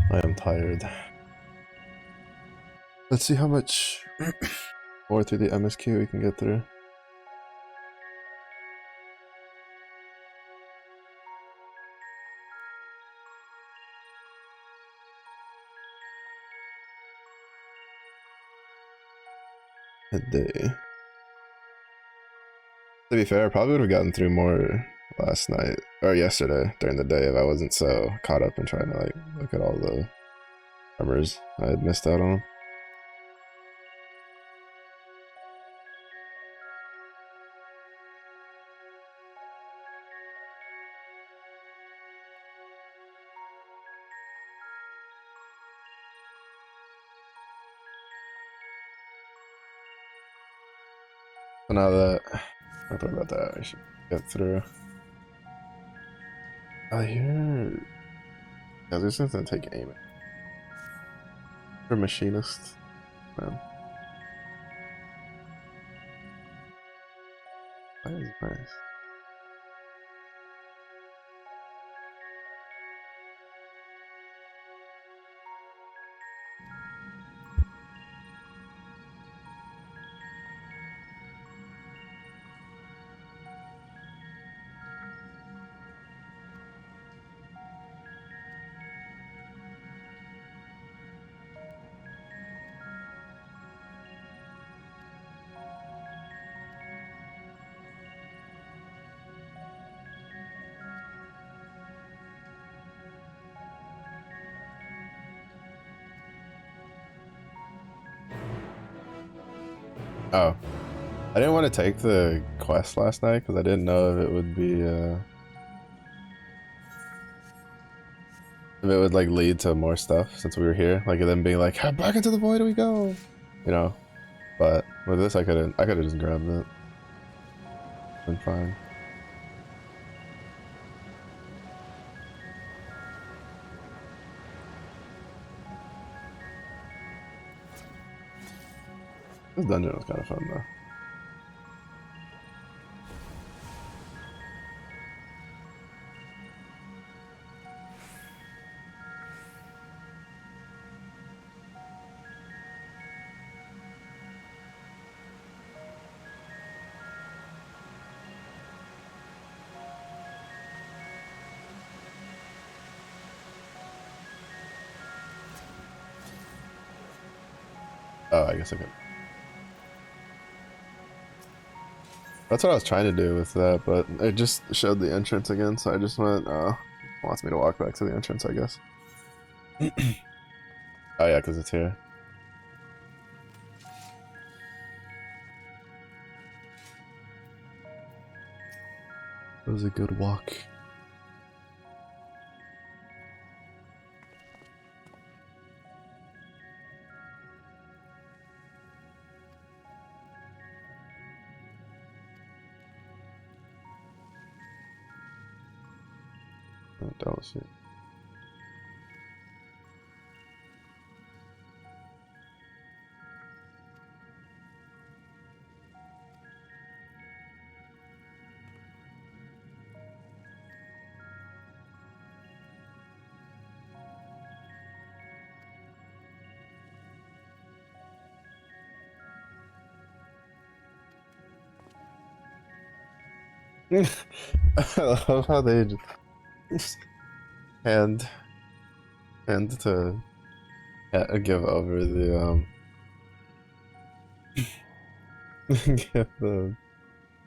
I am tired. Let's see how much more through the MSQ we can get through. A day. To be fair, I probably would have gotten through more last night or yesterday during the day if I wasn't so caught up in trying to like look at all the armors I had missed out on. So now that I'll talk about that, I should get through. I hear. Yeah, this is gonna take aim for machinist. Man, that is nice. Oh, I didn't want to take the quest last night because I didn't know if it would be if it would like lead to more stuff since we were here. Like them being like, how back into the void do we go? You know. But with this, I could have just grabbed it. Been fine. This dungeon was kind of fun though. Oh, I guess I could. That's what I was trying to do with that, but it just showed the entrance again, so I just went, wants me to walk back to the entrance, I guess. Oh yeah, because it's here. It was a good walk. That was it. I love how they just hand to give over the give the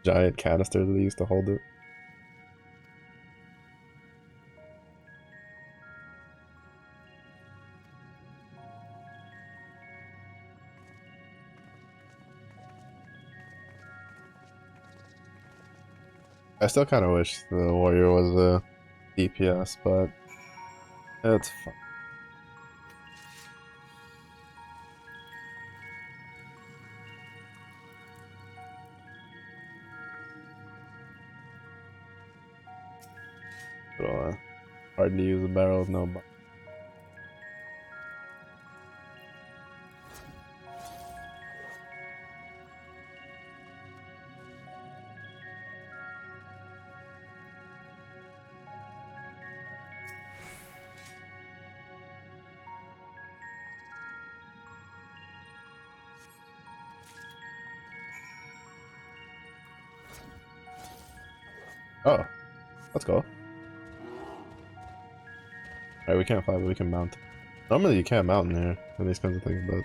giant canister that they used to hold it. I still kind of wish the warrior was a DPS, but it's fun. Hard to use a barrel with no. Oh, let's go. Alright, we can't fly, but we can mount. Normally you can't mount in here and these kinds of things, but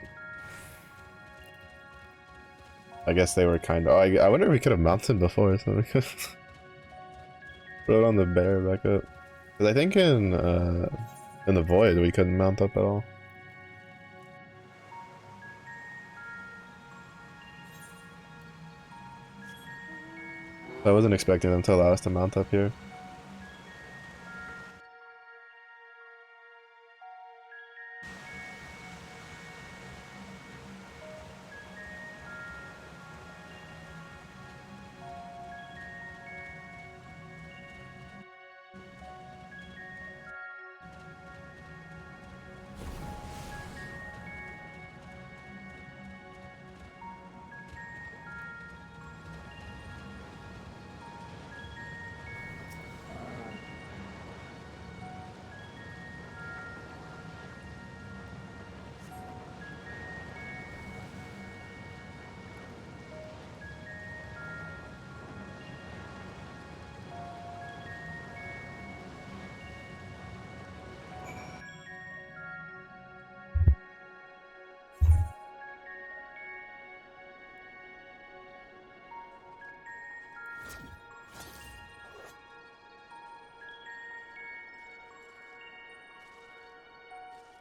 I guess they were kind of. Oh, I wonder if we could have mounted before, so we could throw it on the bear back up. Because I think in the void we couldn't mount up at all. I wasn't expecting them to allow us to mount up here.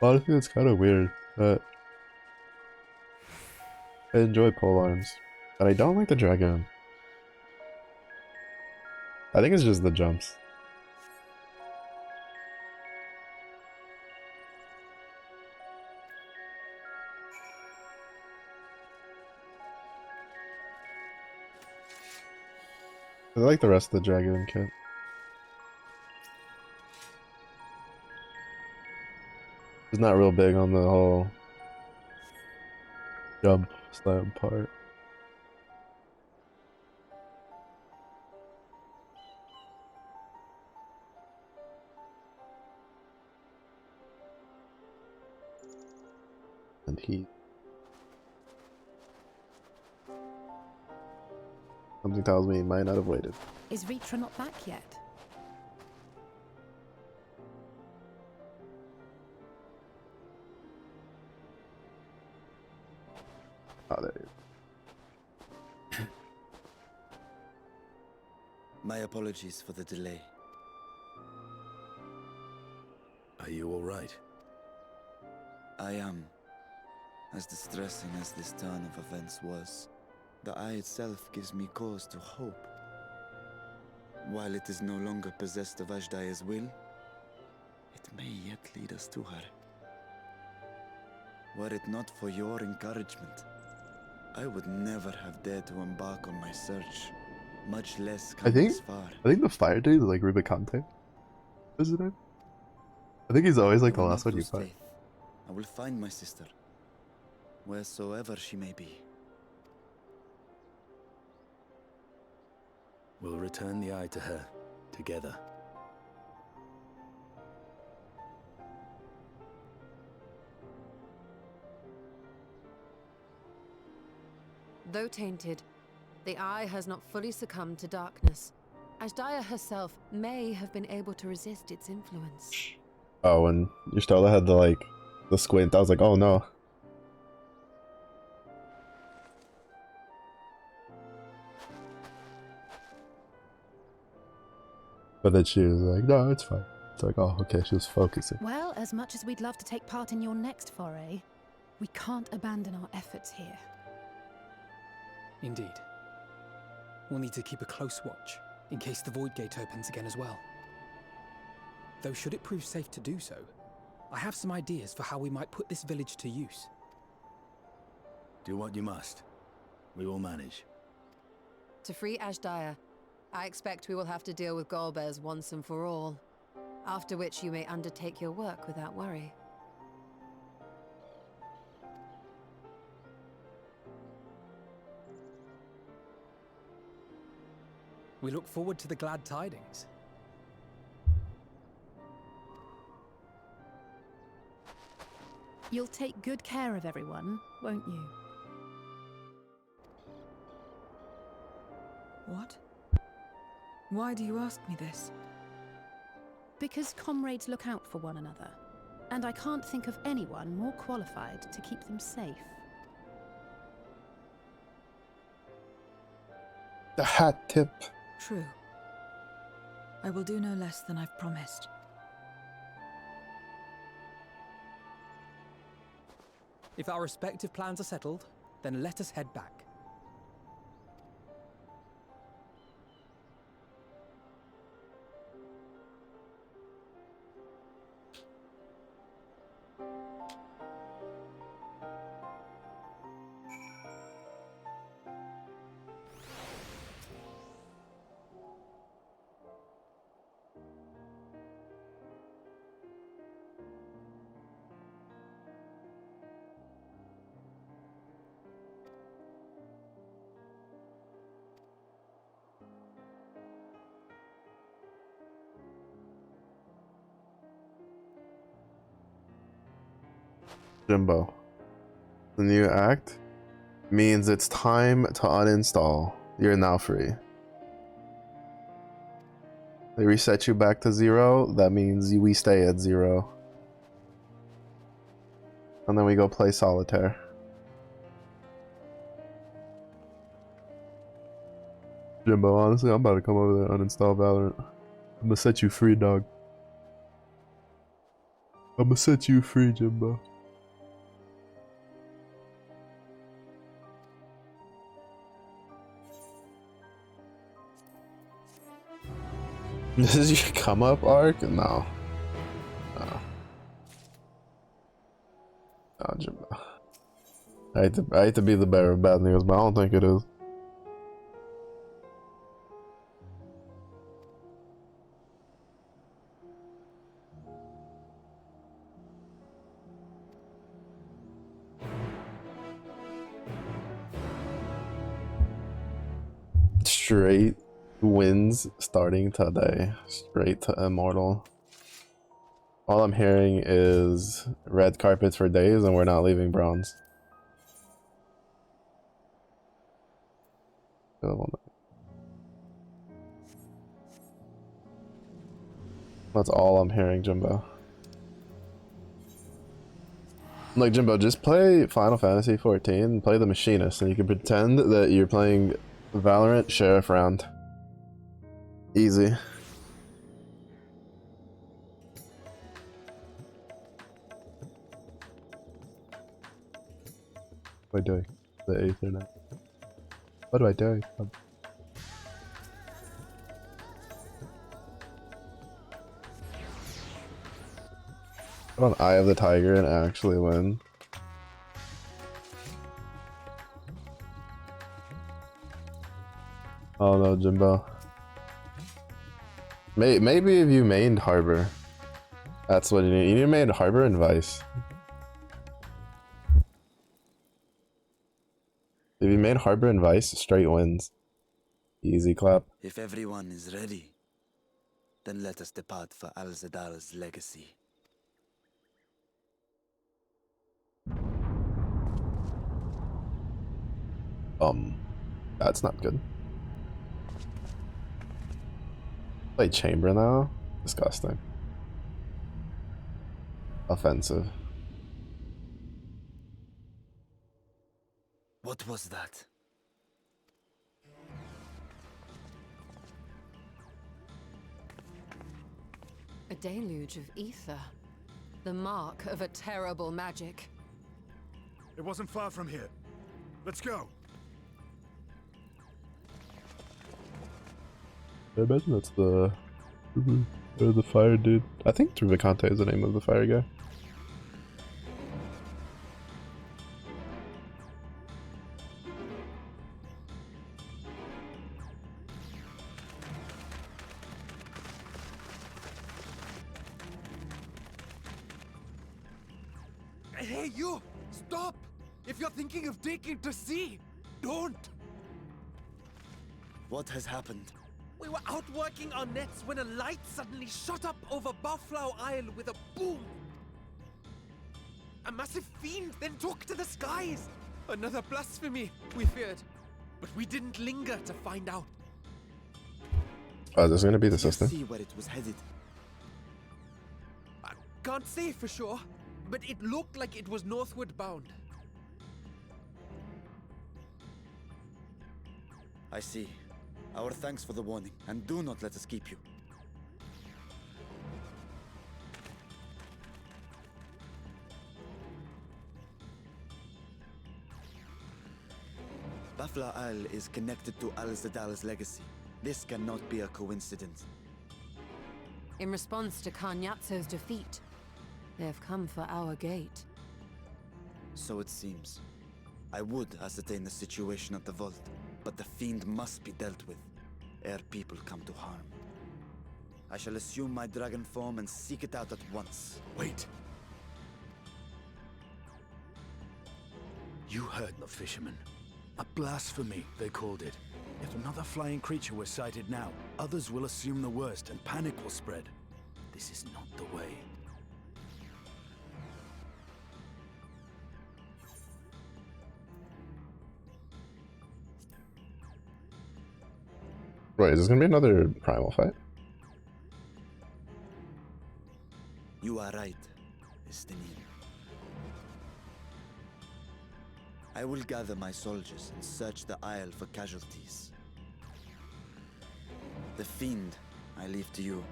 Honestly, it's kind of weird, but I enjoy pole arms. And I don't like the dragon. I think it's just the jumps. I like the rest of the dragon kit. It's not real big on the whole jump slam part. And something tells me he might not have waited. Is Ritra not back yet? Oh, there you go. My apologies for the delay. Are you all right? I am. As distressing as this turn of events was, the eye itself gives me cause to hope. While it is no longer possessed of Ashdaya's will, it may yet lead us to her. Were it not for your encouragement, I would never have dared to embark on my search, much less come this far. I think the fire dude is like Rubicante, isn't it? I think he's always like the last one you find. I will find my sister, wheresoever she may be. We'll return the eye to her, together. Though tainted, the eye has not fully succumbed to darkness. Ashdaya herself may have been able to resist its influence. Oh, when Y'shtola had the squint, I was like, oh no. But then she was like, no, it's fine. It's like, oh, okay, she was focusing. Well, as much as we'd love to take part in your next foray, we can't abandon our efforts here. Indeed. We'll need to keep a close watch, in case the Void Gate opens again as well. Though should it prove safe to do so, I have some ideas for how we might put this village to use. Do what you must. We will manage. To free Ashdaya, I expect we will have to deal with Golbez once and for all, after which you may undertake your work without worry. We look forward to the glad tidings. You'll take good care of everyone, won't you? What? Why do you ask me this? Because comrades look out for one another, and I can't think of anyone more qualified to keep them safe. The hat tip. True. I will do no less than I've promised. If our respective plans are settled, then let us head back. Jimbo. The new act means it's time to uninstall. You're now free. They reset you back to 0. That means we stay at 0. And then we go play solitaire. Jimbo, honestly, I'm about to come over there and uninstall Valorant. I'm gonna set you free, dog. I'm gonna set you free, Jimbo. This is your come up arc? No. No. No, Jimbo. I hate to be the bearer of bad news, but I don't think it is. Straight wins starting today. Straight to immortal. All I'm hearing is red carpets for days and we're not leaving bronze. That's all I'm hearing, Jimbo. Like, Jimbo, just play Final Fantasy 14 and play the Machinist, and you can pretend that you're playing Valorant Sheriff round. Easy. What do I do? The 8th or 9th? What do I do? Put on Eye of the Tiger and actually win. Oh no, Jimbo. Maybe if you mained Harbor. That's what you need. You need to main Harbor and Vice. If you main Harbor and Vice, straight wins. Easy clap. If everyone is ready, then let us depart for Al-Zadal's legacy. That's not good. Play Chamber now? Disgusting. Offensive. What was that? A deluge of ether. The mark of a terrible magic. It wasn't far from here. Let's go. I imagine that's the fire dude. I think Truvicante is the name of the fire guy. Hey, you! Stop! If you're thinking of taking to sea, don't! What has happened? We were out working our nets when a light suddenly shot up over Buffalo Isle with a boom. A massive fiend then took to the skies. Another blasphemy, we feared. But we didn't linger to find out. Oh, this is gonna be the Do you sister. see where it was headed? I can't say for sure, but it looked like it was northward bound. I see. Our thanks for the warning, and do not let us keep you. Bafla Isle is connected to Al-Zadal's legacy. This cannot be a coincidence. In response to Kanyatso's defeat, they have come for our gate. So it seems. I would ascertain the situation at the vault, but the fiend must be dealt with, ere people come to harm. I shall assume my dragon form and seek it out at once. Wait. You heard the fisherman. A blasphemy, they called it. If another flying creature were sighted now, others will assume the worst and panic will spread. This is not the way. Wait, is this gonna be another primal fight? You are right, Estinian. I will gather my soldiers and search the Isle for casualties. The fiend, I leave to you.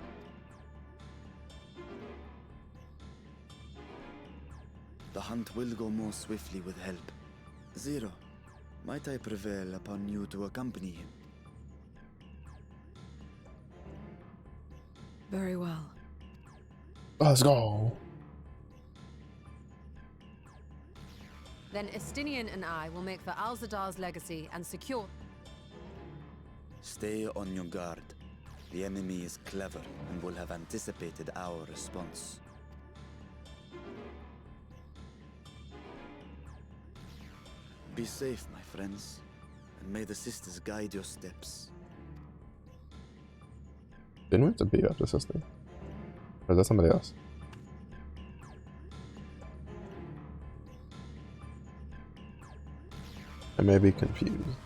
The hunt will go more swiftly with help. Zero, might I prevail upon you to accompany him? Very well. Let's go. Then Estinian and I will make for Al-Zadar's legacy and secure... Stay on your guard. The enemy is clever and will have anticipated our response. Be safe, my friends, and may the sisters guide your steps. Didn't we have to beat up the sister? Or is that somebody else? I may be confused.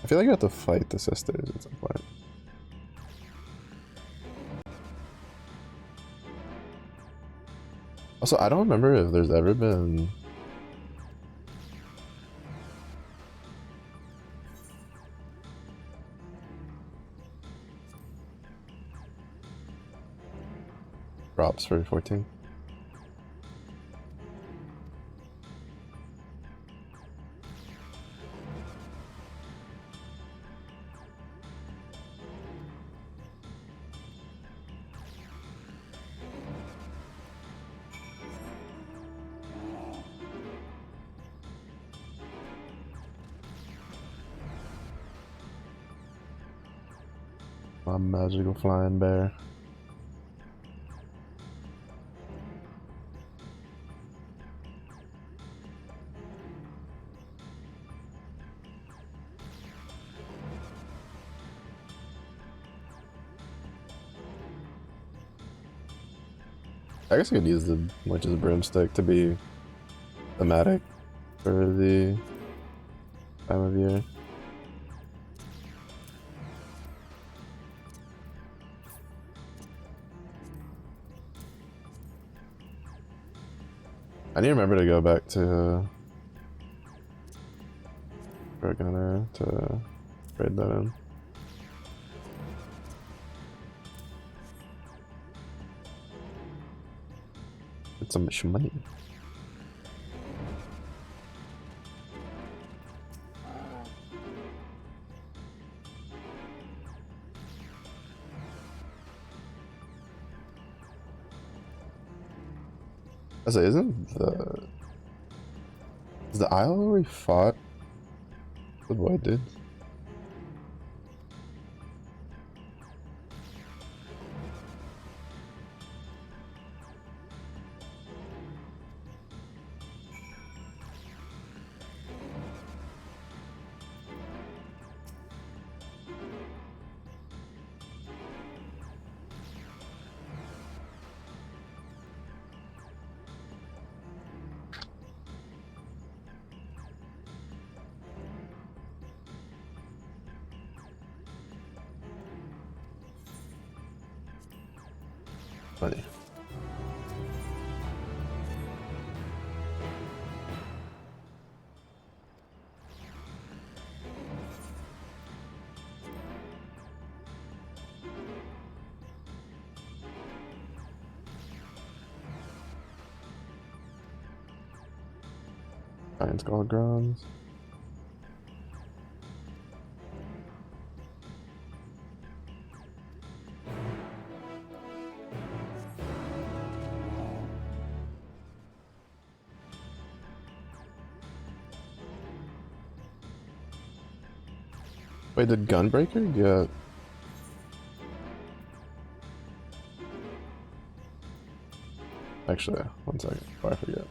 I feel like you have to fight the sisters at some point. Also, I don't remember if there's ever been... drops for 14. My magical flying bear. I guess I could use the Witch's Broomstick to be thematic for the time of year. I need to remember to go back to Dragoner to trade that in. Get some money. I say, isn't is the Isle where we fought the boy dude? Funny. Giant skull grounds. Wait, did Gunbreaker get... Actually, one second before I forget.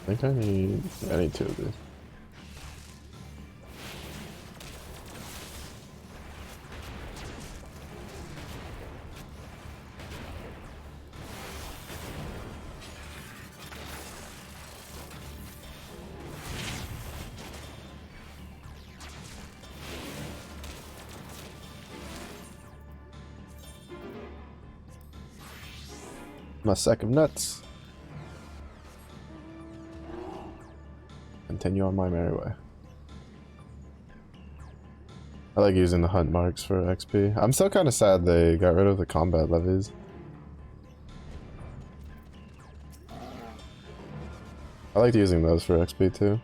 I think I need two of these. My sack of nuts. Continue on my merry way. I like using the hunt marks for XP. I'm still kind of sad they got rid of the combat levies. I liked using those for XP too.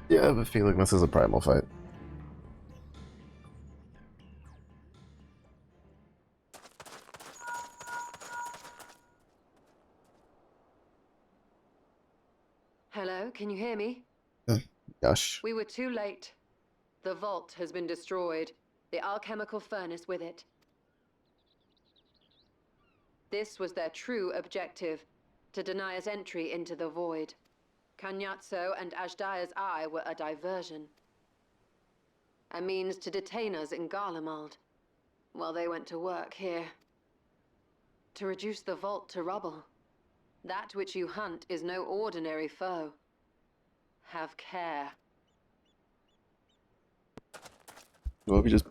Yeah, I have a feeling this is a primal fight. Hello, can you hear me? Gosh. We were too late. The vault has been destroyed. The alchemical furnace with it. This was their true objective, to deny us entry into the void. Kanyatso and Ajdaya's eye were a diversion. A means to detain us in Garlemald, while they went to work here. To reduce the vault to rubble. That which you hunt is no ordinary foe. Have care. Well, if we just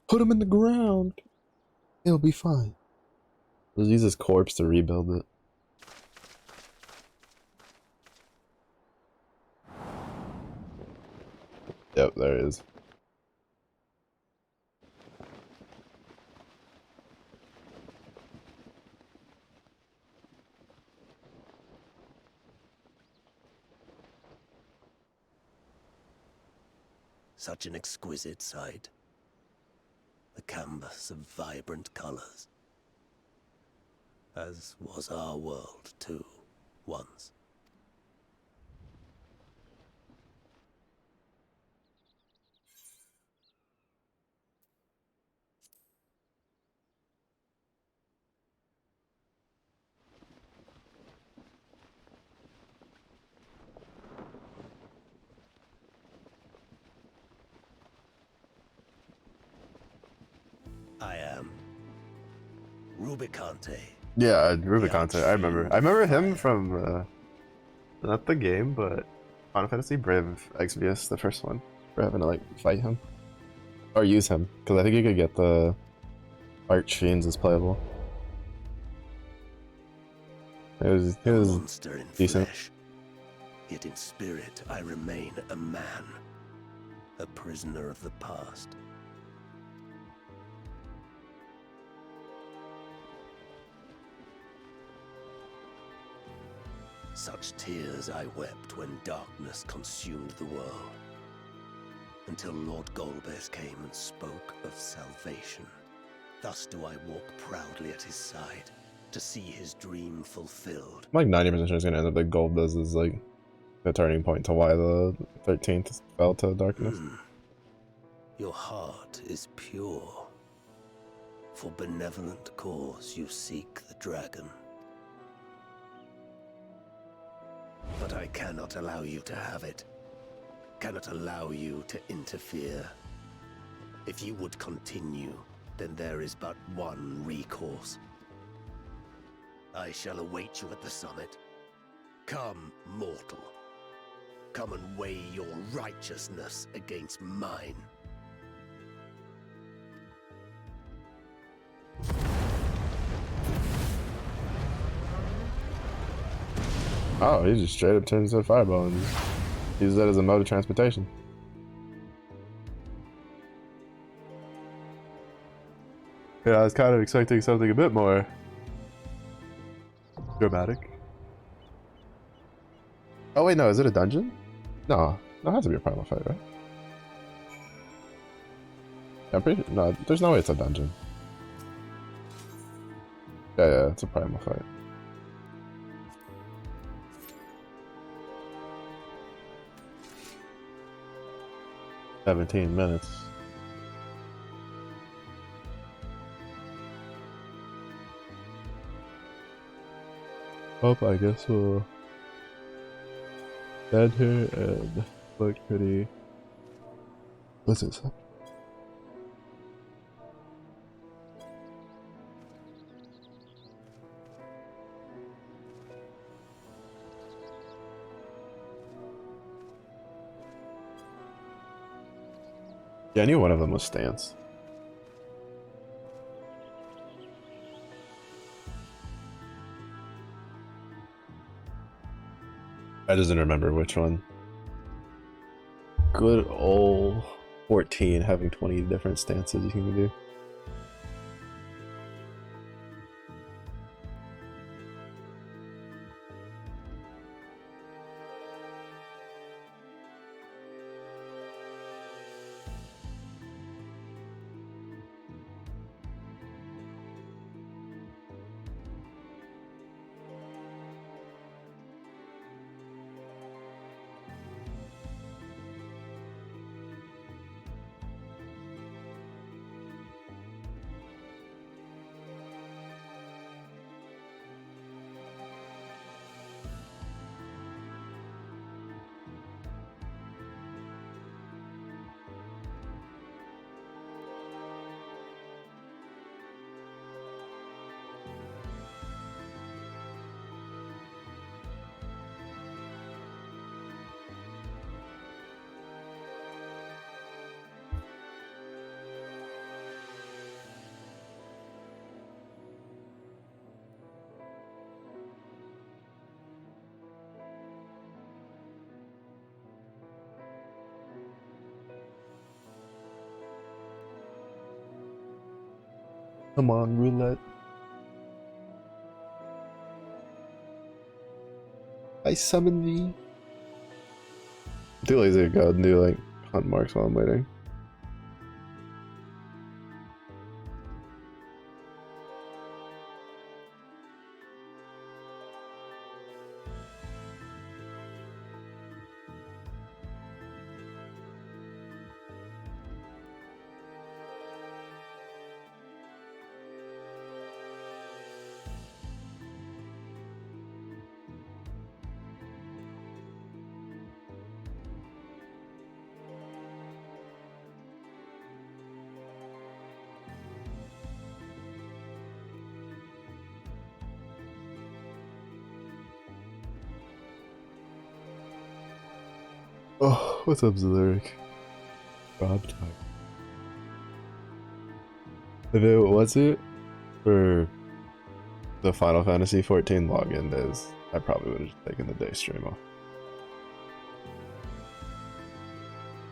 put him in the ground, it'll be fine. Let's use his corpse to rebuild it. Yep, there it is. Such an exquisite sight. The canvas of vibrant colors. As was our world, too, once. I am Rubicante. Yeah, Rubicante. I remember him from not the game, but Final Fantasy Brave Exvius, the first one. We're having to like fight him. Or use him, because I think you could get the Archfiends as playable. It was A monster in decent. flesh, yet in spirit I remain a man, a prisoner of the past. Such tears I wept when darkness consumed the world, until Lord Golbez came and spoke of salvation. Thus do I walk proudly at his side, to see his dream fulfilled. I'm like 90% sure it's gonna end up that Gold does is like the turning point to why the 13th fell to darkness. Your heart is pure. For benevolent cause you seek the dragon. But I cannot allow you to have it. Cannot allow you to interfere. If you would continue, then there is but one recourse. I shall await you at the summit. Come, mortal. Come and weigh your righteousness against mine. Oh, he just straight up turns into a fireball and uses that as a mode of transportation. Yeah, I was kind of expecting something a bit more dramatic. Oh wait, no, is it a dungeon? No, it has to be a primal fight, right? Yeah, I'm pretty sure, no, there's no way it's a dungeon. Yeah, it's a primal fight. $17 minutes. Oh, I guess we'll stand here and look pretty. What's this? Yeah, I knew one of them was Stance. I just didn't remember which one. Good old 14 having 20 different stances you can do. Come on, roulette. I summon thee. I'm too lazy to go and do like hunt marks while I'm waiting. Oh, what's up, Zaluric? Rob time. If it wasn't for the Final Fantasy 14 login days, I probably would have just taken the day stream off.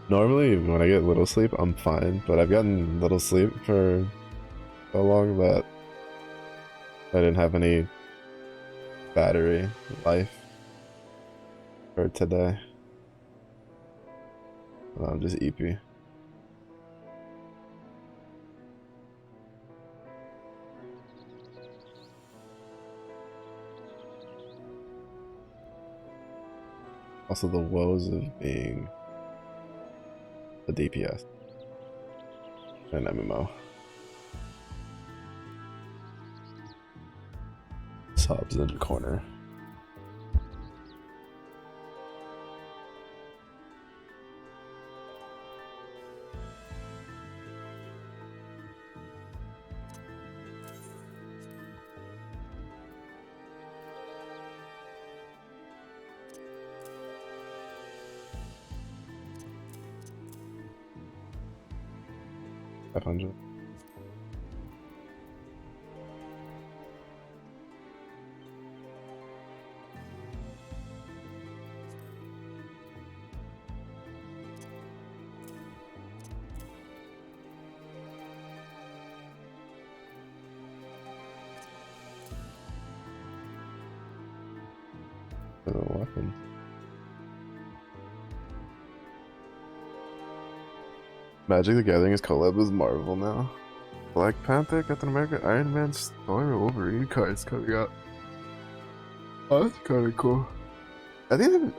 Normally, when I get little sleep, I'm fine, but I've gotten little sleep for so long that I didn't have any battery life for today. I'm just EP. Also, the woes of being a DPS and MMO. Sobs in the corner. $500. For the weapon. Magic the Gathering is collab with Marvel now. Black Panther, Captain America, Iron Man, Thor, Wolverine cards coming out. Oh, that's kind of cool. I think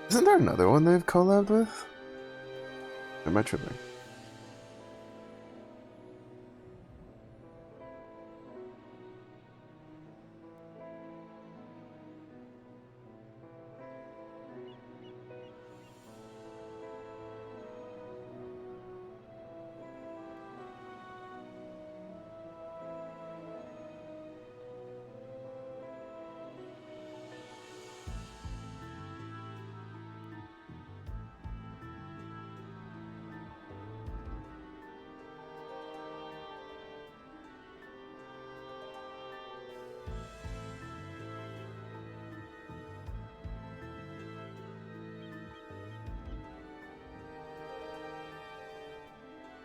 isn't there another one they've collabed with? Am I tripping?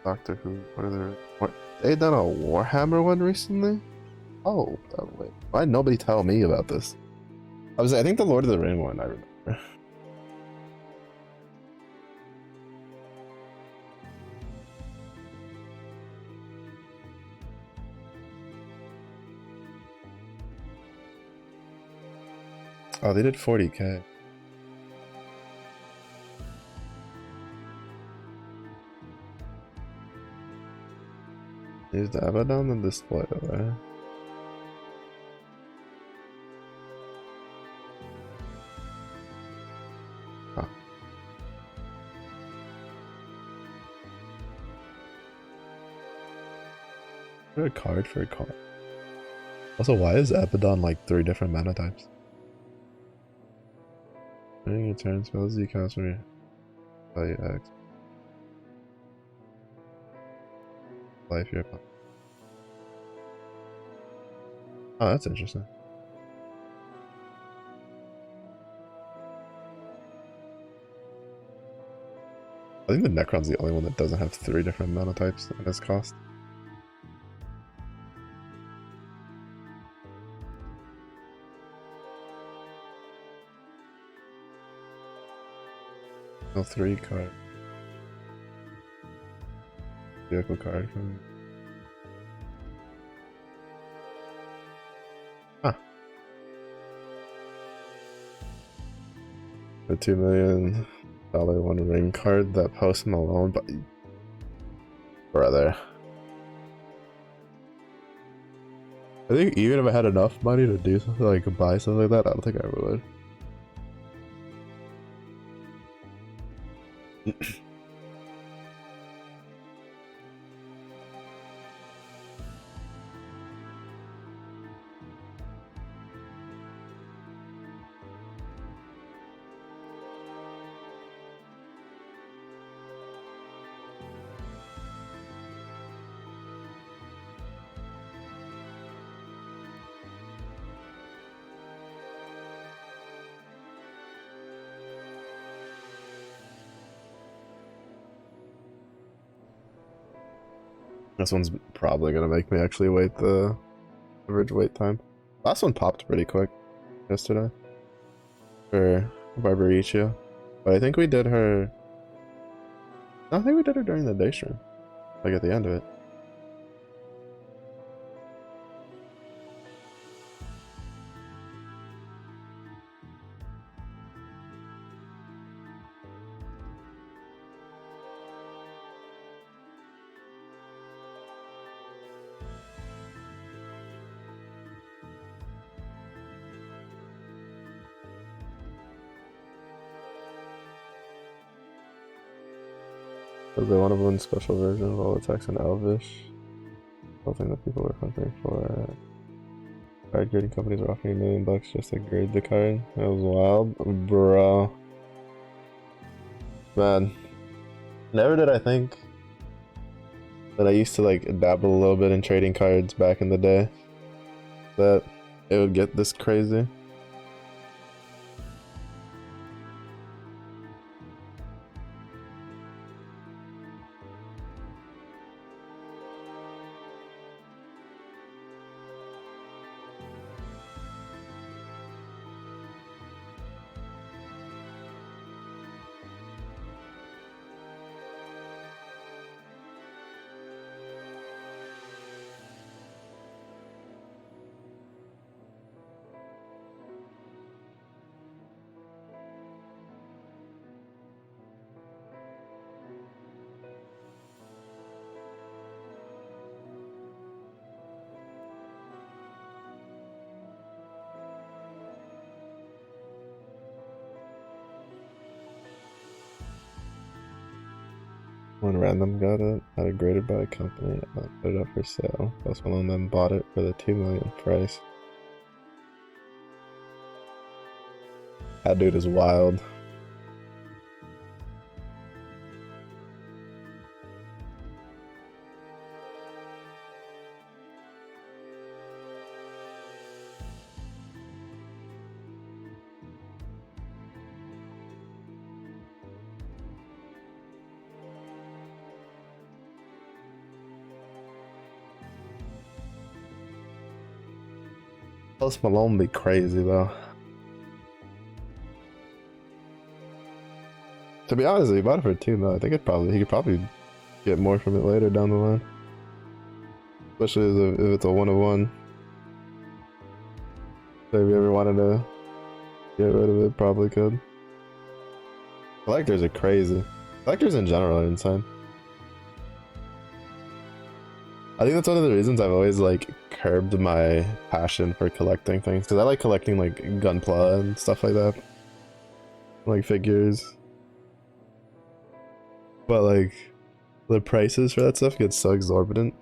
Doctor Who, what are there? What? They done a Warhammer one recently? Oh, wait. Why did nobody tell me about this? I think the Lord of the Ring one, I remember. Oh, they did 40K. Is the Abaddon on display over? Huh. Is there a card for a card? Also, why is Abaddon like 3 different mana types? During your turn, spells you cast for value X. Life your opponent. Oh, that's interesting. I think the Necron's the only one that doesn't have 3 different mana types at its cost. No 3 card. Vehicle card from. Huh. The $2 million one ring card that Post Malone, but brother. I think even if I had enough money to do something like buy something like that, I don't think I would. This one's probably gonna make me actually wait the average wait time. Last one popped pretty quick yesterday for Barbaricia, but I think we did her. No, I think we did her during the day stream, like at the end of it. Was there one of one special version of all the text in Elvish? Something that people were hunting for. Card grading companies were offering $1 million just to grade the card. That was wild, bro. Man, never did I think that I used to like dabble a little bit in trading cards back in the day, that it would get this crazy. One random got it, had it graded by a company, put it up for sale. Post Malone then bought it for the $2 million price. That dude is wild. Post Malone be crazy though. To be honest, he bought it for $2 million. I think he could probably get more from it later down the line. Especially if it's a 1-of-1. So if you ever wanted to get rid of it, probably could. Collectors are crazy. Collectors in general are insane. I think that's one of the reasons I've always like curbed my passion for collecting things, because I like collecting like Gunpla and stuff like that, like figures. But like the prices for that stuff get so exorbitant.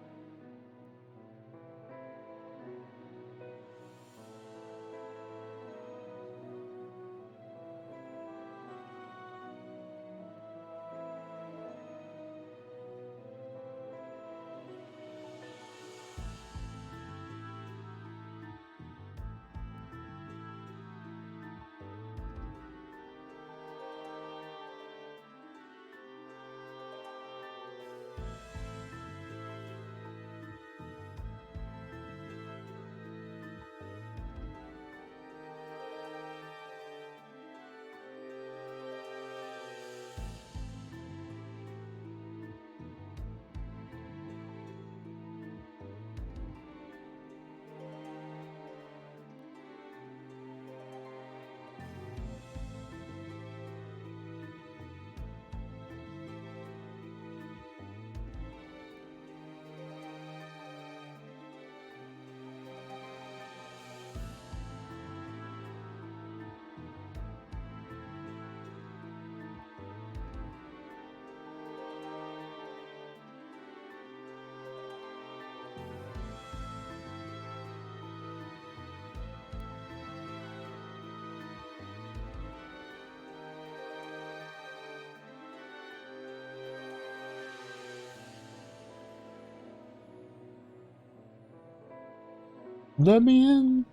Let me in.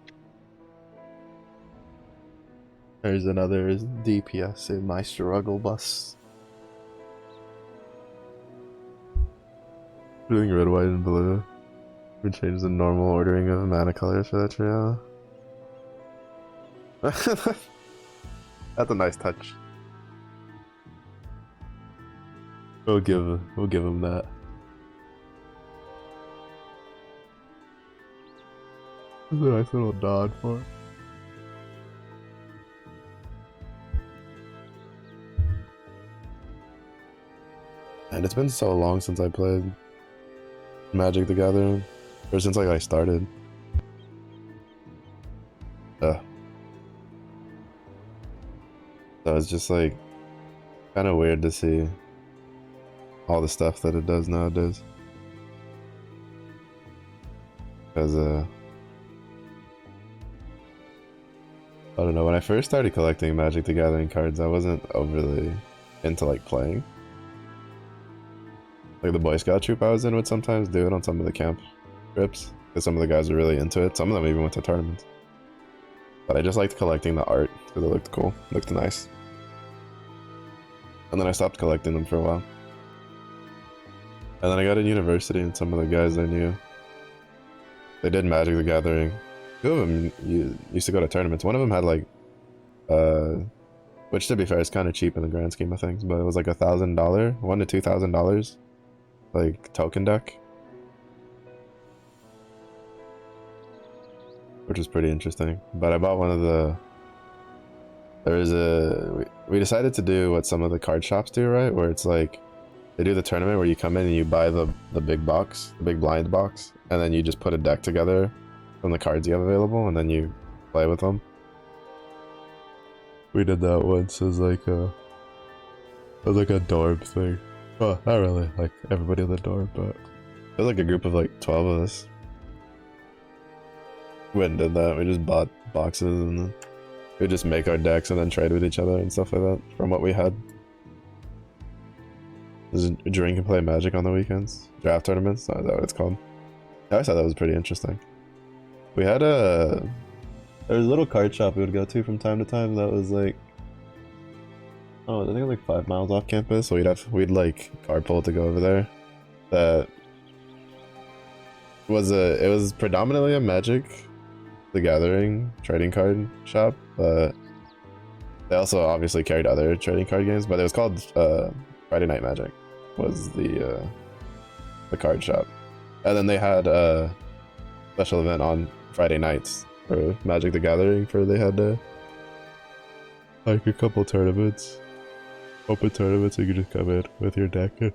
There's another DPS in my struggle bus. Doing red, white, and blue. We change the normal ordering of mana colors for that trio. That's a nice touch. We'll give him that. That's a nice little nod for it. And it's been so long since I played Magic the Gathering. Or since like I started. So it's just like kind of weird to see all the stuff that it does nowadays. Because I don't know, when I first started collecting Magic the Gathering cards, I wasn't overly into like playing. Like the Boy Scout troop I was in would sometimes do it on some of the camp trips, because some of the guys are really into it. Some of them even went to tournaments. But I just liked collecting the art, because it looked cool, looked nice. And then I stopped collecting them for a while. And then I got in university, and some of the guys I knew, they did Magic the Gathering. Two of them used to go to tournaments. One of them had like, which to be fair is kind of cheap in the grand scheme of things, but it was like $1,000, $1,000 to $2,000, like token deck, which was pretty interesting. But I bought one of the. We decided to do what some of the card shops do, right? Where it's like they do the tournament where you come in and you buy the big box, the big blind box, and then you just put a deck together from the cards you have available, and then you play with them. We did that once as like a dorm thing. Well, not really like everybody in the dorm, but it was like a group of like 12 of us. We went and did that. We just bought boxes and then we'd just make our decks and then trade with each other and stuff like that from what we had. Just drink and play Magic on the weekends. Draft tournaments, is that what it's called? I always thought that was pretty interesting. We had there was a little card shop we would go to from time to time that was like, oh, I think it was like 5 miles off campus, so we'd like carpool to go over there. That was it was predominantly a Magic the Gathering trading card shop, but they also obviously carried other trading card games, but it was called Friday Night Magic was the card shop. And then they had a special event on Friday nights for Magic the Gathering, for they had like a couple tournaments, open tournaments, you could just come in with your deck and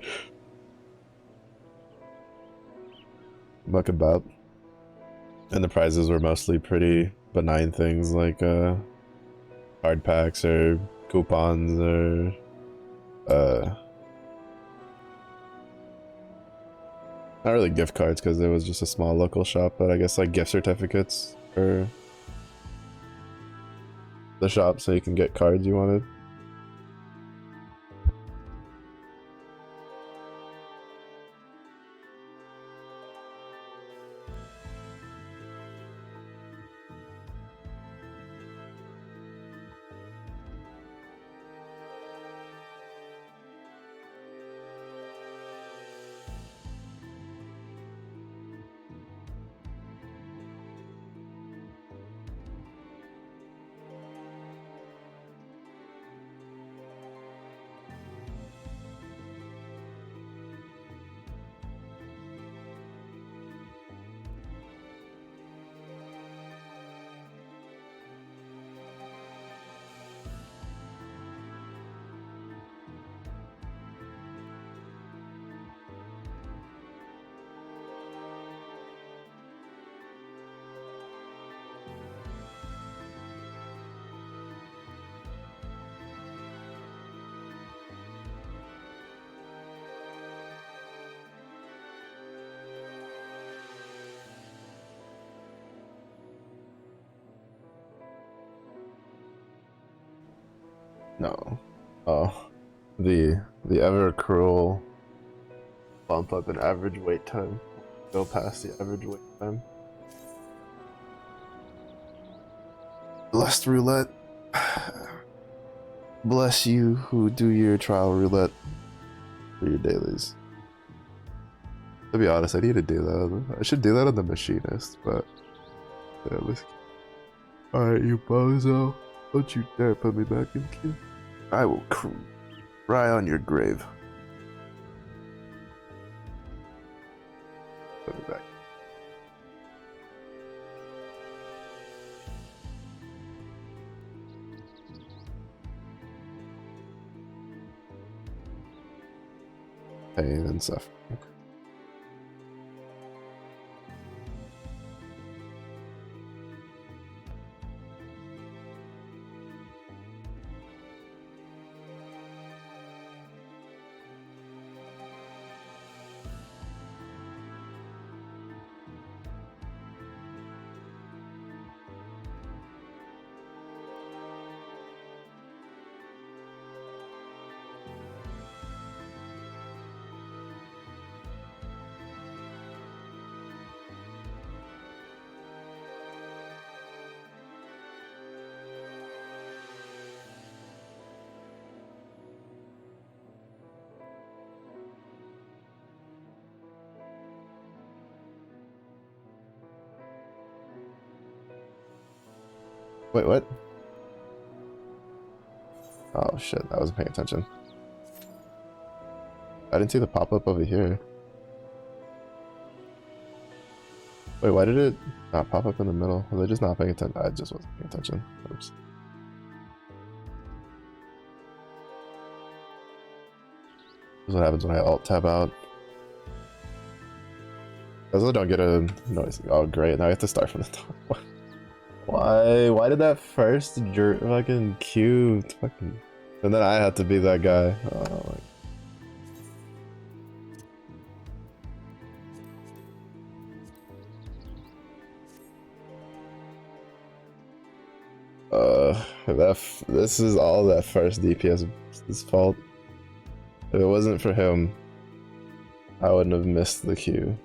muck about. And the prizes were mostly pretty benign things like card packs or coupons or not really gift cards because it was just a small local shop, but I guess like gift certificates for the shop so you can get cards you wanted. No. Oh. The ever cruel bump up in average wait time. Go past the average wait time. Blessed roulette. Bless you who do your trial roulette for your dailies. To be honest, I need to do that. I should do that on the machinist, but yeah, let's... Alright, you bozo. Don't you dare put me back in queue. I will cry on your grave. Put me back. Pain and suffering. Wait, what? Oh shit, I wasn't paying attention. I didn't see the pop-up over here. Wait, why did it not pop up in the middle? Was I just not paying attention? I just wasn't paying attention. Oops. This is what happens when I alt-tab out. I also don't get a noise. Oh great, now I have to start from the top. Why? Why did that first fucking cue fucking... And then I had to be that guy. Oh my... this is all that first DPS's fault. If it wasn't for him, I wouldn't have missed the cue.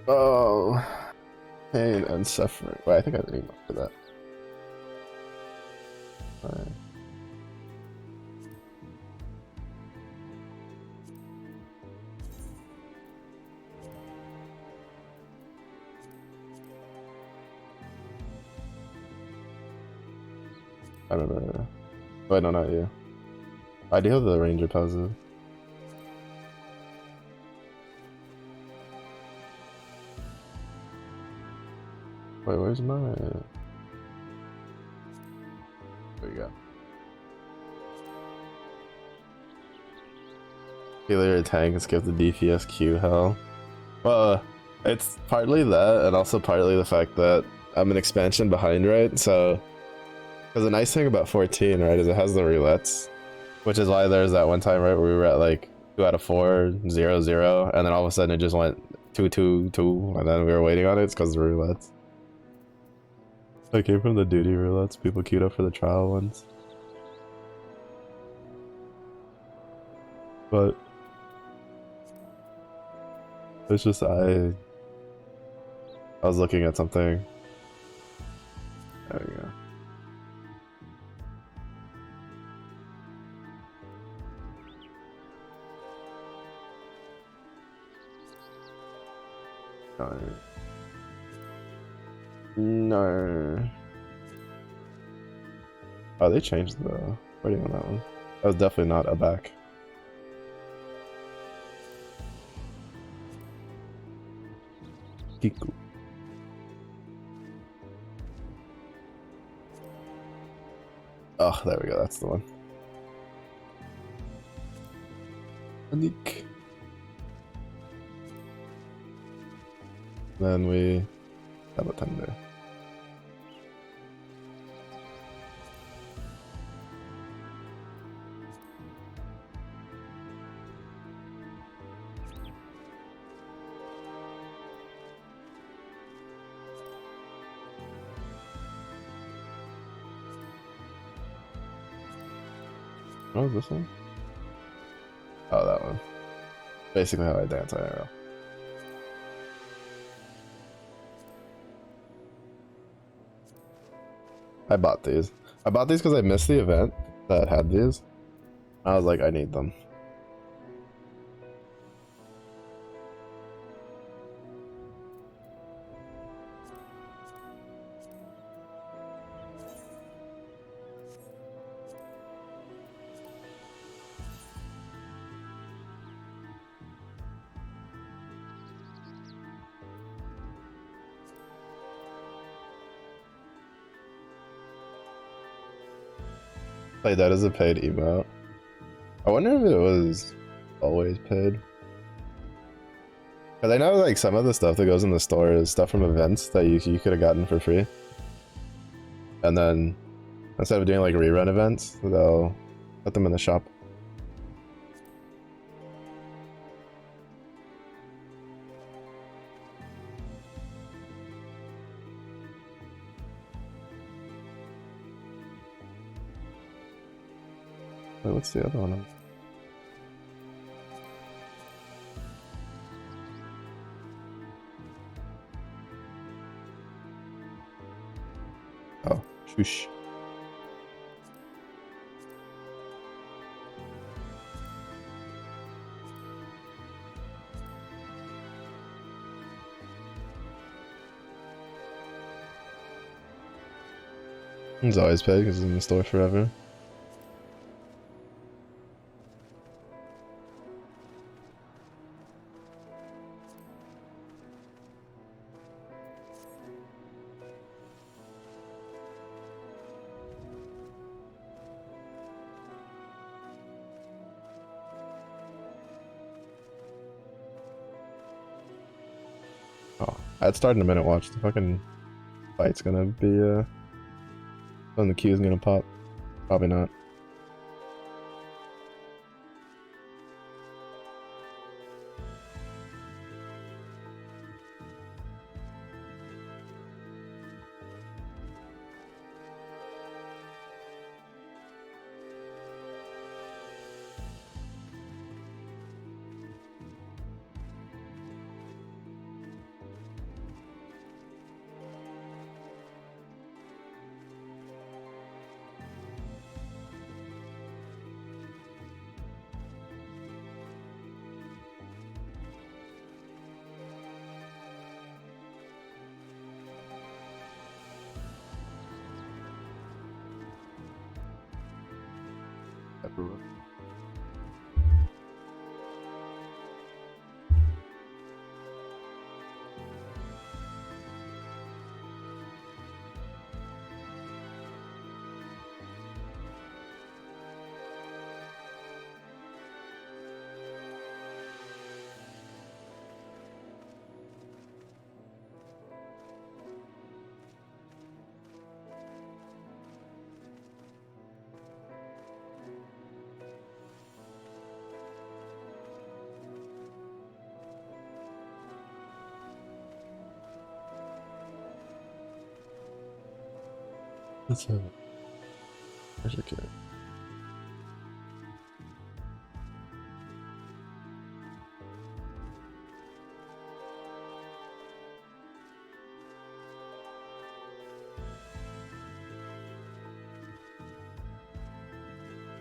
Oh, pain and suffering. Wait, I think I have an email for that. Alright. I don't know. Wait, no, not you. I do have the ranger puzzle. Wait, where's my... There you go. Healer a tank and skip the DPS queue, hell. Well, it's partly that, and also partly the fact that I'm an expansion behind, right? So... Because the nice thing about 14, right, is it has the roulettes. Which is why there's that one time, right, where we were at like 2 out of 4, 0, 0, and then all of a sudden it just went 2, 2, 2, and then we were waiting on it. It's because of the roulettes. I came from the duty roulettes. People queued up for the trial ones. But it's just I was looking at something. There we go. No. Oh, they changed the wording on that one. That was definitely not a back. Kiku. Oh, there we go. That's the one. Anik. Then we have a tender. What was this one? Oh, that one. Basically how I dance IRL. I bought these. I bought these because I missed the event that had these. I was like, I need them. Like that is a paid emote. I wonder if it was always paid. Cause I know like some of the stuff that goes in the store is stuff from events that you could have gotten for free. And then instead of doing like rerun events, they'll put them in the shop. Wait, what's the other one? Oh, shoosh. It's always paid because it's in the store forever. Oh, I'd start in a minute. Watch the fucking fight's gonna be when the queue's gonna pop. Probably not. That's a treasure kit.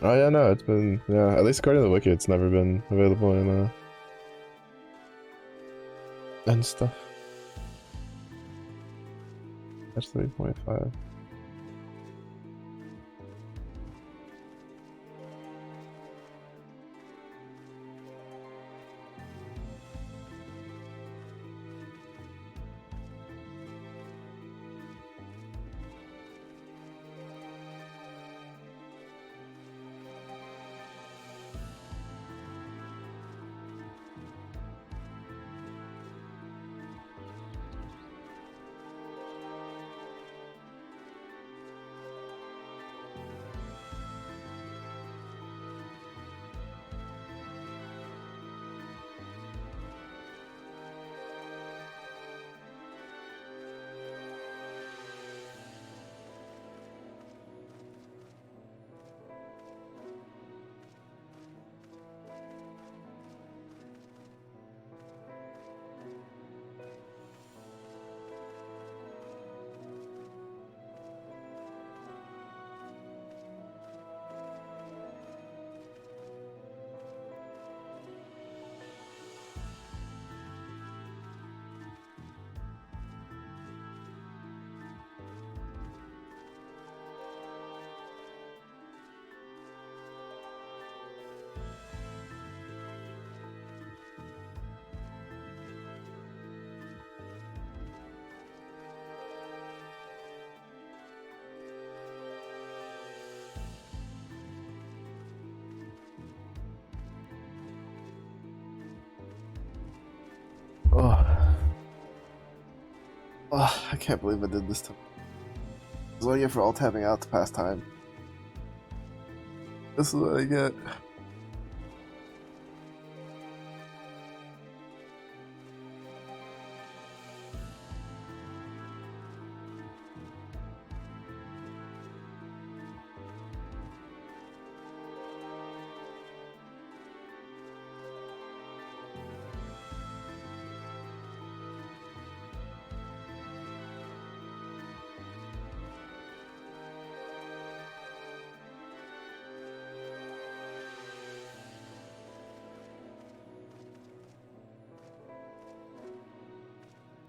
Oh yeah, no, it's been, yeah, at least according to the wiki, it's never been available in and stuff. That's 3.5. Oh, I can't believe I did this time. I was waiting for all tapping out to pass time. This is what I get.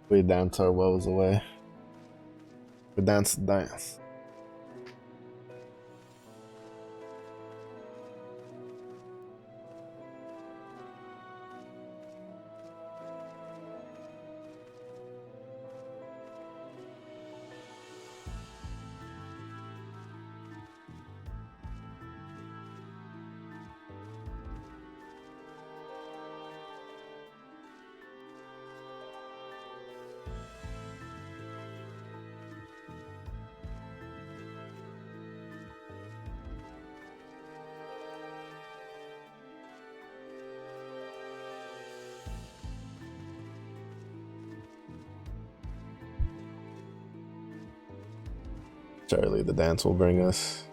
We dance our woes away. We dance the dance. Surely the dance will bring us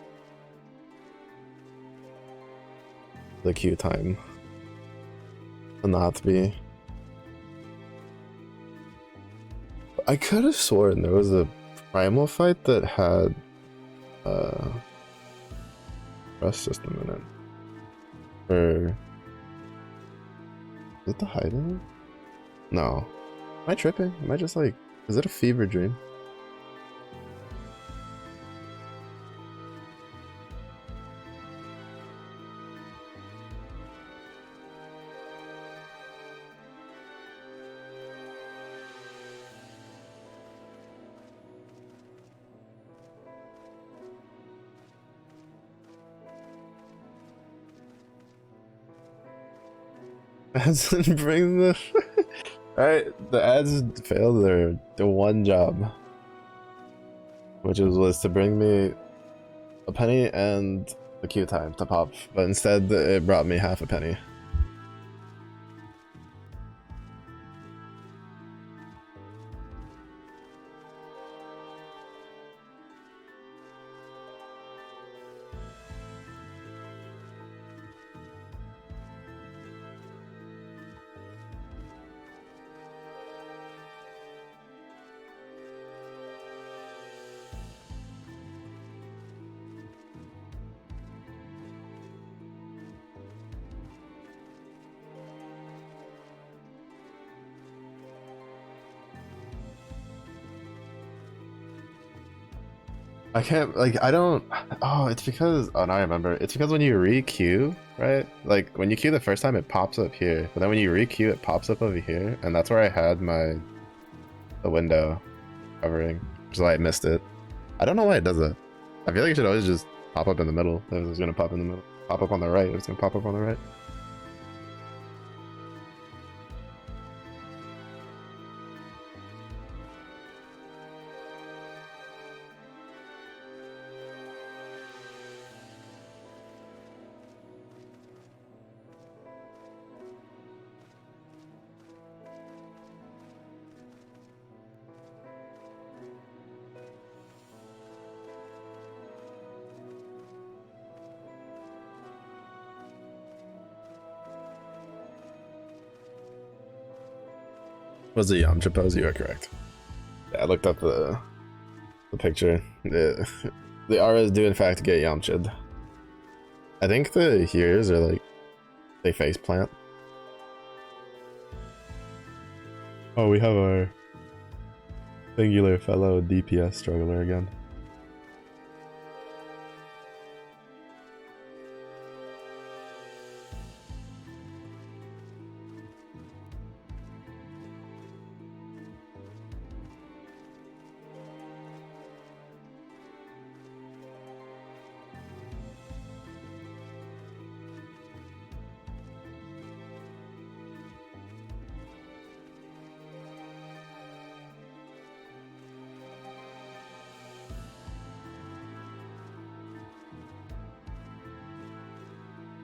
the queue time. And not be. I could have sworn there was a primal fight that had rest system in it. Or is it the hiding? No. Am I tripping? Am I just like, is it a fever dream? Ads didn't bring the alright, the ads failed their one job. Which was to bring me a penny and the queue time to pop, but instead it brought me half a penny. I can't, like, I don't, oh, it's because, oh, now I remember, it's because when you re-queue, right, like, when you queue the first time, it pops up here, but then when you re-queue, it pops up over here, and that's where I had the window covering, which is why I missed it. I don't know why it does that. I feel like it should always just pop up in the middle. It was gonna pop in the middle. Pop up on the right, it was gonna pop up on the right. Was it Yamcha pose? You are correct. Yeah, I looked up the picture. The auras do in fact get Yamcha'd. I think the heroes are like, they face plant. Oh, we have our singular fellow DPS struggler again.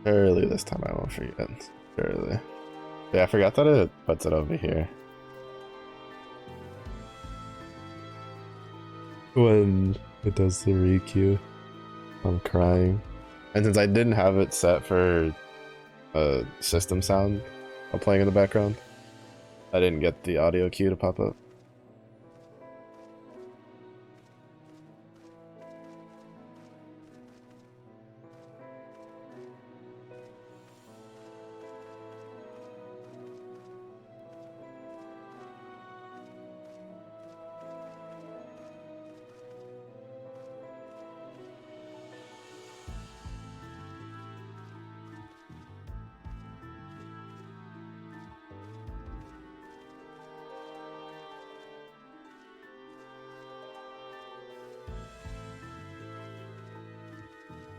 Surely this time I won't forget. Surely. Yeah, I forgot that it puts it over here. When it does the re-queue, I'm crying. And since I didn't have it set for system sound while playing in the background, I didn't get the audio cue to pop up.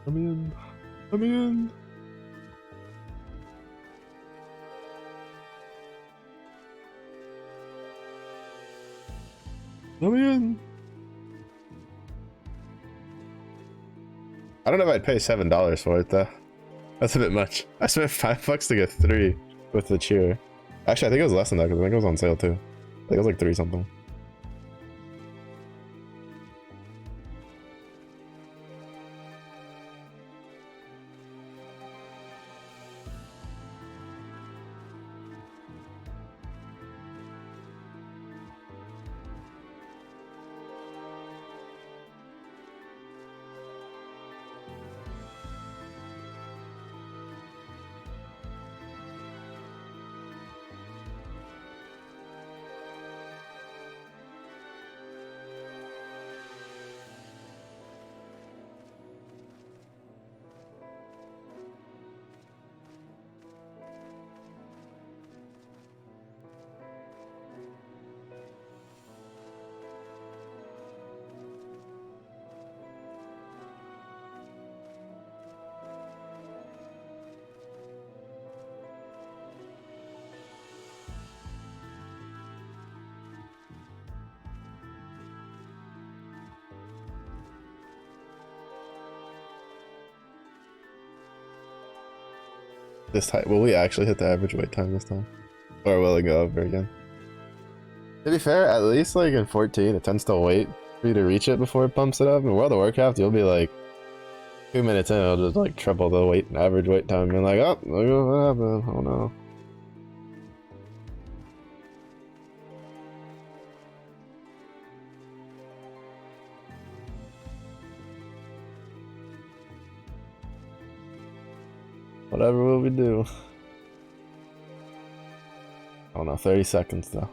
Come in. Come in. Come in. I don't know if I'd pay $7 for it though. That's a bit much. I spent $5 to get 3 with the cheer. Actually, I think it was less than that because I think it was on sale too. I think it was like 3 something. This time, will we actually hit the average wait time this time? Or will it go over again? To be fair, at least like in 14, it tends to wait for you to reach it before it pumps it up. In World of Warcraft, you'll be like 2 minutes in, it'll just like triple the average wait time, and like, oh, look at what happened. Oh no. Whatever will we do? I don't know, 30 seconds though.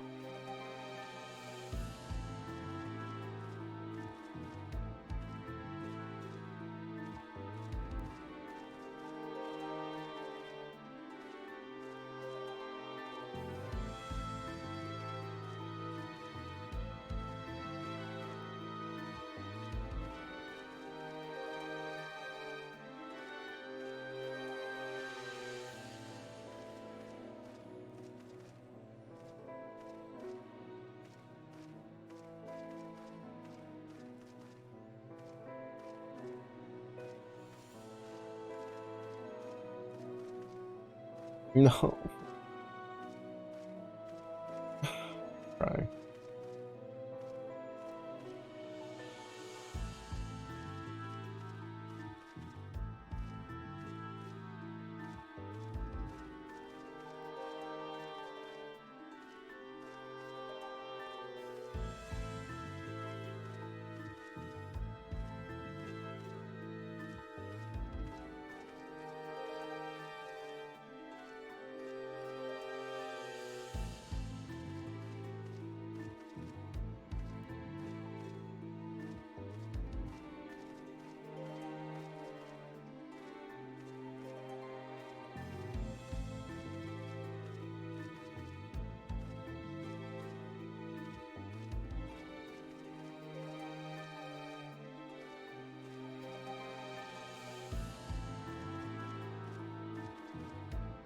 No. Crying.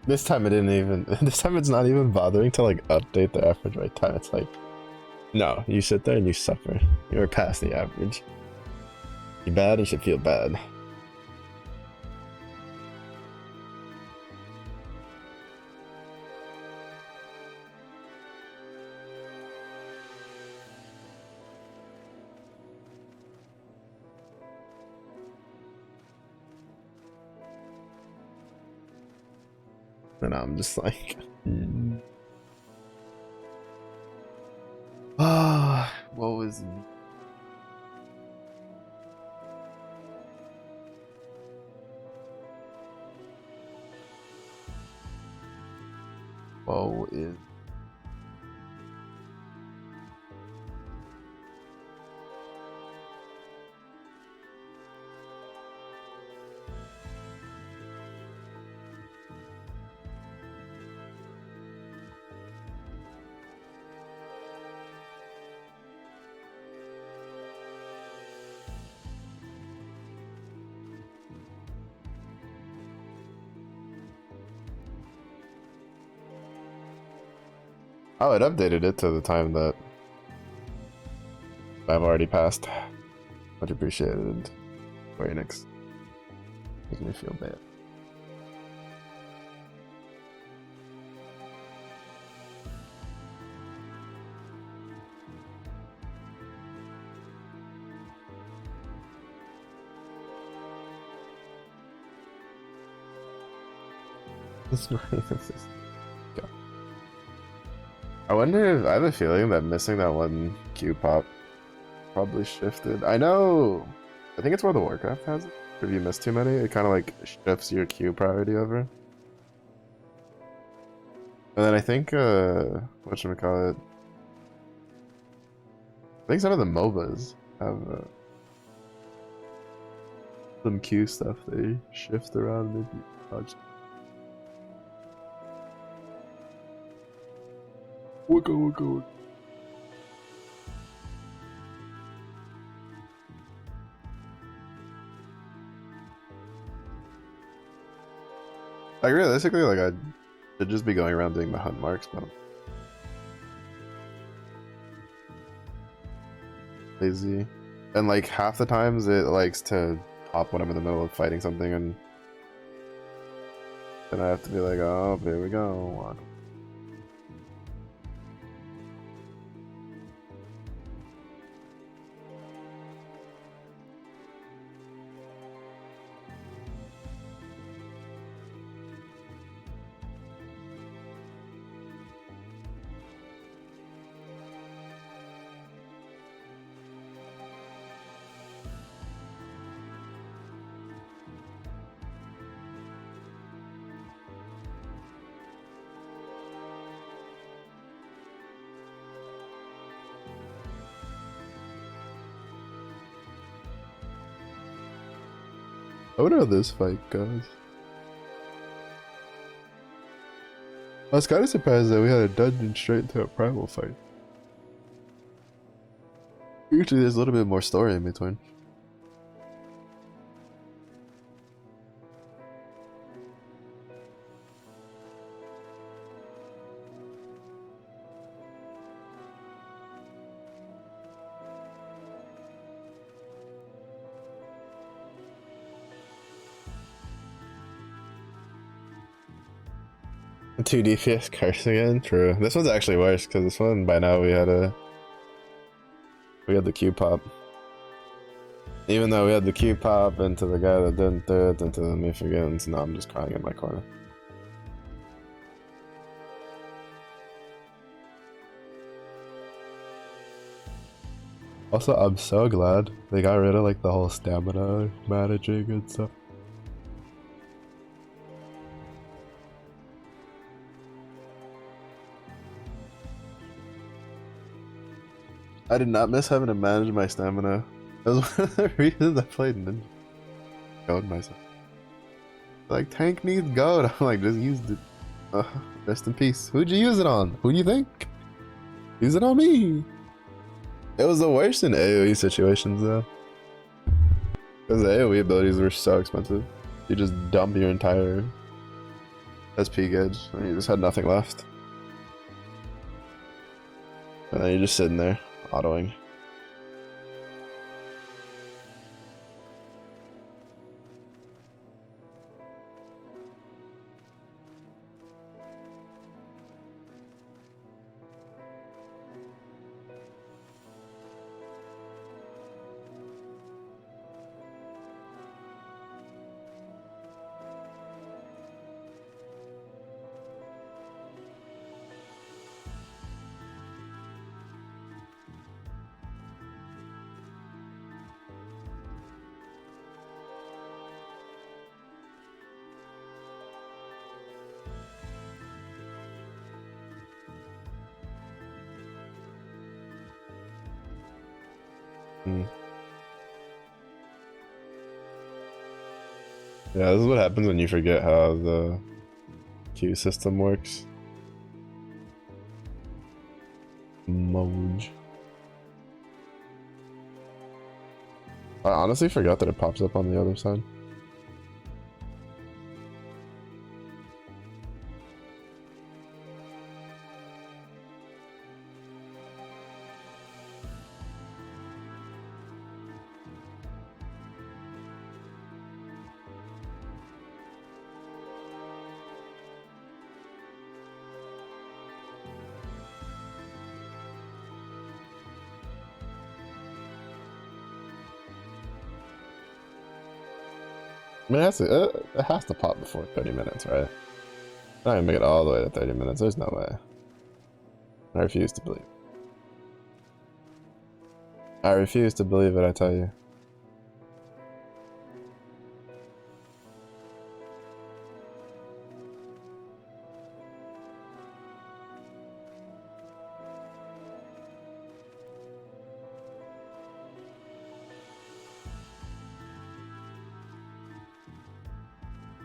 This time it didn't even, this time it's not even bothering to like update the average wait time. It's like, no, you sit there and you suffer. You're past the average. You're bad and should feel bad. And I'm just like, ah, what was me? Woe is. Oh, it updated it to the time that I've already passed. Much appreciated. Square Enix. Makes me feel bad. Go. I wonder if I have a feeling that missing that one Q pop probably shifted. I know. I think it's where the Warcraft has it. If you miss too many, it kind of like shifts your Q priority over. And then I think whatchamacallit, I think some of the MOBAs have some Q stuff they shift around if you dodge. Waka waka. Like realistically, like I should just be going around doing the hunt marks, but I'm lazy. And like half the times it likes to hop when I'm in the middle of fighting something, and then I have to be like, oh, here we go. I wonder how this fight goes. I was kind of surprised that we had a dungeon straight into a primal fight. Usually there's a little bit more story in between. Two DPS curse again? True. This one's actually worse because this one by now we had the Q pop. Even though we had the Q pop into the guy that didn't do it, into the Miphigans, now I'm just crying in my corner. Also, I'm so glad they got rid of like the whole stamina managing and stuff. I did not miss having to manage my stamina. That was one of the reasons I played Ninja. Goad myself. Like, tank needs gold. I'm like, just use it. Rest in peace. Who'd you use it on? Who do you think? Use it on me. It was the worst in AoE situations though. Because the AoE abilities were so expensive. You just dump your entire SP gauge and you just had nothing left. And then you're just sitting there, autoing. Hmm. Yeah, this is what happens when you forget how the queue system works. Moj. I honestly forgot that it pops up on the other side. I mean, it has to pop before 30 minutes, right? Not gonna make it all the way to 30 minutes. There's no way. I refuse to believe. I refuse to believe it, I tell you.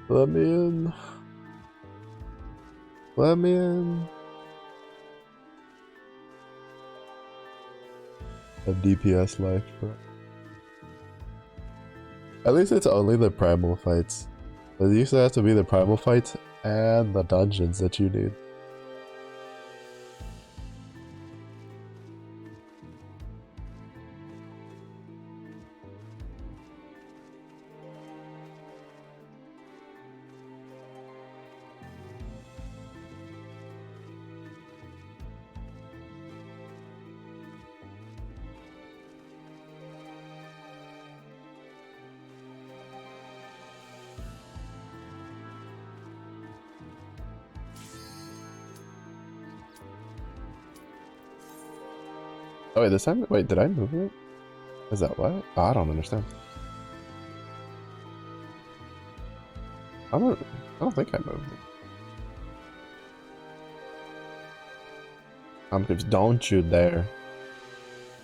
Let me in. Let me in. A DPS life, bro. At least it's only the primal fights. It used to have to be the primal fights and the dungeons that you need. Oh wait, this time? Wait, did I move it? Is that what? Oh, I don't understand. I don't think I moved it. I'm confused. Don't you dare.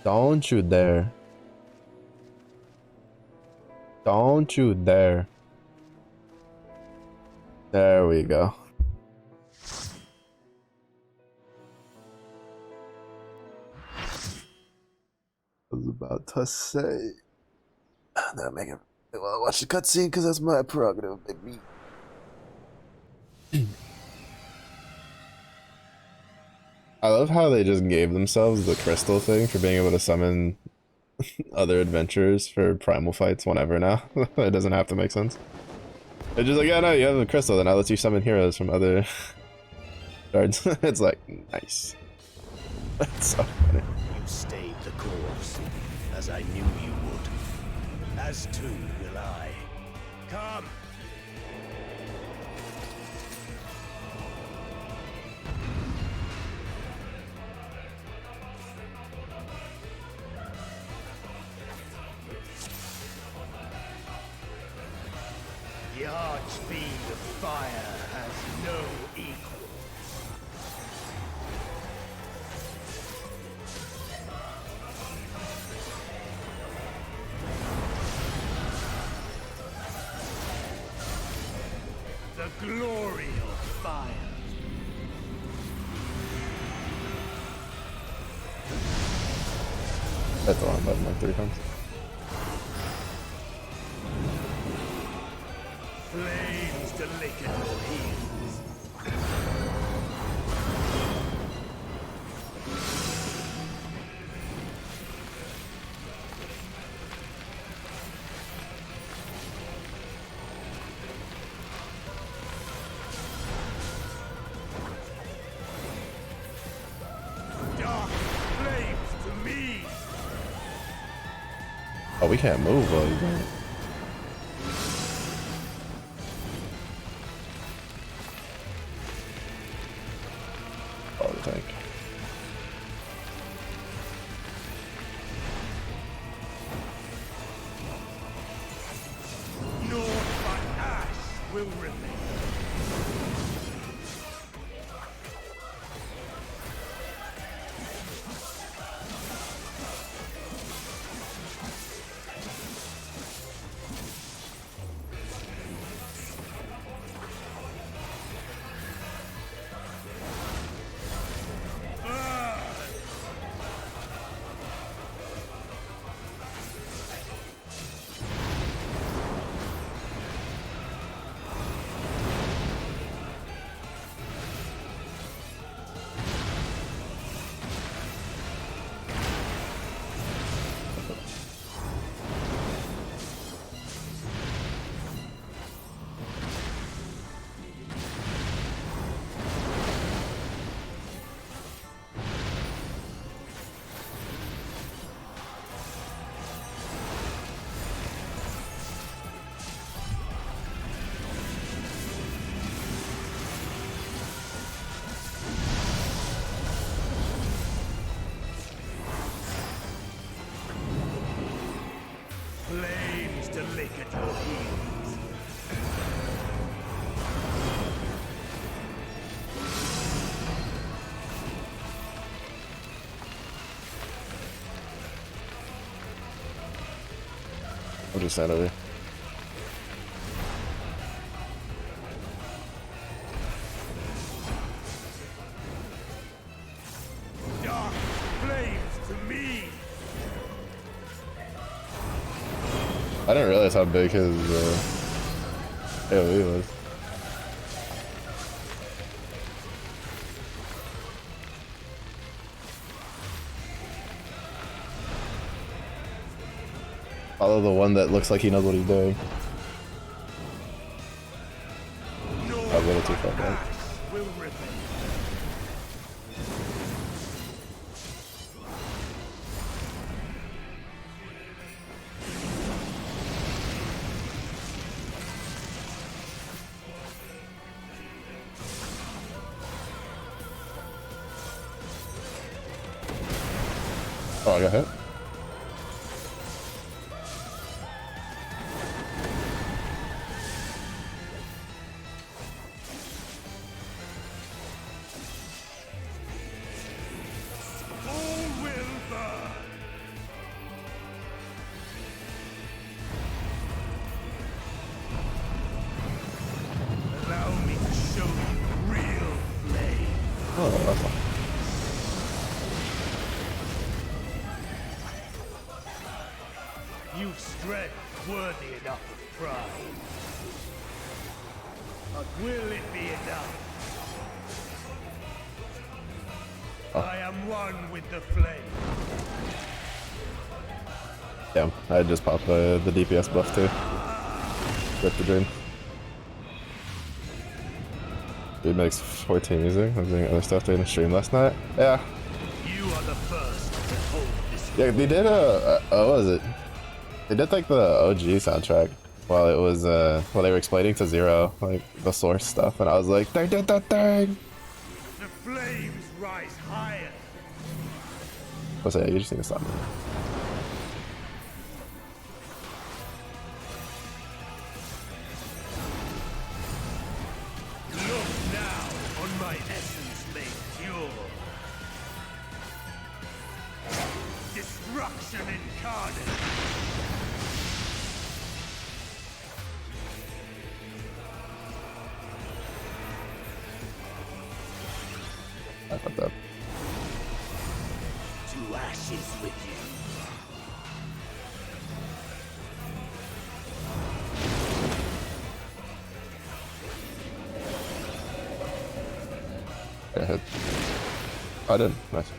Don't you dare. Don't you dare. There we go. I was about to say. That'll make it. Well, watch the cutscene because that's my prerogative, baby. I love how they just gave themselves the crystal thing for being able to summon other adventurers for primal fights whenever now. It doesn't have to make sense. They're just like, yeah, no, you have the crystal, then I'll let you summon heroes from other shards. It's like, nice. That's so funny. You stayed the course, as I knew you would. As too will I. Come! The archfiend of fire has no equal. The glory of fire. That's the wrong button like 3 times. Flames to lick at your heels. Dark flames to me. Oh, we can't move while he's doing it. Oh, the tank. Naught but ash will remain. lick at your heels. I'm just out of here. Dark flames to me. I didn't realize how big his AoE was. Follow the one that looks like he knows what he's doing. A little too far back. Will rip it. Oh, I got hit. All will burn. Allow me to show you real flame. Oh, that's all. You've strength worthy enough of pride. But will it be enough? I am one with the flame. Damn, I just popped the DPS buff too. Rip the dream. Dude makes 14 music. I was doing other stuff during the stream last night. Yeah. You are the first to hold this. Yeah, they did what was it? They did like the OG soundtrack while it was while they were explaining to Zero like the source stuff, and I was like, they did that thing. The flames rise higher. What's that? You just need to stop me. Look now on my essence made pure. Destruction incarnate. I fucked up. To ashes with you. I hit. I did. Nice.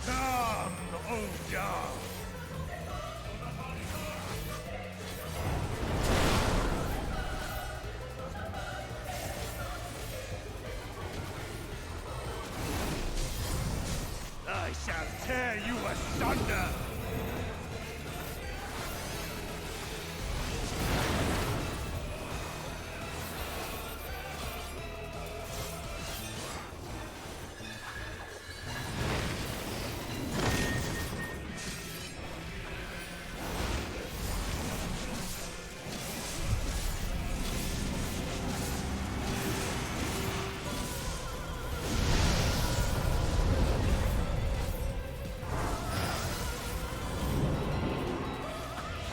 Come, O dark. I shall tear you asunder.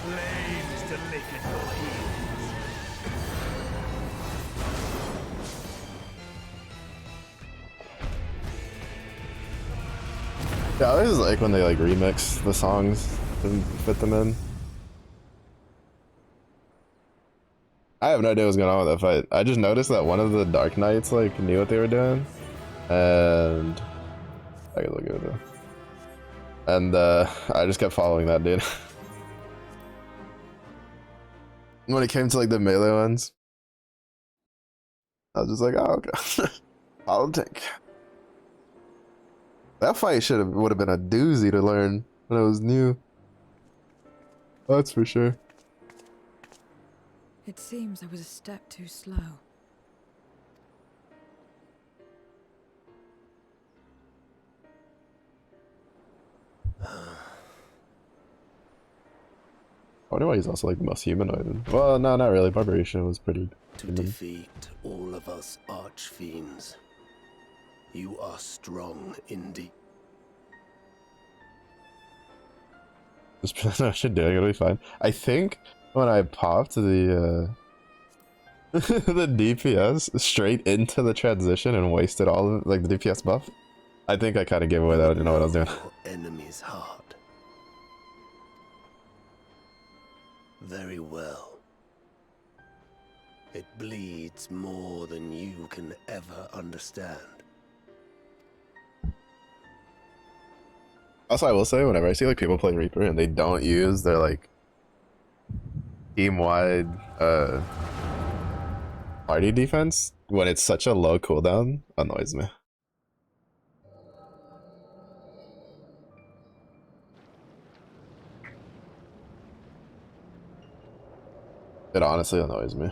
Flames to lick at your heels. Yeah, I always like when they like remix the songs and fit them in. I have no idea what's going on with that fight. I just noticed that one of the Dark Knights like knew what they were doing, and I could look at it though. And I just kept following that dude. When it came to like the melee ones, I was just like, oh okay, I'll take. That fight would have been a doozy to learn when it was new. That's for sure. It seems I was a step too slow. I wonder why he's also like the most humanoid. Well, no, not really. Barbarisha was pretty To human. defeat all of us archfiends, you are strong indeed. I should do it. It'll be fine. I think when I popped the the DPS straight into the transition and wasted all of like the DPS buff, I think I kind of gave away that I didn't know what I was doing. Your enemy's heart. Very well. It bleeds more than you can ever understand. Also, I will say, whenever I see like people play Reaper and they don't use their like team-wide party defense when it's such a low cooldown, annoys me. It honestly annoys me.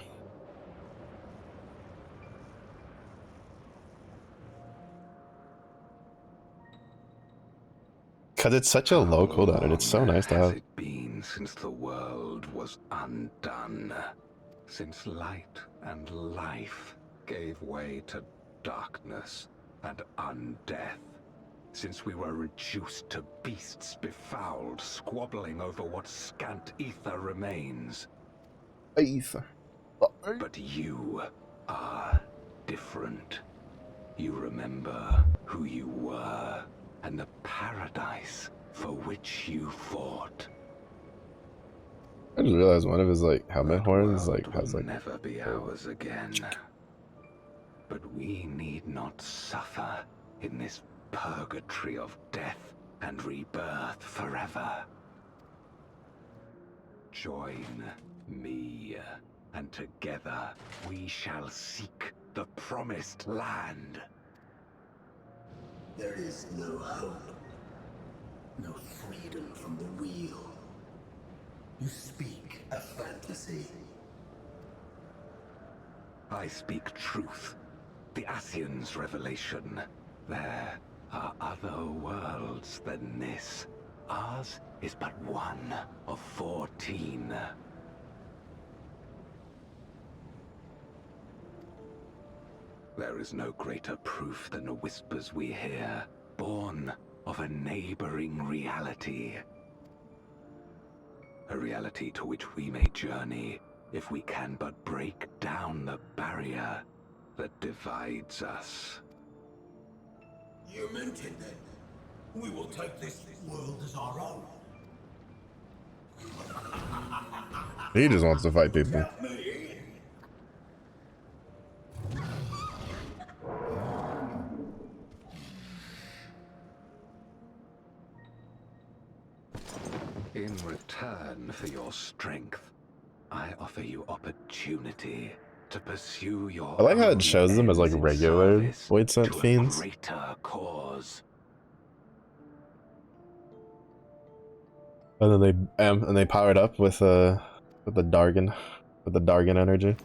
Because it's such a low cooldown and it's so nice to have. How long has it been since the world was undone? Since light and life gave way to darkness and undeath? Since we were reduced to beasts befouled, squabbling over what scant ether remains? Ether. But you are different. You remember who you were and the paradise for which you fought. I just realized one of his like helmet horns World like has will like never be ours again. But we need not suffer in this purgatory of death and rebirth forever. Join me, and together we shall seek the promised land. There is no hope, no freedom from the wheel. You speak a fantasy. I speak truth, the Ascian's revelation. There are other worlds than this. Ours is but one of 14. There is no greater proof than the whispers we hear, born of a neighboring reality. A reality to which we may journey if we can but break down the barrier that divides us. You meant it then. We will take this world as our own. he just wants to fight people. In return for your strength, I offer you opportunity to pursue your I like how own it shows them as like ends in regular service void sent to a fiends. greater cause. And then they power it up with the Dargan energy.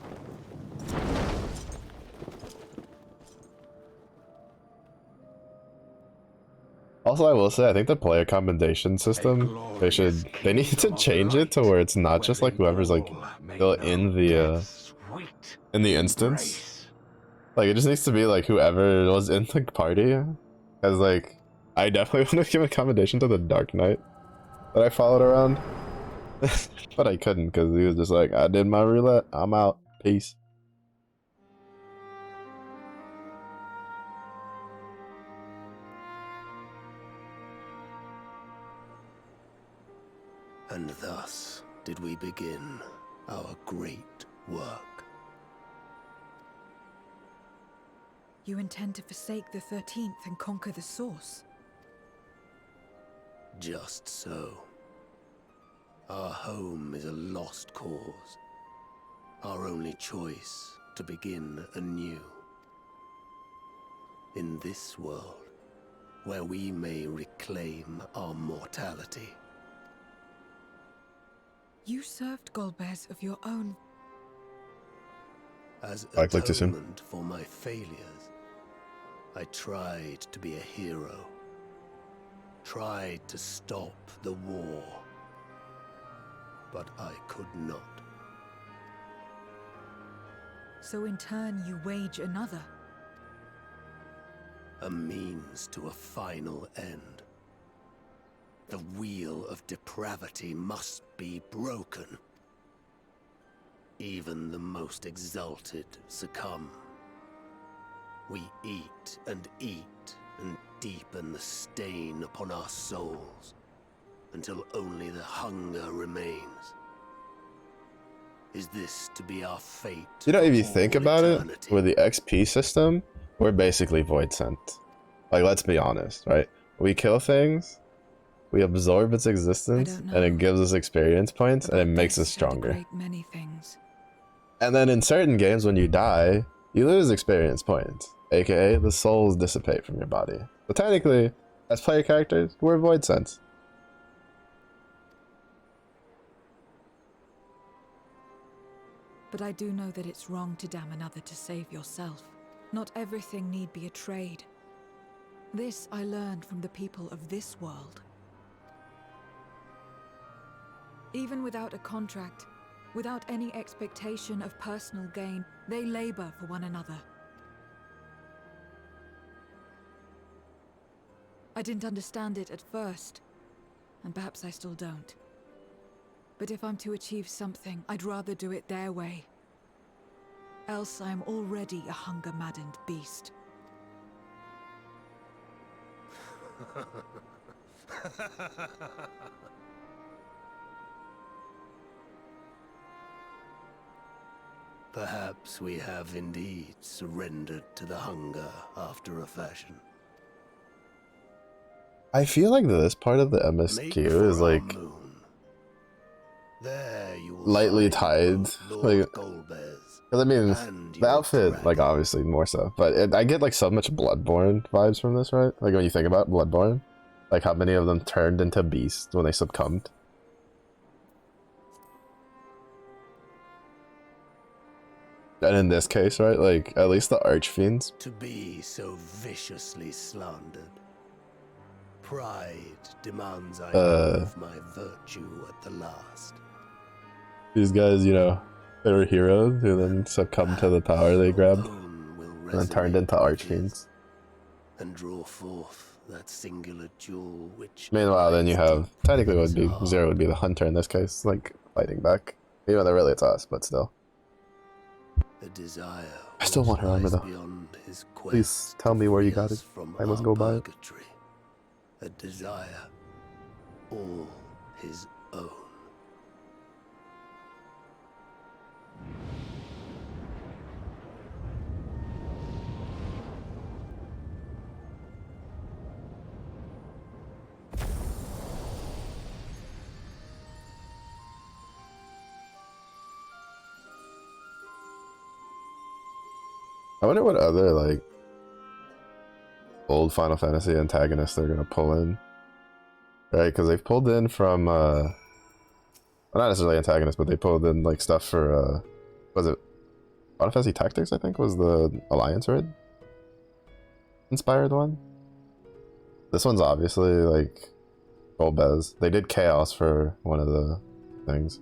Also, I will say, I think the player commendation system, they need to change it to where it's not just like whoever's like still in the instance. Like it just needs to be like whoever was in the party. Cause like, I definitely want to give a commendation to the Dark Knight that I followed around. But I couldn't because he was just like, I did my roulette, I'm out, peace. And thus did we begin our great work. You intend to forsake the 13th and conquer the Source? Just so. Our home is a lost cause. Our only choice to begin anew. In this world, where we may reclaim our mortality. You served Golbez of your own. As I clicked too soon. atonement for my failures, I tried to be a hero. Tried to stop the war. but I could not. So in turn, you wage another. A means to a final end. The wheel of depravity must be broken. Even the most exalted succumb. We eat and deepen the stain upon our souls, until only the hunger remains. Is this to be our fate? You know, if you for think all about eternity? it, with the XP system, we're basically void sent. Like, let's be honest, right? We kill things, we absorb its existence, and it gives us experience points, and it makes us stronger. Many things. And then in certain games, when you die, you lose experience points, aka the souls dissipate from your body. But technically, as player characters, we're void sent. But I do know that it's wrong to damn another to save yourself. Not everything need be a trade. This I learned from the people of this world. Even without a contract, without any expectation of personal gain, they labor for one another. I didn't understand it at first, and perhaps I still don't. But if I'm to achieve something, I'd rather do it their way. Else I am already a hunger-maddened beast. Perhaps we have indeed surrendered to the hunger after a fashion. I feel like this part of the MSQ is like there you will lightly find tied. both Like, Lord Golbez because I mean, and the your outfit, dragon. like obviously more so, but I get like so much Bloodborne vibes from this, right? Like when you think about Bloodborne, like how many of them turned into beasts when they succumbed. And in this case, right, like at least the Archfiends. To be so viciously slandered. Pride demands I prove my virtue at the last. These guys, you know, they were heroes who then succumbed to the power they grabbed and then turned into Archfiends. And draw forth that singular jewel which. Meanwhile, then you have technically would be Zero would be the hunter in this case, like fighting back. Even though really it's us, but still. A desire I still want her armor though. Please tell me where you got it. I must go buy it. A desire all his own. I wonder what other like old Final Fantasy antagonists they're gonna pull in, right? Because they've pulled in from well, not necessarily antagonists, but they pulled in like stuff for was it Final Fantasy Tactics? I think was the Alliance Raid inspired one. This one's obviously like Golbez. They did Chaos for one of the things.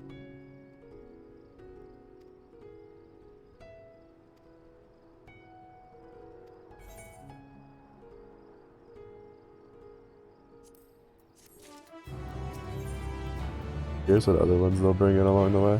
Here's what other ones they'll bring in along the way.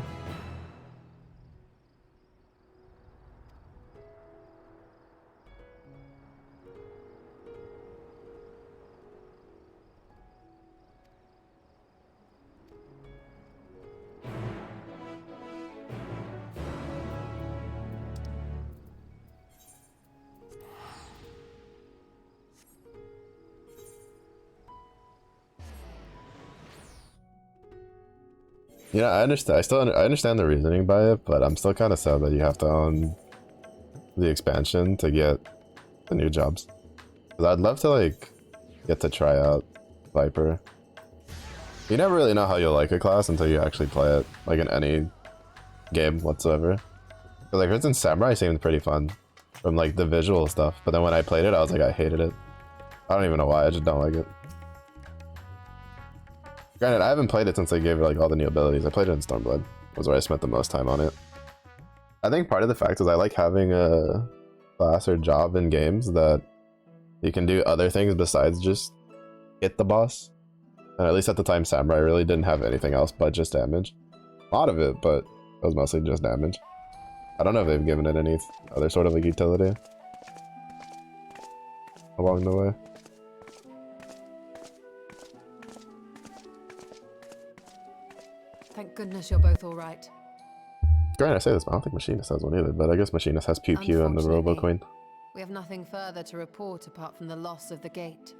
Yeah, I understand. I understand the reasoning by it, but I'm still kind of sad that you have to own the expansion to get the new jobs. 'Cause I'd love to like get to try out Viper. You never really know how you'll like a class until you actually play it, like in any game whatsoever. 'Cause, like, for instance, Samurai seemed pretty fun from like the visual stuff, but then when I played it, I was like, I hated it. I don't even know why. I just don't like it. Granted, I haven't played it since they gave it like all the new abilities. I played it in Stormblood. Was where I spent the most time on it. I think part of the fact is I like having a class or job in games that you can do other things besides just hit the boss. And at least at the time, Samurai really didn't have anything else but just damage. A lot of it, but it was mostly just damage. I don't know if they've given it any other sort of like utility along the way. Thank goodness you're both all right. Granted, I say this, but I don't think Machinist has one either, but I guess Machinist has Pew Pew and the Robo Queen. We have nothing further to report apart from the loss of the gate.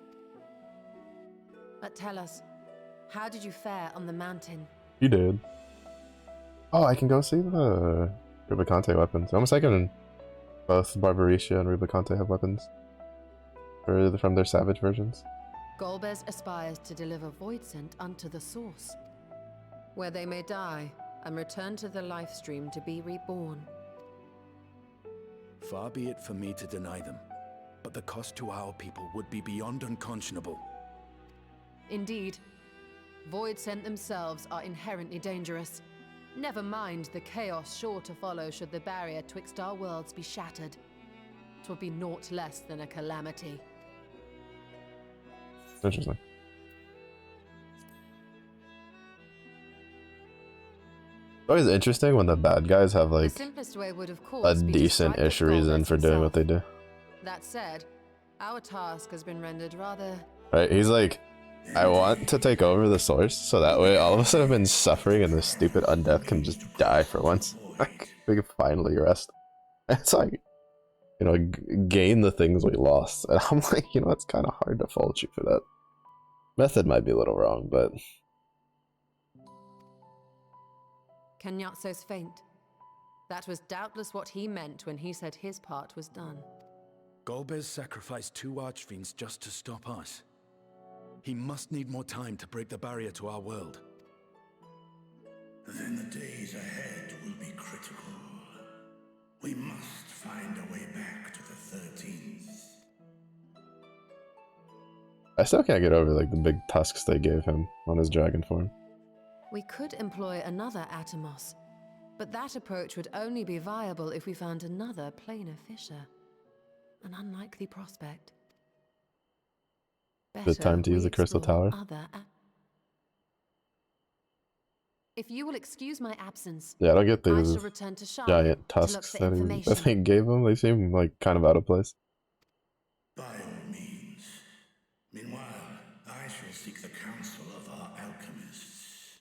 But tell us, how did you fare on the mountain? You did. Oh, I can go see the Rubicante weapons. Almost like both Barbarisha and Rubicante have weapons from their Savage versions. Golbez aspires to deliver Void Scent unto the source, where they may die and return to the life stream to be reborn. Far be it for me to deny them, but the cost to our people would be beyond unconscionable. Indeed. Void Scent themselves are inherently dangerous. Never mind the chaos sure to follow should the barrier twixt our worlds be shattered. 'Twould be naught less than a calamity. Interesting. It's always interesting when the bad guys have like The simplest way would, of course, a be to decent-ish strike at reason Golbez for doing what himself. they do. That said, our task has been rendered rather... Right, he's like, I want to take over the source so that way all of us that have been suffering and this stupid undeath can just die for once. Like, we can finally rest. It's like, you know, gain the things we lost. And I'm like, you know, it's kind of hard to fault you for that. Method might be a little wrong, but... Kanyatso's faint. That was doubtless what he meant when he said his part was done. Golbez sacrificed 2 archfiends just to stop us. He must need more time to break the barrier to our world. Then the days ahead will be critical. We must find a way back to the 13th. I still can't get over like the big tusks they gave him on his dragon form. We could employ another Atomos, but that approach would only be viable if we found another planar fissure. An unlikely prospect. Is it time to use the Crystal Tower? If you will excuse my absence, Yeah, I don't get I these shall return to Charlotte giant to look tusks for that information. they gave him. They seem like kind of out of place. By all means. Meanwhile, I shall seek the counsel of our alchemists.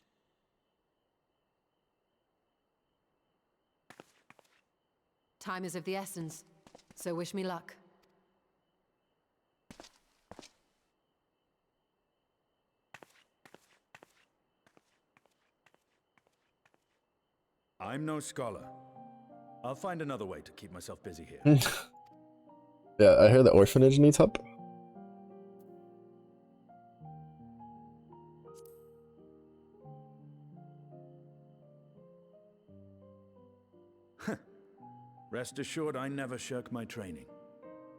Time is of the essence, so wish me luck. I'm no scholar. I'll find another way to keep myself busy here. Yeah, I hear the orphanage needs help. Rest assured, I never shirk my training.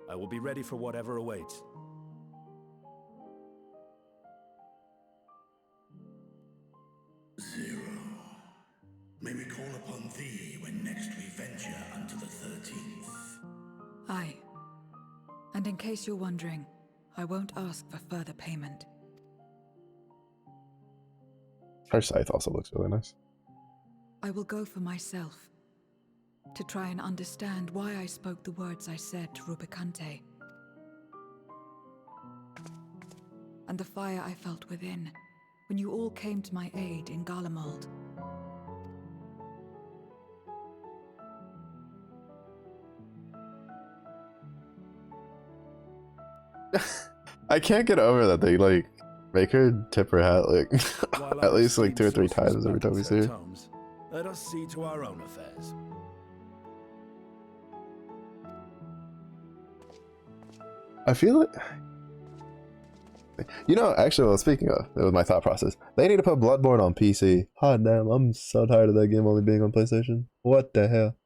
I will be ready for whatever awaits. Zero. May we call upon thee when next we venture unto the 13th. Aye. And in case you're wondering, I won't ask for further payment. Her scythe also looks really nice. I will go for myself, to try and understand why I spoke the words I said to Rubicante. And the fire I felt within, when you all came to my aid in Garlemald. I can't get over that they like make her tip her hat like at least like 2 or 3 times every time we see her. Let us see to our own affairs. I feel it. You know, actually, well, speaking of, it was my thought process. They need to put Bloodborne on PC. Hot damn, I'm so tired of that game only being on PlayStation. What the hell?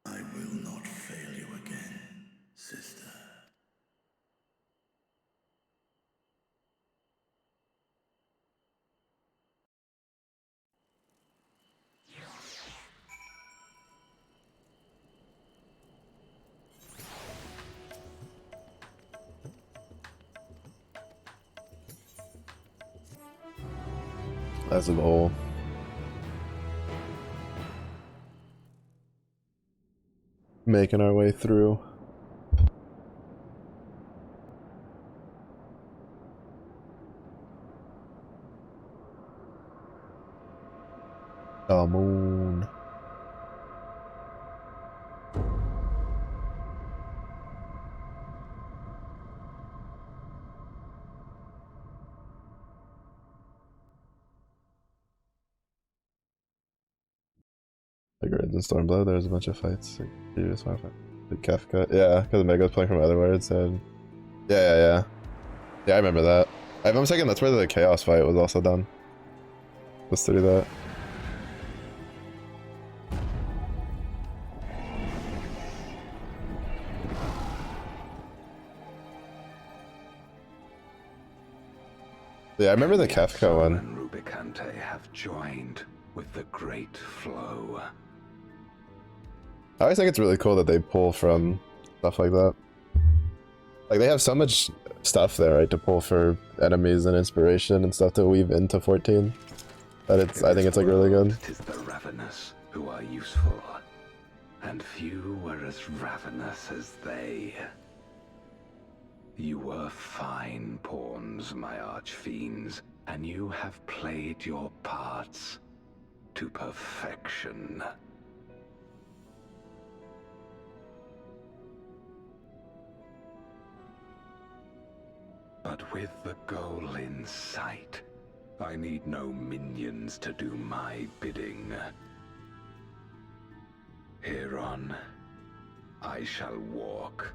I will not fail you again, sister. as a goal. Making our way through. The moon. Like Raids and Stormblood, there was a bunch of fights. Like, previous one fight. The Kefka, yeah, because Mega was playing from other words, and yeah, I remember that. If I'm mistaken, that's where the Chaos fight was also done. Let's do that. Yeah, I remember the Kefka one. And Rubicante have joined with the great flow. I always think it's really cool that they pull from stuff like that. Like, they have so much stuff there, right, to pull for enemies and inspiration and stuff to weave into 14. That I think it's like really good. Tis the ravenous who are useful, and few were as ravenous as they. You were fine pawns, my archfiends, and you have played your parts to perfection. But with the goal in sight, I need no minions to do my bidding. Hereon, I shall walk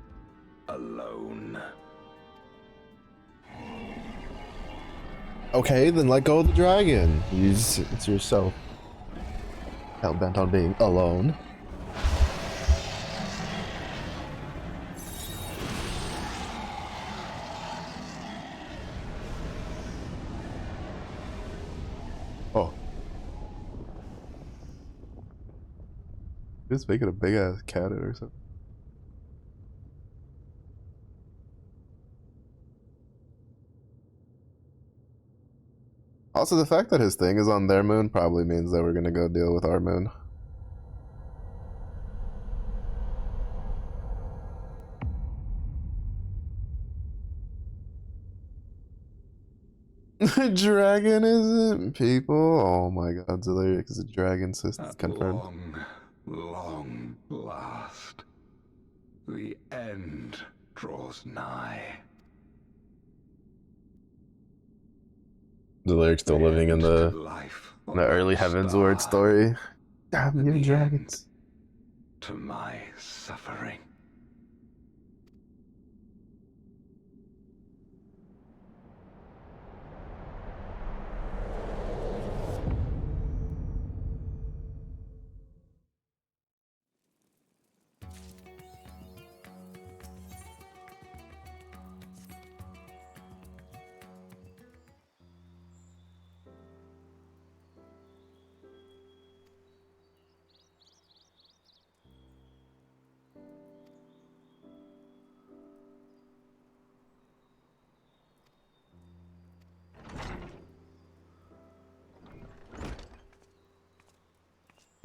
alone. Okay, then let go of the dragon. It's yourself. Hell bent on being alone. Oh. Just making a big ass cannon or something. Also, the fact that his thing is on their moon probably means that we're gonna go deal with our moon. The dragon isn't people. Oh my god, because the dragon system is confirmed. Long last, the end draws nigh. The lyrics still living in the early Heavensward story. Damn you, dragons. To my suffering.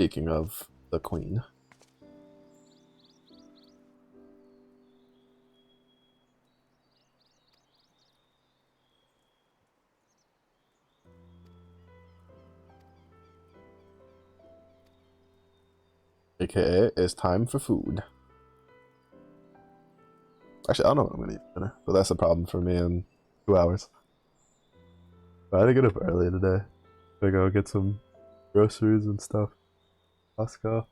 Speaking of the queen. AKA, it's time for food. Actually, I don't know what I'm gonna eat for dinner, but that's a problem for me in 2 hours. But I had to get up early today to go get some groceries and stuff. Costco.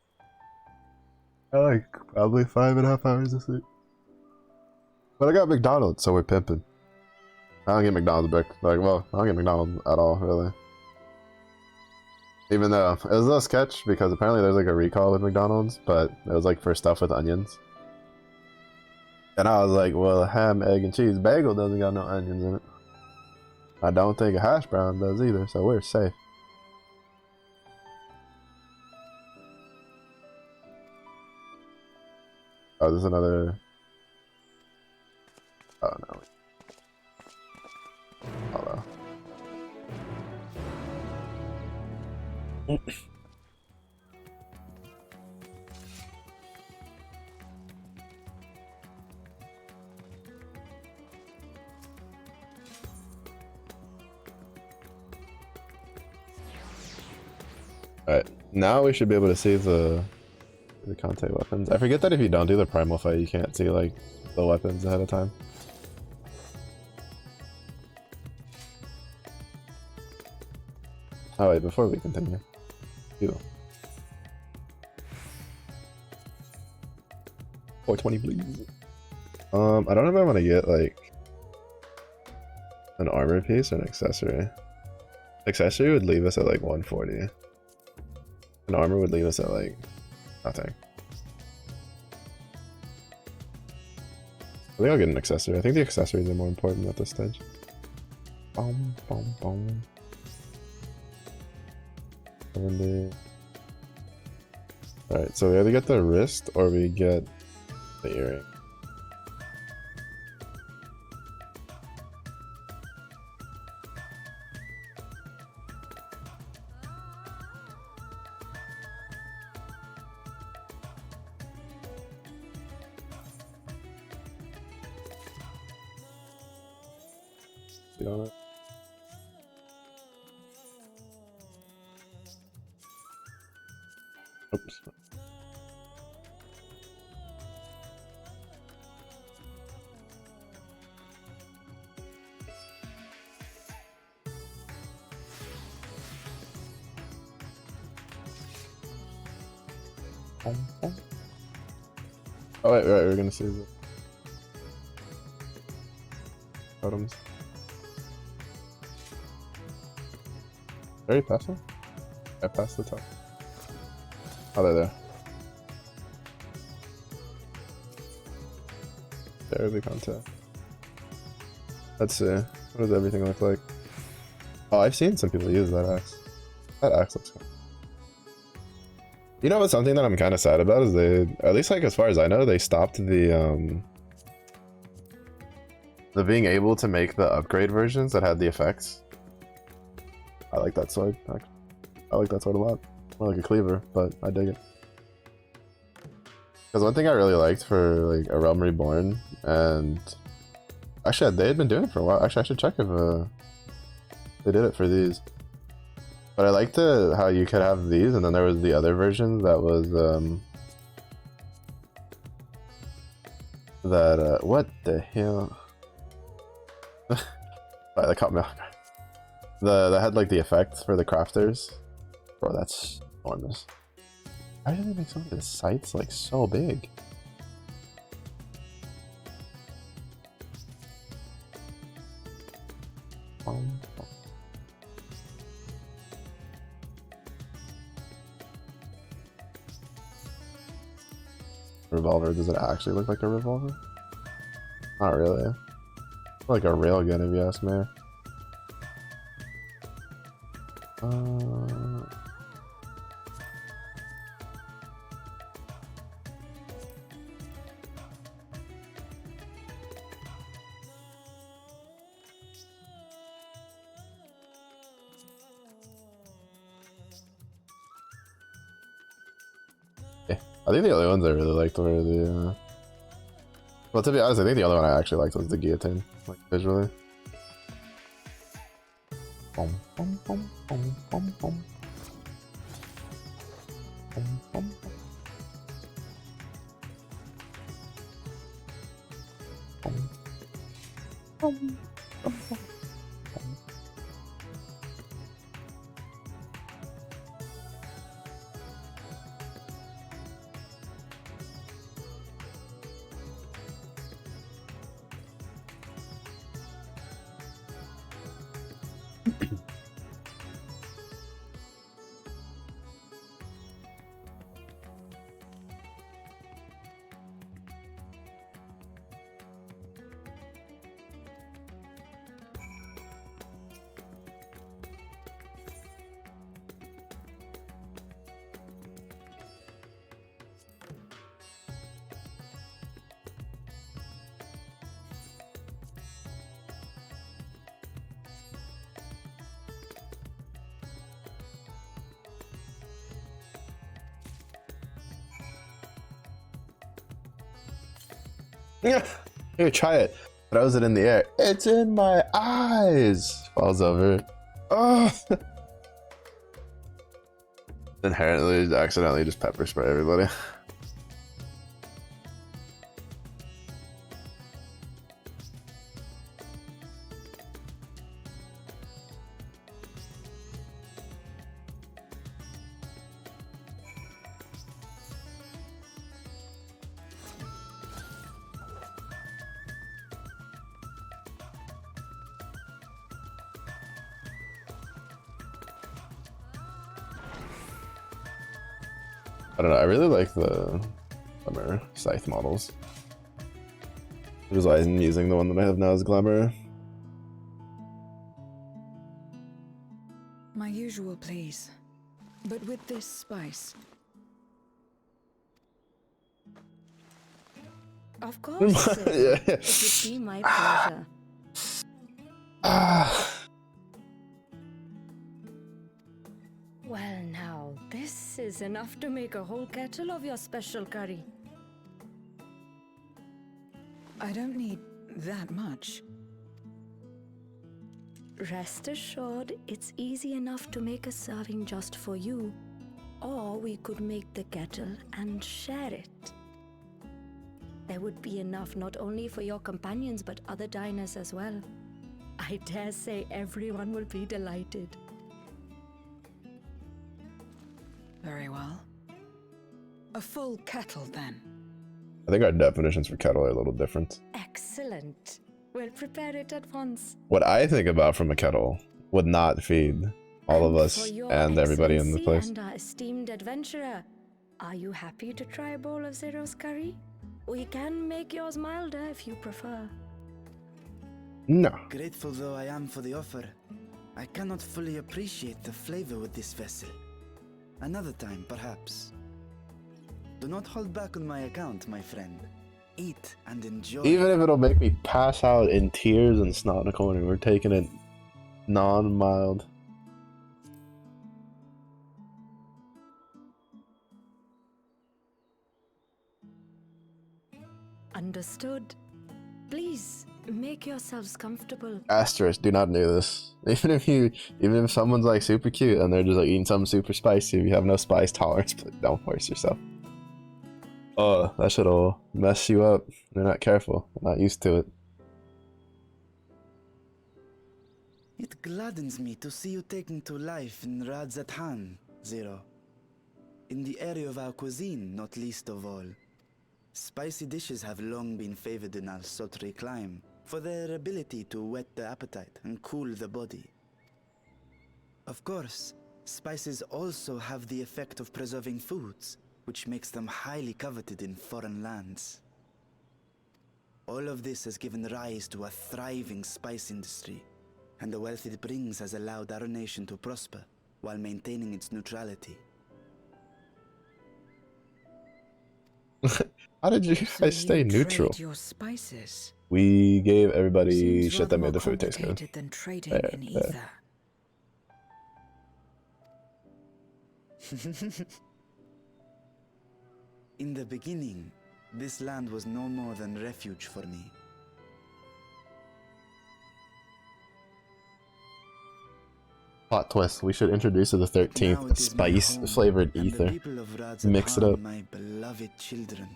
I like probably 5.5 hours of sleep. But I got McDonald's, so we're pimping. I don't get McDonald's I don't get McDonald's at all, really. Even though it was a little sketch because apparently there's like a recall with McDonald's, but it was like for stuff with onions. And I was like, well, a ham, egg, and cheese bagel doesn't got no onions in it. I don't think a hash brown does either, so we're safe. Oh, there's another... Oh, no. Hold on. Alright, now we should be able to see the contact weapons. I forget that if you don't do the primal fight, you can't see like the weapons ahead of time. Oh wait, before we continue, heal. 420 please. I don't know if I want to get like an armor piece or an accessory. Accessory would leave us at like 140. An armor would leave us at like nothing. I think I'll get an accessory. I think the accessories are more important at this stage. Boom, boom, boom. 70. Alright, so we either get the wrist or we get the earring. On it. Oops. Oh wait, right, we're gonna see the totems. Very passive? I passed the top. Oh, they're there. There's the contact. Let's see. What does everything look like? Oh, I've seen some people use that axe. That axe looks cool. You know what's something that I'm kind of sad about is they, at least like as far as I know, they stopped the being able to make the upgrade versions that had the effects. I like that sword. I like that sword a lot. More like a cleaver, but I dig it. Because one thing I really liked for like A Realm Reborn, and actually they had been doing it for a while. Actually, I should check if they did it for these. But I liked how you could have these, and then there was the other version that was what the hell? Sorry, that caught me off guard. That had like the effects for the crafters. Bro, that's enormous. Why do they make some of the sights like so big? Revolver, does it actually look like a revolver? Not really. Like a railgun if you ask me. I think the only ones I really liked were the well, to be honest, I think the only one I actually liked was the guillotine, like visually. Boom, boom, boom, boom, boom, boom. Boom, boom, boom. Boom, boom, boom, boom. Here, try it. Throws it in the air. It's in my eyes. Falls over. Oh. Inherently, accidentally just pepper spray everybody. I don't know, I really like the Glimmer Scythe models. Which is why I'm using the one that I have now as Glimmer. My usual, please. But with this spice. Of course, sir. Yeah. It would be my pleasure. Well now, this is enough to make a whole kettle of your special curry. I don't need that much. Rest assured, it's easy enough to make a serving just for you. Or we could make the kettle and share it. There would be enough not only for your companions but other diners as well. I dare say everyone will be delighted. Very well. A full kettle, then. I think our definitions for kettle are a little different. Excellent. We'll prepare it at once. What I think about from a kettle would not feed all of us and everybody in the place. And our esteemed adventurer, are you happy to try a bowl of Zero's curry? We can make yours milder if you prefer. No. Grateful though I am for the offer, I cannot fully appreciate the flavor with this vessel. Another time, perhaps. Do not hold back on my account, my friend. Eat and enjoy. Even if it'll make me pass out in tears and snot in a corner, we're taking it non-mild. Understood. Please, make yourselves comfortable. Asterisk, do not do this. Even if someone's like super cute and they're just like eating something super spicy, if you have no spice tolerance, please don't force yourself. Oh, that shit'll mess you up. You're not careful. I'm not used to it. It gladdens me to see you taking to life in Radzatan, Zero. In the area of our cuisine, not least of all. Spicy dishes have long been favored in our sultry clime for their ability to whet the appetite and cool the body. Of course, spices also have the effect of preserving foods, which makes them highly coveted in foreign lands. All of this has given rise to a thriving spice industry, and the wealth it brings has allowed our nation to prosper while maintaining its neutrality. How did you guys stay neutral? Your spices. We gave everybody Seems shit that rather made the more food taste good. complicated than trading in ether. In the beginning, this land was no more than refuge for me. Plot twist, we should introduce to the 13th spice-flavored ether. Mix it up. My beloved children.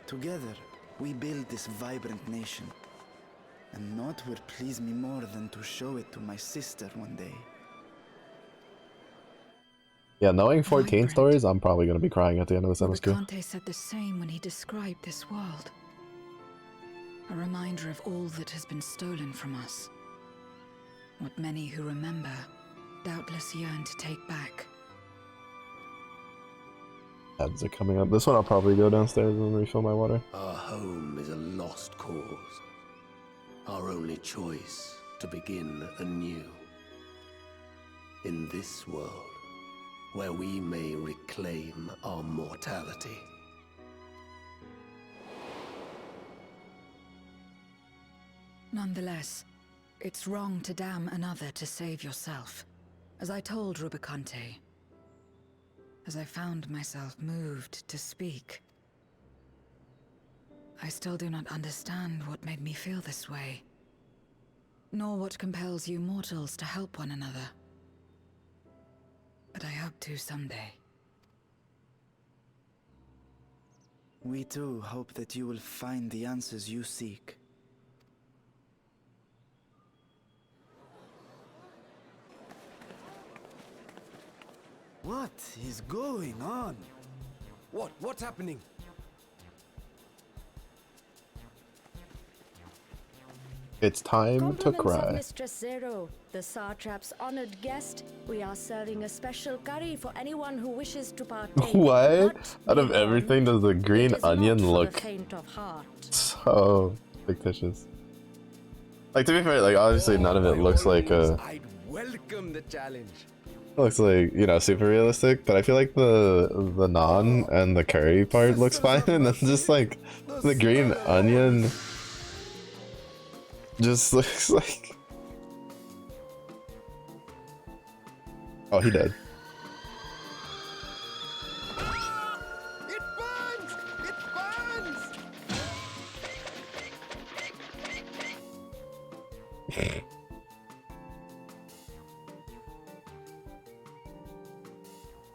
Together, we build this vibrant nation. And naught would please me more than to show it to my sister one day. Yeah, knowing 14 stories, I'm probably going to be crying at the end of the semester. Rubicante said the same when he described this world. A reminder of all that has been stolen from us. What many who remember doubtless yearn to take back. Ads are coming up. This one I'll probably go downstairs and refill my water. Our home is a lost cause. Our only choice to begin anew. In this world, where we may reclaim our mortality. Nonetheless, it's wrong to damn another to save yourself. As I told Rubicante, as I found myself moved to speak. I still do not understand what made me feel this way, nor what compels you mortals to help one another. But I hope to someday. We too hope that you will find the answers you seek. What is going on? What's happening? It's time to Compliments cry. of Mistress Zero, the Satrap's honored guest. We are serving a special curry for anyone who wishes to partake. What? But Out of be everything, warned, does the green it is not onion for look the faint of heart. so fictitious? Like, to be fair, like, obviously none of it looks like a... I'd welcome the challenge. Looks like, you know, super realistic, but I feel like the naan and the curry part looks fine, and then just like the green onion just looks like... Oh, he died. It burns! It burns!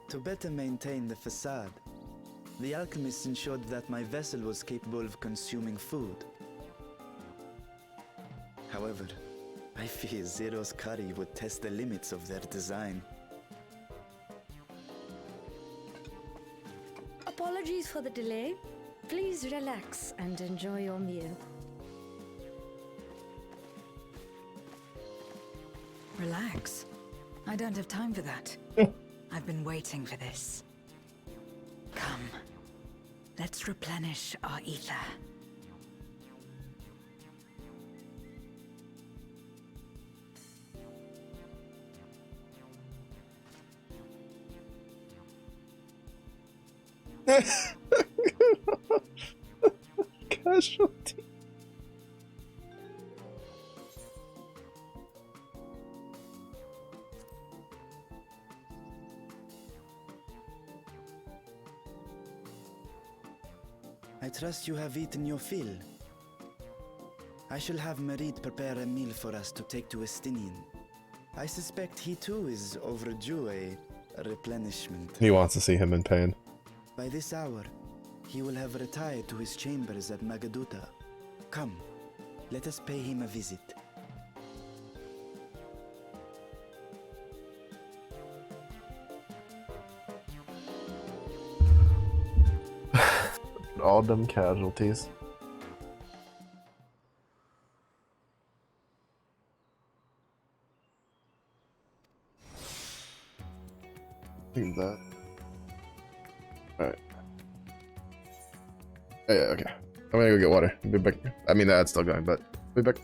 To better maintain the facade, the alchemists ensured that my vessel was capable of consuming food. However, I fear Zero's curry would test the limits of their design. Apologies for the delay. Please relax and enjoy your meal. Relax. I don't have time for that. I've been waiting for this. Come. Let's replenish our ether. Casualty. I trust you have eaten your fill. I shall have Merid prepare a meal for us to take to Estinian. I suspect he too is overdue a replenishment. He wants to see him in pain. By this hour, he will have retired to his chambers at Magaduta. Come, let us pay him a visit. All them casualties. Look at that. Alright. Oh, yeah, okay. I'm gonna go get water. Be back. I mean, that's still going, but be back.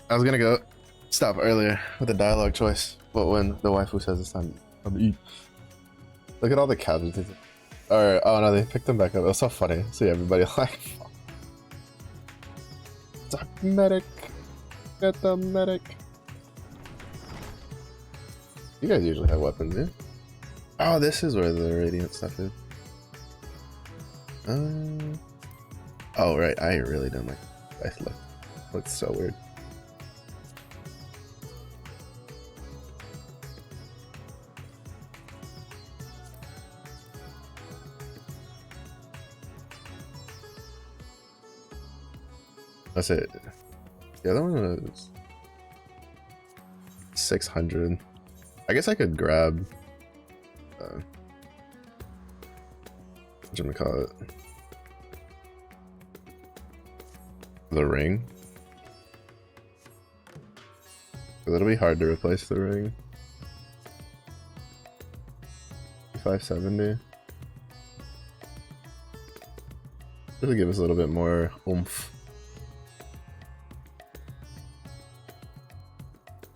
I was gonna go stop earlier with the dialogue choice, but when the waifu says it's time to eat. Look at all the casualties. Or, oh no, they picked them back up. It was so funny. See everybody like, Doc medic, get the medic. You guys usually have weapons, yeah? Oh, this is where the radiant stuff is. Oh, right. I really don't like dice look. Looks so weird. That's it. The other one was 600. I guess I could grab what do we call it? The ring. It'll be hard to replace the ring. 570. It'll give us a little bit more oomph.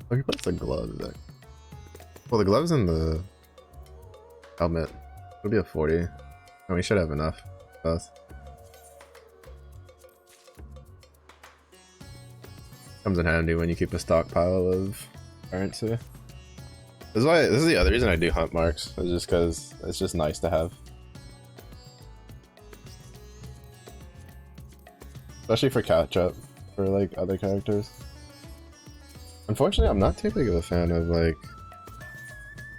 Oh, replace the gloves. Well, the gloves and the helmet. It'll be a 40. And we should have enough. Both. Comes in handy when you keep a stockpile of currency. This is the other reason I do hunt marks. Is just because it's just nice to have. Especially for catch up for like other characters. Unfortunately, I'm not too big of a fan of like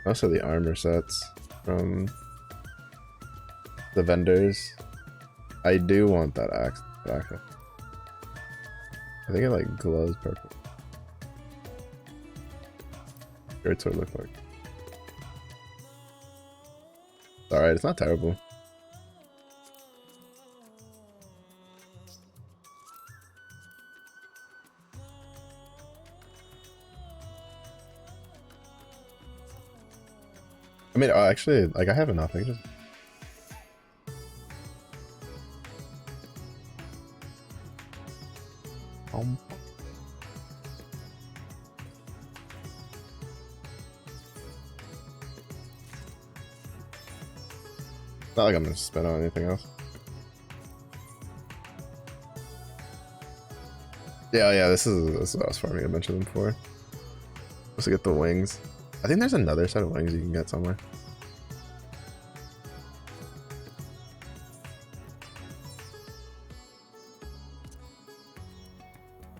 most of the armor sets from the vendors. I do want that axe. I think it like glows purple. Shirts would look like. Alright, it's not terrible. I mean, actually, like I have enough. I can just. Not like I'm gonna spend on anything else. Yeah, this is what I was farming a bunch of them for. Supposed to get the wings. I think there's another set of wings you can get somewhere.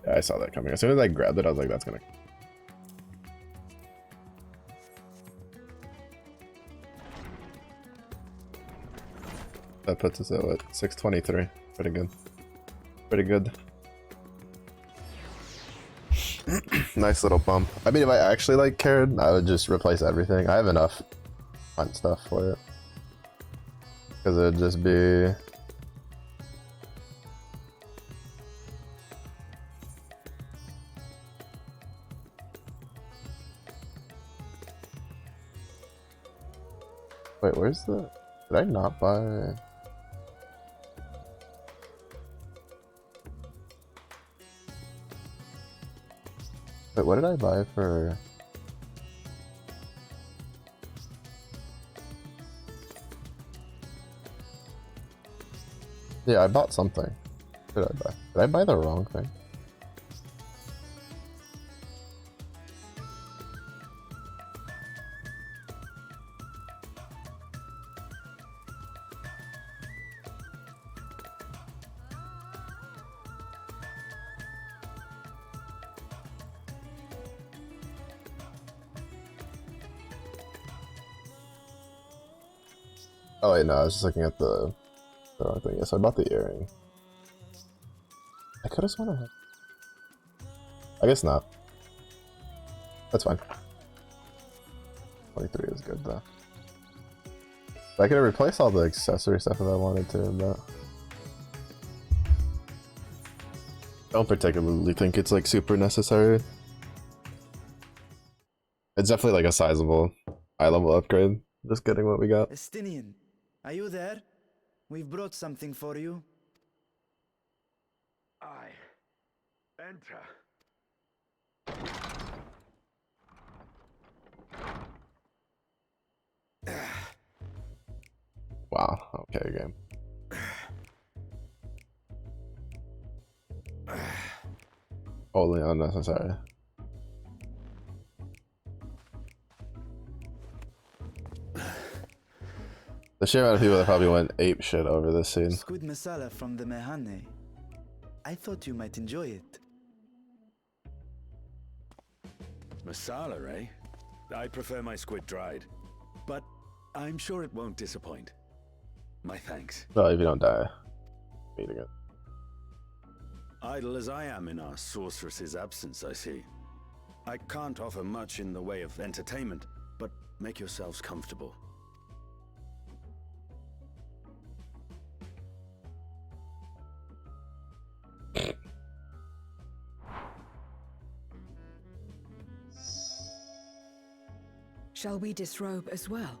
Yeah, I saw that coming. As soon as I grabbed it, I was like, that's gonna. That puts us at what? 623. Pretty good. Pretty good. Nice little bump. I mean, if I actually like cared, I would just replace everything. I have enough hunt stuff for it. Because it would just be. Wait, where's the. Did I not buy. Wait, what did I buy for? Yeah, I bought something. What did I buy? Did I buy the wrong thing? Oh wait, no, I was just looking at the wrong thing. Yes, I bought the earring. I could have sworn I had. I guess not. That's fine. 23 is good though. I could have replaced all the accessory stuff if I wanted to, but don't particularly think it's like super necessary. It's definitely like a sizable high level upgrade. Just getting what we got. Estinian, are you there? We've brought something for you. I enter. Wow, okay, game. Wholly unnecessary. The sheer amount of people that probably went ape shit over this scene. Squid masala from the Mehane. I thought you might enjoy it. Masala, eh? I prefer my squid dried. But I'm sure it won't disappoint. My thanks. Well, if you don't die. Meeting it. Idle as I am in our sorceress's absence, I see. I can't offer much in the way of entertainment, but make yourselves comfortable. Shall we disrobe as well?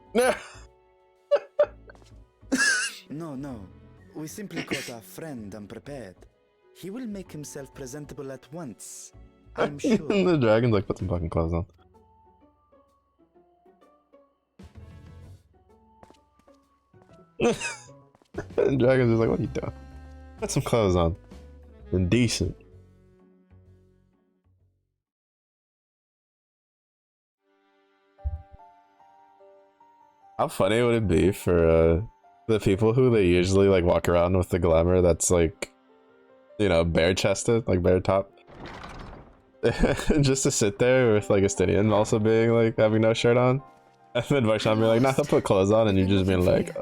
No. We simply caught our friend unprepared. He will make himself presentable at once. I'm sure. The dragon's like, put some fucking clothes on. And dragon's just like, what are you doing? Put some clothes on. Indecent. How funny would it be for the people who they usually like walk around with the glamour that's like, you know, bare chested, like bare top? Just to sit there with like Estinian also being like having no shirt on, and then Varshan being like, nah, I'll put clothes on, and you just being like,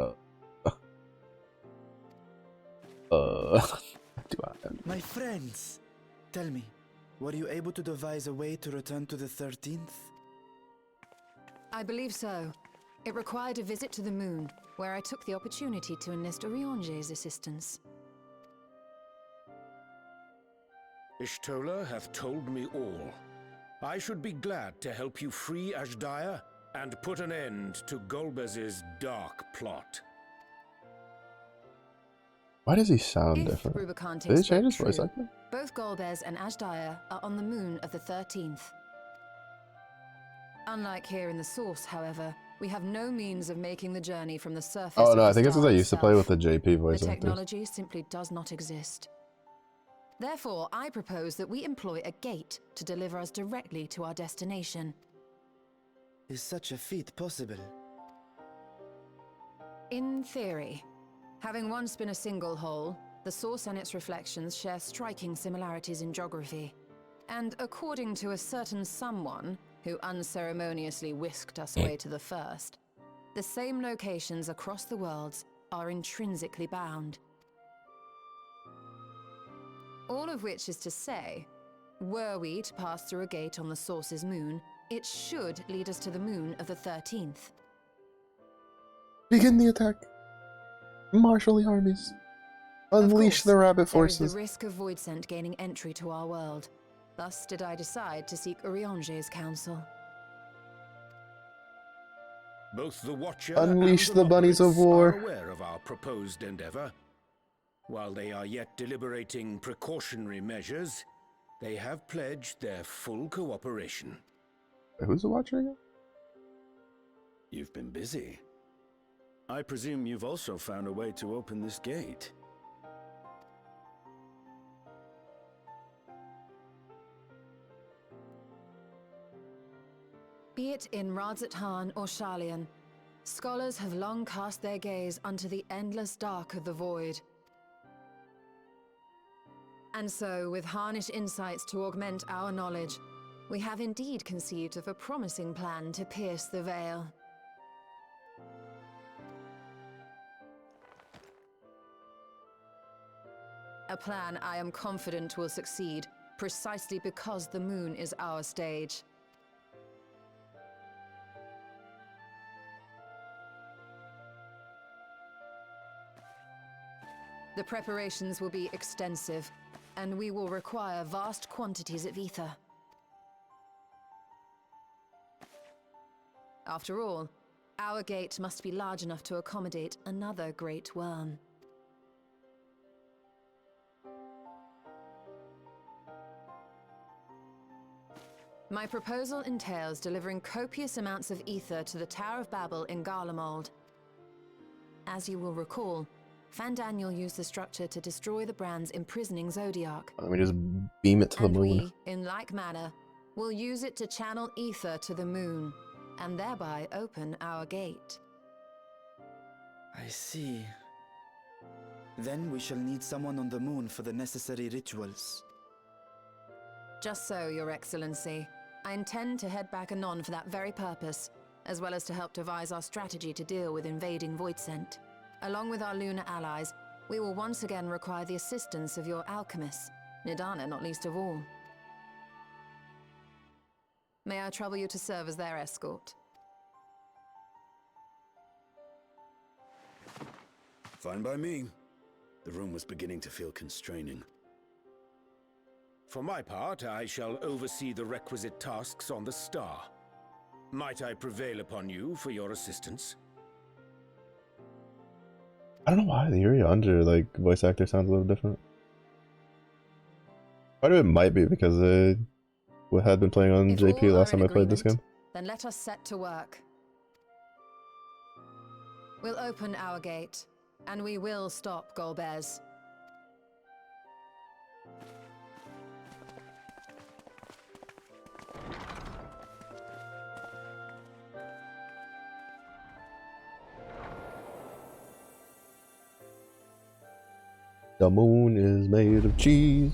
My friends, tell me, were you able to devise a way to return to the 13th? I believe so. It required a visit to the moon, where I took the opportunity to enlist Oriange's assistance. Ishtola hath told me all. I should be glad to help you free Ashdaya and put an end to Golbez's dark plot. Why does he sound different? Did he change his voice actor? Both Golbez and Ashdaya are on the moon of the 13th. Unlike here in the source, however, we have no means of making the journey from the surface. Oh of no, the I think it's because star I used to play with the JP voice The actors. technology simply does not exist. Therefore, I propose that we employ a gate to deliver us directly to our destination. Is such a feat possible? In theory. Having once been a single hole, the source and its reflections share striking similarities in geography. And according to a certain someone who unceremoniously whisked us away to the first, the same locations across the worlds are intrinsically bound. All of which is to say, were we to pass through a gate on the source's moon, it should lead us to the moon of the 13th. Begin the attack. Marshal the armies. Unleash the rabbit There forces. is the risk of Voidsent gaining entry to our world. Thus did I decide to seek Oriange's counsel. Both the Watcher Unleash and the bunnies of war. are aware of our proposed endeavor. While they are yet deliberating precautionary measures, they have pledged their full cooperation. Who's the Watcher again? You've been busy. I presume you've also found a way to open this gate. Be it in Radzat-Han or Sharlayan, scholars have long cast their gaze unto the endless dark of the void. And so, with harnish insights to augment our knowledge, we have indeed conceived of a promising plan to pierce the veil. A plan I am confident will succeed, precisely because the moon is our stage. The preparations will be extensive, and we will require vast quantities of ether. After all, our gate must be large enough to accommodate another great worm. My proposal entails delivering copious amounts of ether to the Tower of Babel in Garlemald. As you will recall, Fandaniel used the structure to destroy the Brand's imprisoning Zodiac. Let me just beam it to the moon. We, in like manner, will use it to channel ether to the moon, and thereby open our gate. I see. Then we shall need someone on the moon for the necessary rituals. Just so, Your Excellency. I intend to head back anon for that very purpose, as well as to help devise our strategy to deal with invading Voidsent. Along with our lunar allies, we will once again require the assistance of your alchemists, Nidana not least of all. May I trouble you to serve as their escort? Fine by me. The room was beginning to feel constraining. For my part, I shall oversee the requisite tasks on the star. Might I prevail upon you for your assistance? I don't know why the Yuri Under like voice actor sounds a little different. Part of it might be because I had been playing on If JP all last are in time I played this agreement, game. Then let us set to work. We'll open our gate, and we will stop Golbez. The moon is made of cheese.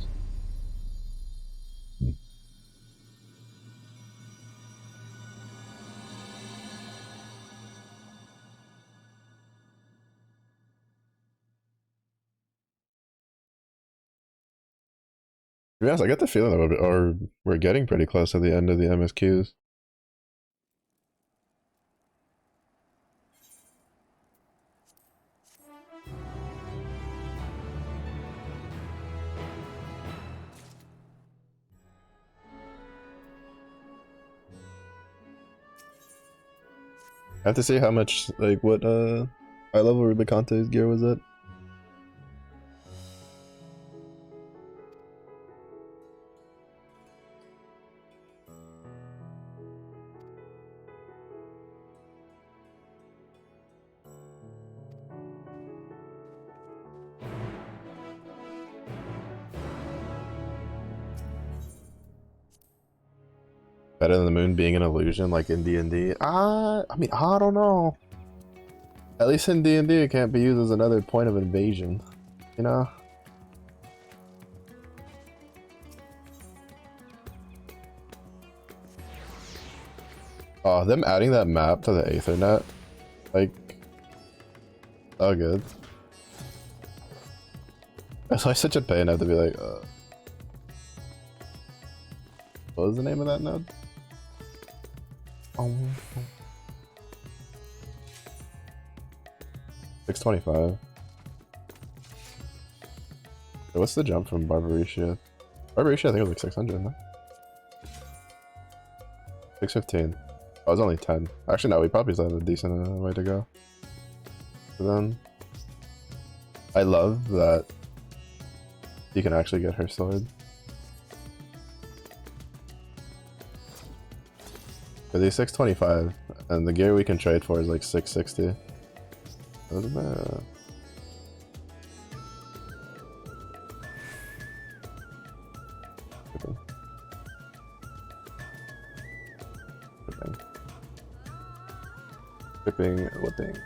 To be honest, I get the feeling that we're getting pretty close to the end of the MSQs. I have to see how much, like, what, high level Rubicante's gear was it? Better than the moon being an illusion, like in D&D. I mean, I don't know. At least in D&D, it can't be used as another point of invasion, you know? Oh, them adding that map to the Aethernet, like, so good. It's like such a pain to have to be like, what was the name of that node? 625. What's the jump from Barbarisha? Barbarisha, I think it was like 600, no? 615. Oh, it was only 10. Actually, no, we probably still have a decent way to go. So then, I love that you can actually get her sword. Because he's 625, and the gear we can trade for is like 660. Doesn't matter. Shipping, whipping.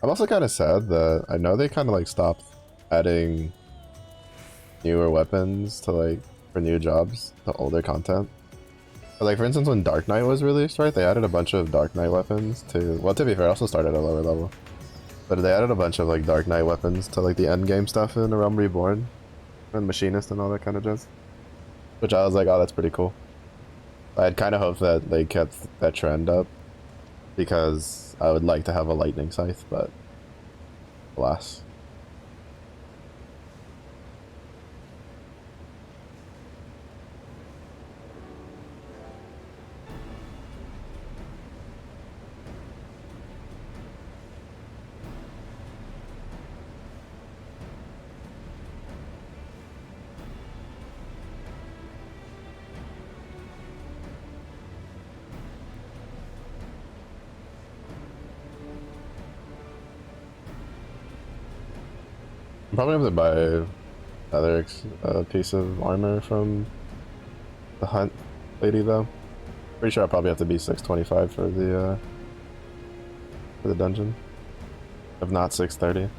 I'm also kind of sad that I know they kind of like stopped adding newer weapons to like for new jobs to older content. But, like for instance, when Dark Knight was released, right, they added a bunch of Dark Knight weapons to, well, to be fair, it also started at a lower level, but they added a bunch of like Dark Knight weapons to like the end game stuff in A Realm Reborn and Machinist and all that kind of jazz, which I was like, oh, that's pretty cool. I had kind of hoped that they kept that trend up, because I would like to have a lightning scythe, but alas. I'm probably have to buy another piece of armor from the hunt lady though. Pretty sure I'll probably have to be 625 for the dungeon, if not 630.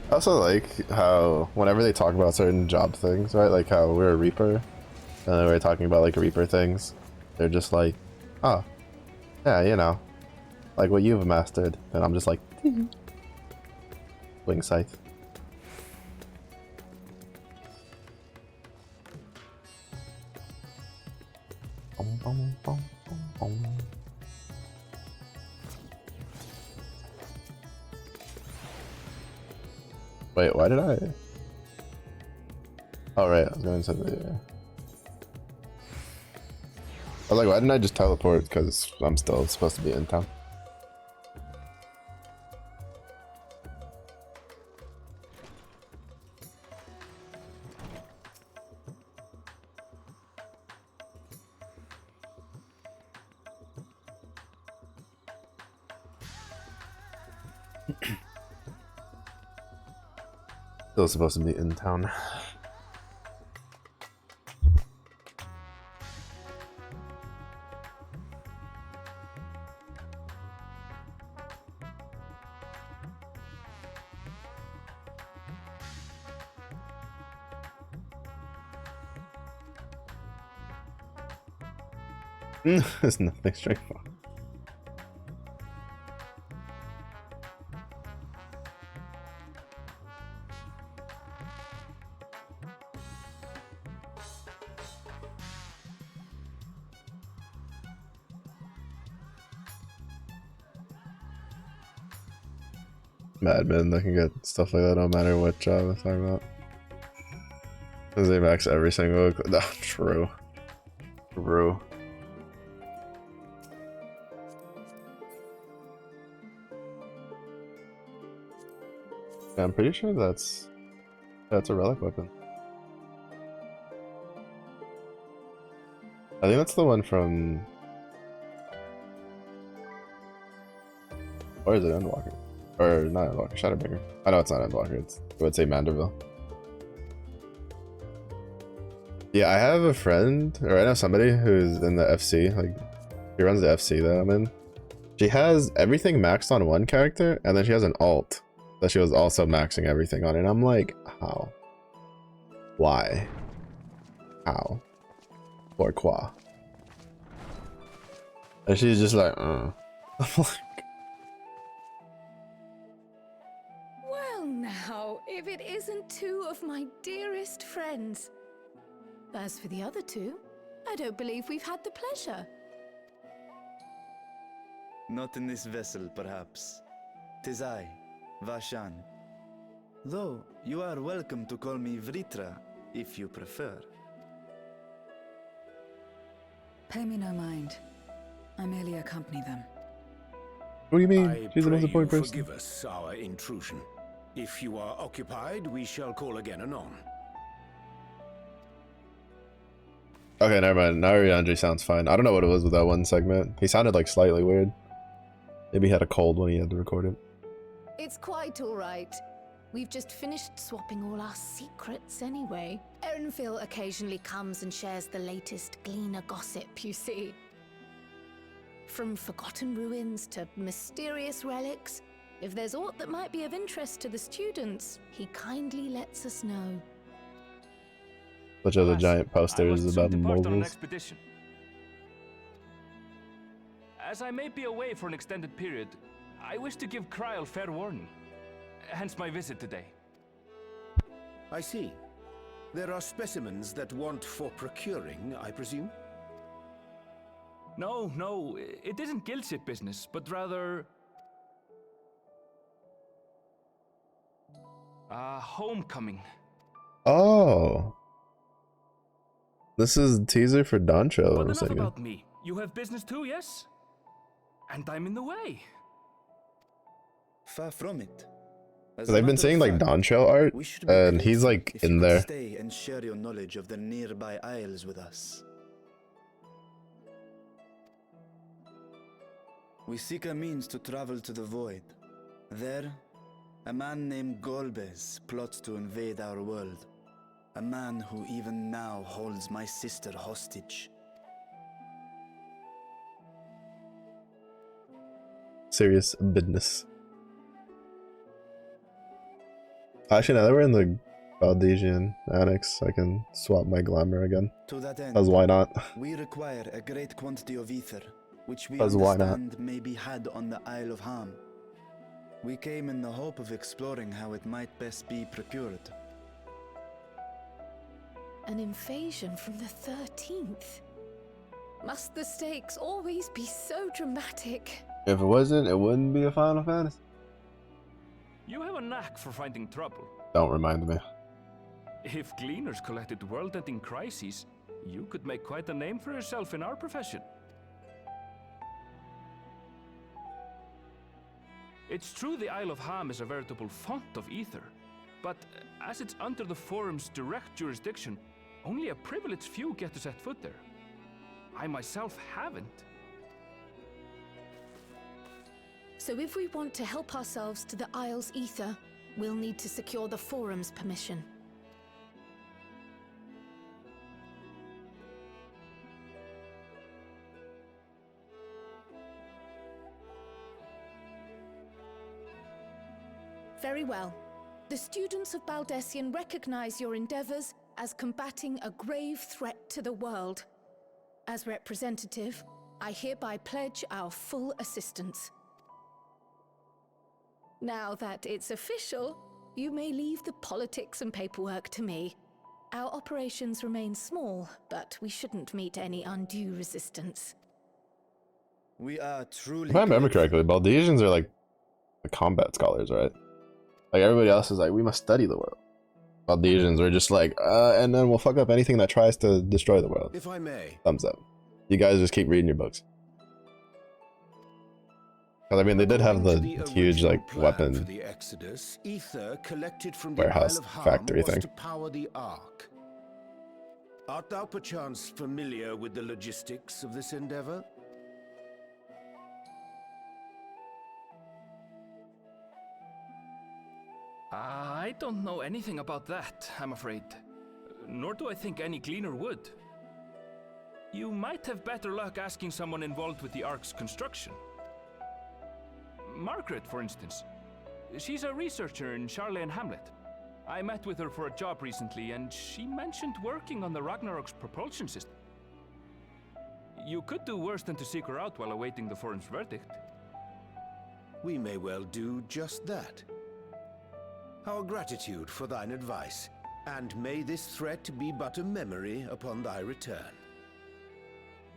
I also like how whenever they talk about certain job things, right? Like how we're a Reaper, and then we're talking about like Reaper things, they're just like, oh, yeah, you know, like what you've mastered. And I'm just like, wing scythe. Wait, why did I? Oh right, I was going to the. I was like, why didn't I just teleport? Because I'm still supposed to be in town. Still supposed to be in town. There's nothing straightforward. Madmen that can get stuff like that no matter what job I'm talking about. Because they max every single. No, true. True. Yeah, I'm pretty sure that's a relic weapon. I think that's the one from. Or is it Endwalker? Or not Endwalker, Shadowbringer. I know it's not Endwalker, it's, I would say Manderville. Yeah, I have a friend, or I know somebody who's in the FC, like, he runs the FC that I'm in. She has everything maxed on one character, and then she has an alt that she was also maxing everything on, and I'm like, how? Why? How? Pourquoi? And she's just like, I'm like, Well now, if it isn't two of my dearest friends. As for the other two, I don't believe we've had the pleasure. Not in this vessel, perhaps. 'Tis I, Vashan. Though, you are welcome to call me Vritra, if you prefer. Pay me no mind. I merely accompany them. What do you mean? I She's the pray most important you person. forgive us our intrusion. If you are occupied, we shall call again anon. Okay, never mind. Now Andre sounds fine. I don't know what it was with that one segment. He sounded like slightly weird. Maybe he had a cold when he had to record it. It's quite all right. We've just finished swapping all our secrets anyway. Erenville occasionally comes and shares the latest Gleaner gossip, you see. From forgotten ruins to mysterious relics, if there's aught that might be of interest to the students, he kindly lets us know. Such as a giant posters about on an moguls. expedition. As I may be away for an extended period, I wish to give Kryl fair warning. Hence my visit today. I see. There are specimens that want for procuring, I presume? No, no, it isn't guildship business, but rather... homecoming. Oh. This is a teaser for Doncho, But I'm enough thinking. about me. You have business too, yes? And I'm in the way. Far from it. Because I've been seeing like Doncho art, and he's like in there. Stay and share your knowledge of the nearby isles with us. We seek a means to travel to the void. There, a man named Golbez plots to invade our world. A man who even now holds my sister hostage. Serious business. Actually, now that we're in the Valdesian Annex, I can swap my glamour again. To that end, Because why not? we require a great quantity of ether, which we 'Cause why not? understand may be had on the Isle of Ham. We came in the hope of exploring how it might best be procured. An invasion from the 13th. Must the stakes always be so dramatic? If it wasn't, it wouldn't be a Final Fantasy. You have a knack for finding trouble. Don't remind me. If gleaners collected world-ending crises, you could make quite a name for yourself in our profession. It's true the Isle of Ham is a veritable font of ether, but as it's under the Forum's direct jurisdiction, only a privileged few get to set foot there. I myself haven't. So if we want to help ourselves to the Isle's ether, we'll need to secure the Forum's permission. Very well. The students of Baldessian recognize your endeavors as combating a grave threat to the world. As representative, I hereby pledge our full assistance. Now that it's official, you may leave the politics and paperwork to me. Our operations remain small, but we shouldn't meet any undue resistance. We are truly... If I remember correctly, Baldesians are like the combat scholars, right? Like everybody else is like, we must study the world. Baldesians are just like, and then we'll fuck up anything that tries to destroy the world. If I may. Thumbs up. You guys just keep reading your books. Because I mean, they did have the huge like weapon for the Exodus, ether collected from the warehouse Isle of Ham factory was thing. to power the Ark. Art thou perchance familiar with the logistics of this endeavor? I don't know anything about that, I'm afraid. Nor do I think any gleaner would. You might have better luck asking someone involved with the Ark's construction. Margaret, for instance. She's a researcher in Charley and Hamlet. I met with her for a job recently, and she mentioned working on the Ragnarok's propulsion system. You could do worse than to seek her out while awaiting the Forum's verdict. We may well do just that. Our gratitude for thine advice, and may this threat be but a memory upon thy return.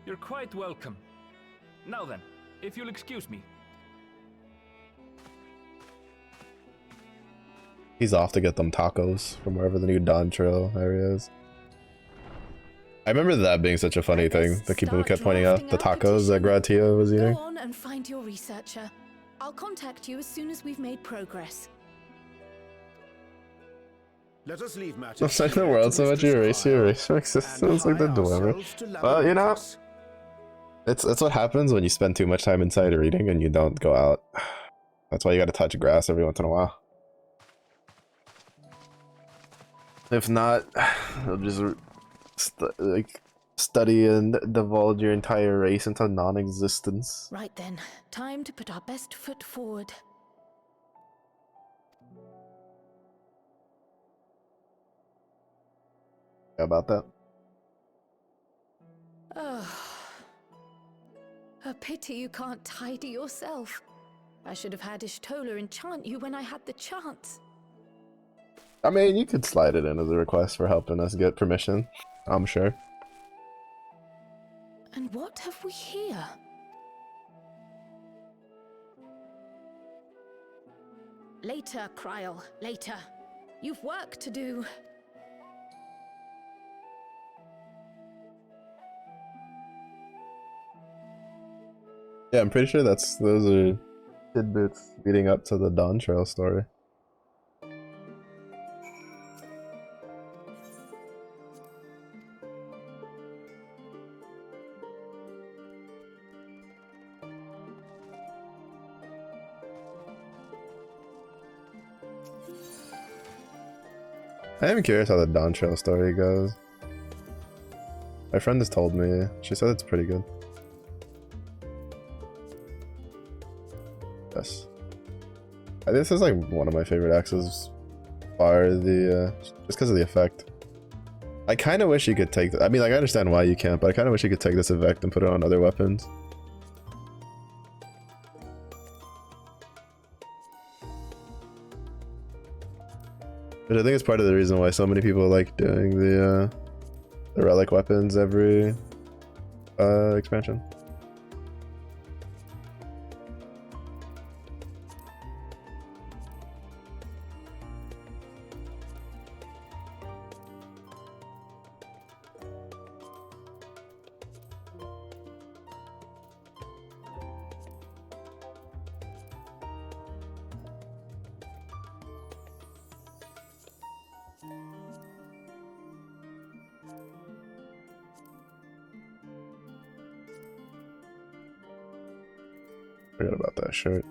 You're quite welcome. Now then, if you'll excuse me. He's off to get them tacos from wherever the new Dawn Trail area is. I remember that being such a funny thing that people kept pointing out, the tacos that Gratia was eating. Go on and find your researcher. I'll contact you as soon as we've made progress. Let us leave matters. Looks like the world so much eraser existence like the dilemma. Well, you know, it's what happens when you spend too much time inside reading and you don't go out. That's why you gotta touch grass every once in a while. If not, you'll just study and divulge your entire race into non-existence. Right then, time to put our best foot forward. How about that? Oh. A pity you can't tidy yourself. I should have had Ishtola enchant you when I had the chance. I mean, you could slide it in as a request for helping us get permission, I'm sure. And what have we here? Later, Kryl, later. You've work to do. Yeah, I'm pretty sure those are tidbits leading up to the Dawn Trail story. I am curious how the Dawn Trail story goes. My friend has told me. She said it's pretty good. Yes. I think this is like one of my favorite axes far the just because of the effect. I kind of wish you could take I mean, like, I understand why you can't, but I kind of wish you could take this effect and put it on other weapons. But I think it's part of the reason why so many people like doing the relic weapons every expansion. Forgot about that shirt.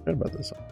Forgot about this one.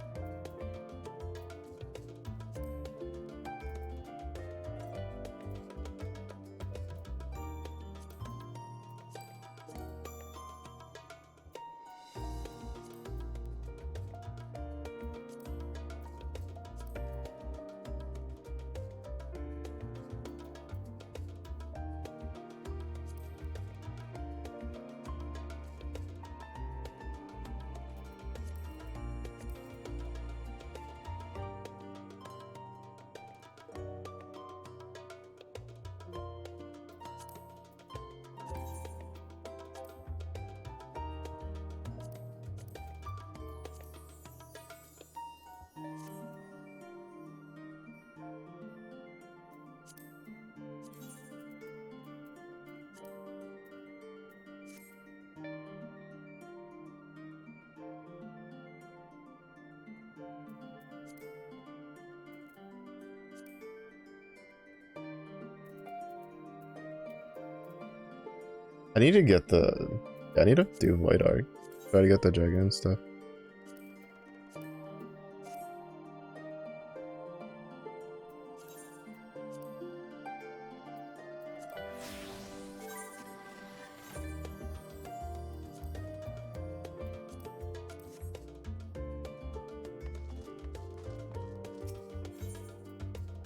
I need to get I need to do white art. Try to get the dragon stuff.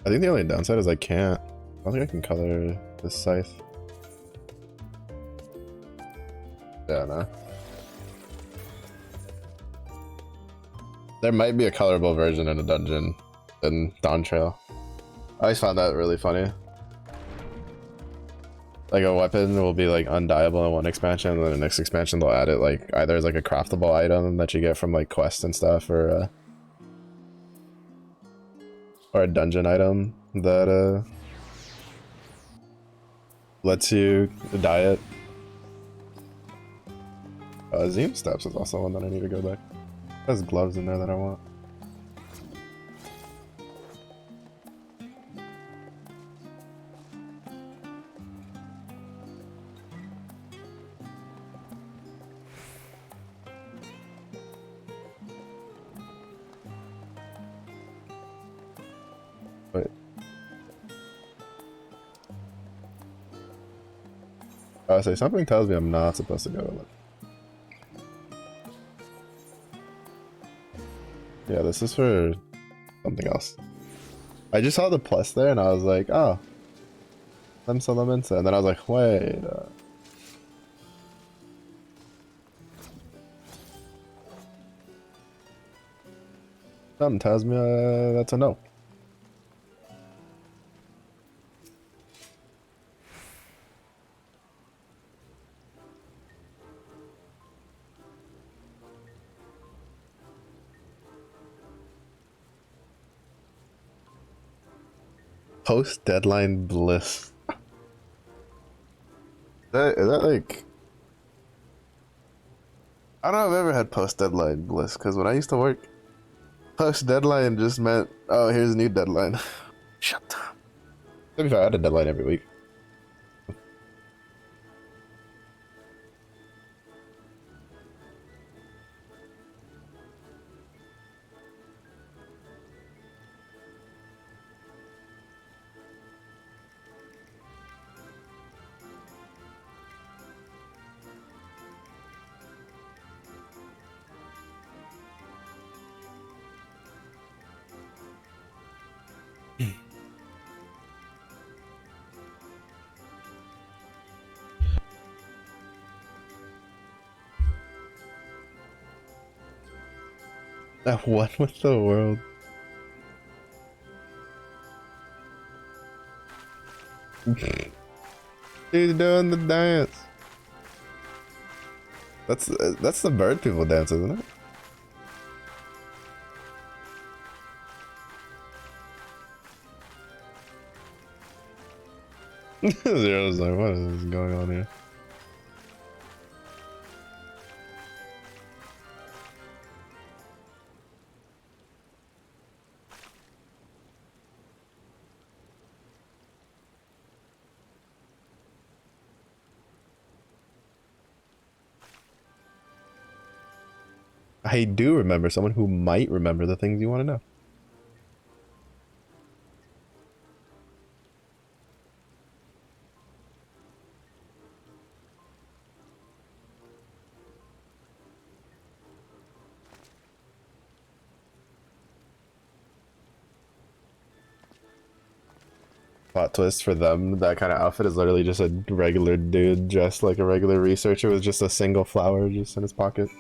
I think the only downside is I can't. I don't think I can color the scythe. Yeah, no. There might be a colorable version in a dungeon in Dawn Trail. I always found that really funny. Like, a weapon will be like undieable in one expansion, and then the next expansion they'll add it like either as like a craftable item that you get from like quests and stuff, or a dungeon item that lets you dye it. Zeem Steps is also one that I need to go back. There's gloves in there that I want. I say something tells me I'm not supposed to go to look. Yeah, this is for something else. I just saw the plus there and I was like, oh, Lemsa. And then I was like, wait. Something tells me that's a no. Post-deadline bliss. Is that like... I don't know if I've ever had post-deadline bliss, because when I used to work, post-deadline just meant, oh, here's a new deadline. Shut up. Maybe if I had a deadline every week. At one with the world. He's doing the dance. That's the bird people dance, isn't it? Zero's like, what is going on here? I do remember someone who might remember the things you want to know. Plot twist for them, that kind of outfit is literally just a regular dude dressed like a regular researcher with just a single flower just in his pocket.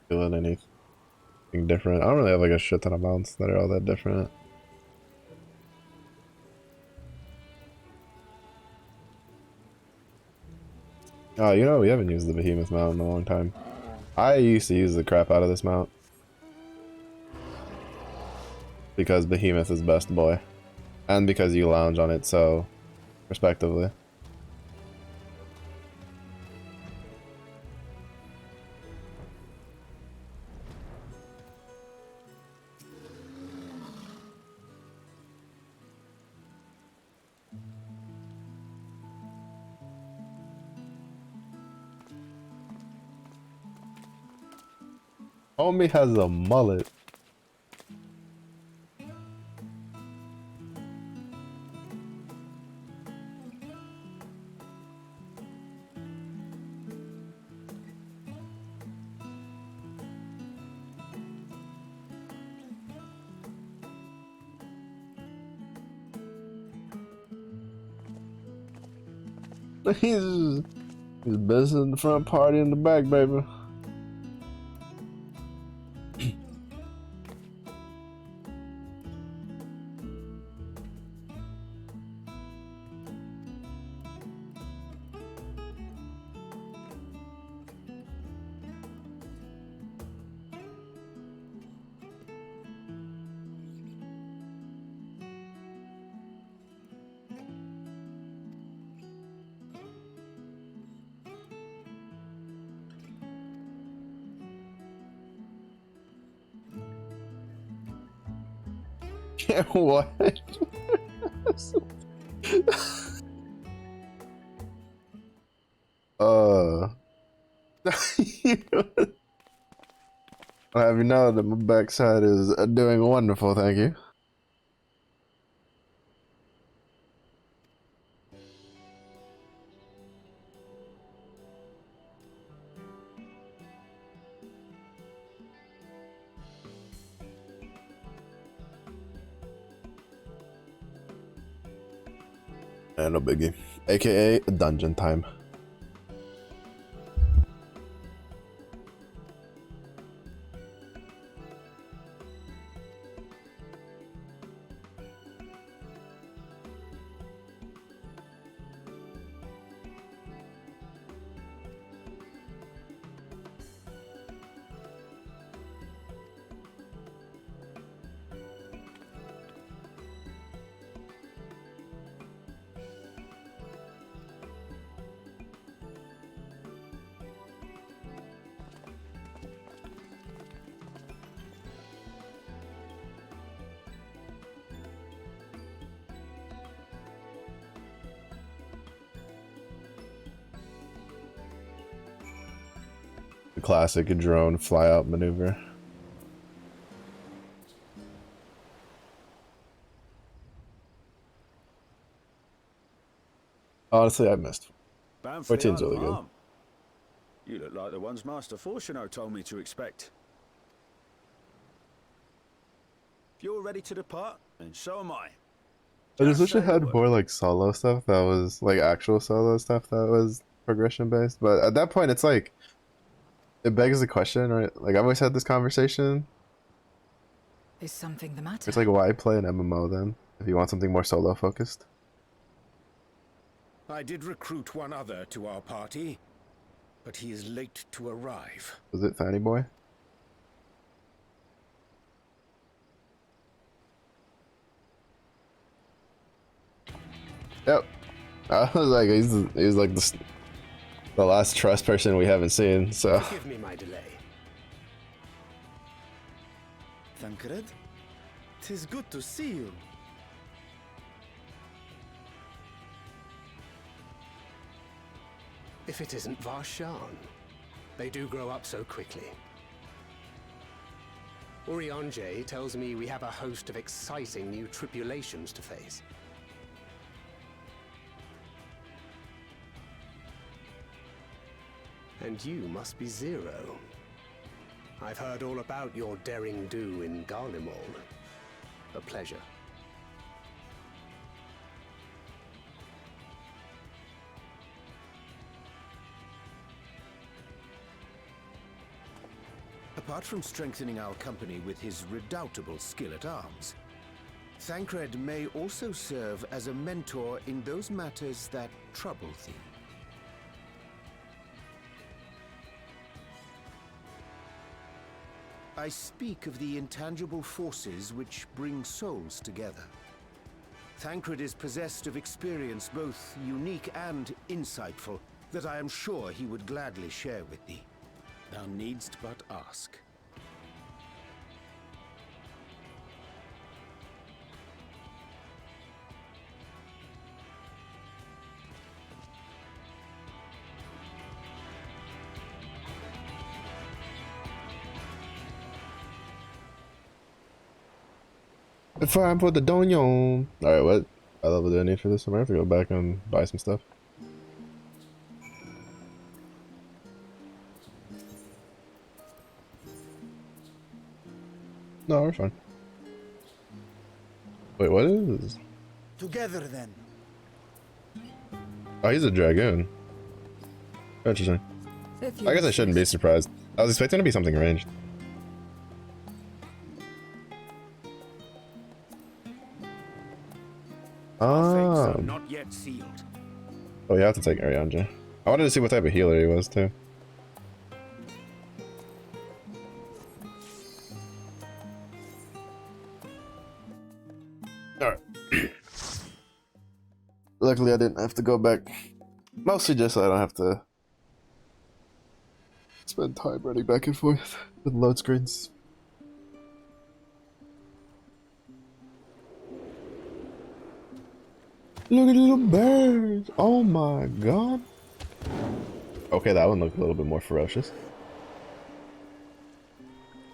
Feeling anything different? I don't really have like a shit ton of mounts that are all that different. Oh, you know, we haven't used the behemoth mount in a long time. I used to use the crap out of this mount. Because behemoth is best boy. And because you lounge on it so respectively. Homie has a mullet. He's best in the front, party in the back, baby. What? I have you know that my backside is doing wonderful, thank you. No biggie. AKA dungeon time. The classic drone fly out maneuver. Honestly, I missed. 14's really good. You look like the ones Master Fortuno told me to expect. If you're ready to depart, then so am I. I just wish it had more like solo stuff that was like actual solo stuff that was progression based. But at that point, it's like it begs the question, right? Like I've always had this conversation. Is something the matter? It's like, why play an MMO then if you want something more solo focused? I did recruit one other to our party, but he is late to arrive. Was it Fanny Boy? Yep. I was like, he's like the last trust person we haven't seen, so. Forgive me my delay. Thancred, 'tis good to see you. If it isn't Varshan, they do grow up so quickly. Urianje tells me we have a host of exciting new tribulations to face. And you must be Zero. I've heard all about your daring do in Garlemald. A pleasure. Apart from strengthening our company with his redoubtable skill at arms, Thancred may also serve as a mentor in those matters that trouble thee. I speak of the intangible forces which bring souls together. Thancred is possessed of experience both unique and insightful that I am sure he would gladly share with thee. Thou needst but ask. Fine for the donjon. Alright, what level do I need for this? I might have to go back and buy some stuff. No, we're fine. Wait, what is? Together then. Oh, he's a dragoon. Interesting. I guess I shouldn't be surprised. I was expecting to be something ranged. Our fates are not yet sealed. Oh, you have to take Arianja. I wanted to see what type of healer he was, too. Alright. Luckily, I didn't have to go back. Mostly just so I don't have to spend time running back and forth with load screens. Look at the little birds! Oh my god! Okay, that one looked a little bit more ferocious.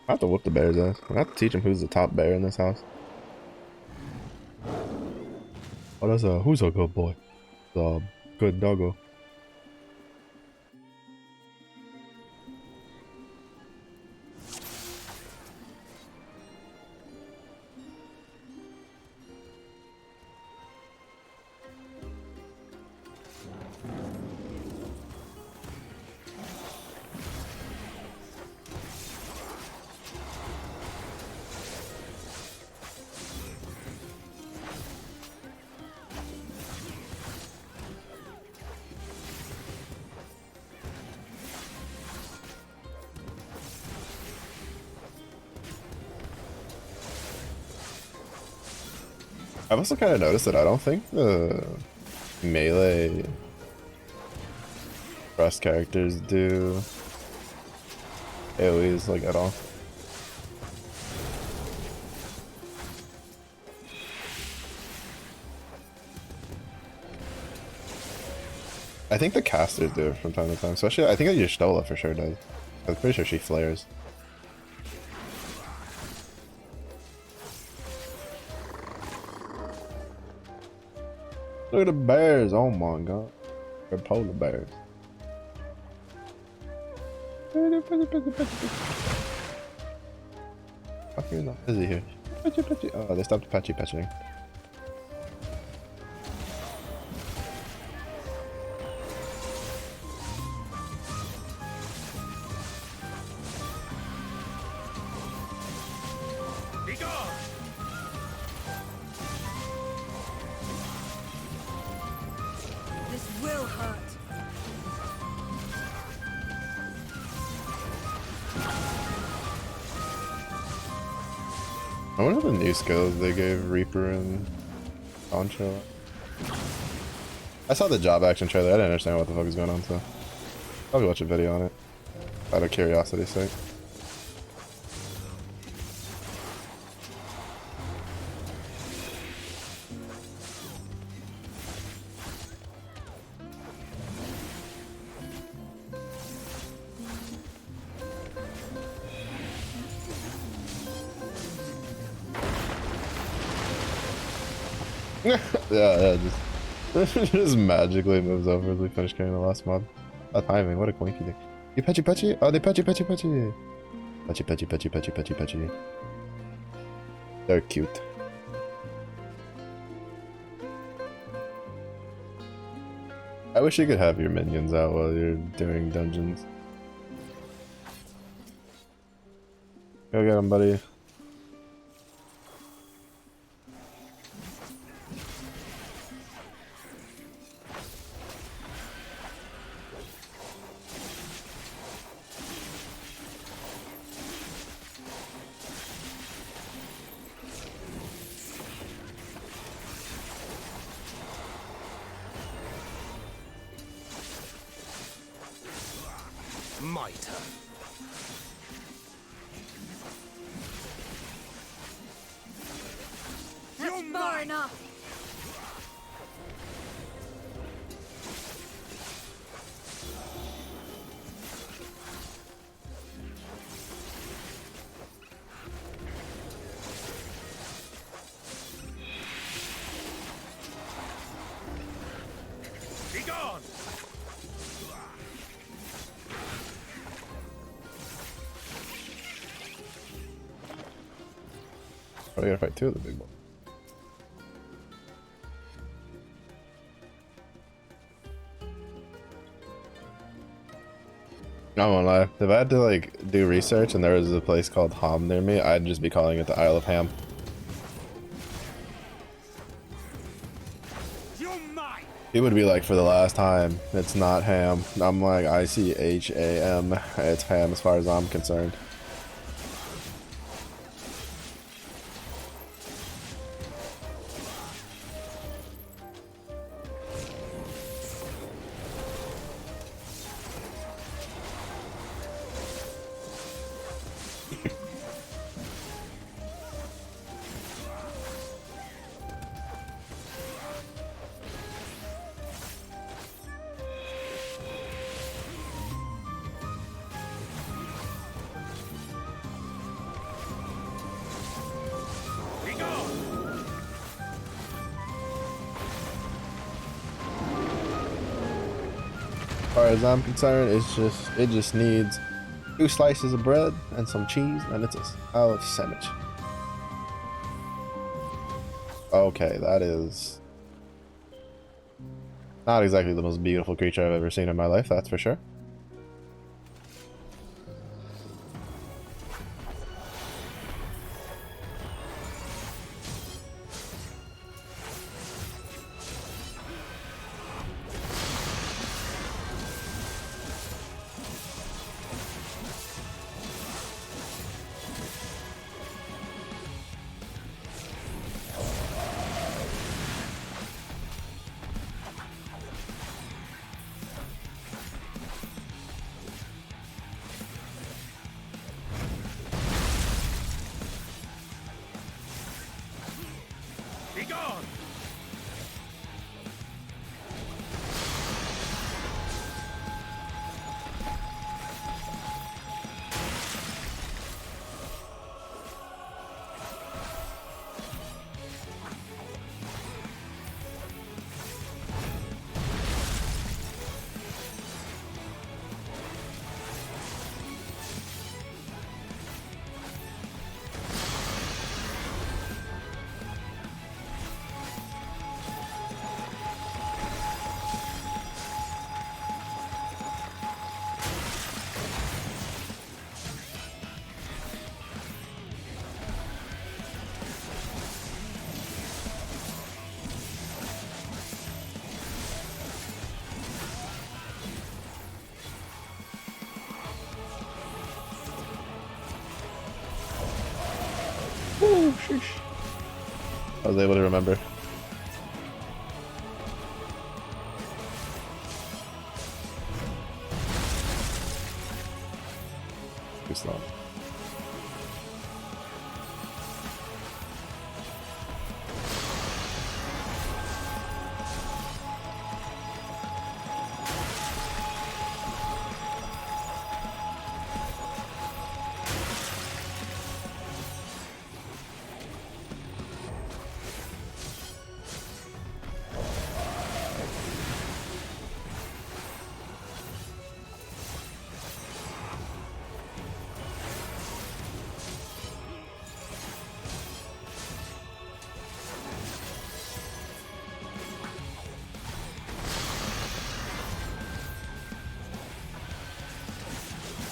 I have to whoop the bear's ass. I have to teach him who's the top bear in this house. Oh, that's a who's a good boy? The good doggo. I've also kind of noticed that I don't think the melee thrust characters do AoEs like at all. I think the casters do it from time to time, especially I think that Y'shtola for sure does. I'm pretty sure she flares. Look at the bears, oh my god. They're polar bears. Fuck, you're not busy here. Oh, they stopped patching. I wonder the new skills they gave Reaper and Poncho. I saw the job action trailer, I didn't understand what the fuck is going on, so I'll watch a video on it. Out of curiosity's sake. yeah, just magically moves over as we finish carrying the last mob. That timing, what a quinky thing. You patchy? Oh, they patchy. Patchy. They're cute. I wish you could have your minions out while you're doing dungeons. Go get them, buddy. My turn. That's far enough. Be gone! Oh, we gotta fight two of the big ones. I won't lie. If I had to like do research and there was a place called Ham near me, I'd just be calling it the Isle of Ham. He would be like, for the last time, it's not ham. I'm like, I see H-A-M. It's ham as far as I'm concerned. as I'm concerned, it just needs 2 slices of bread and some cheese, and it's a salad sandwich. Okay, that is not exactly the most beautiful creature I've ever seen in my life, that's for sure. Ooh, sheesh. I was able to remember. Too slow.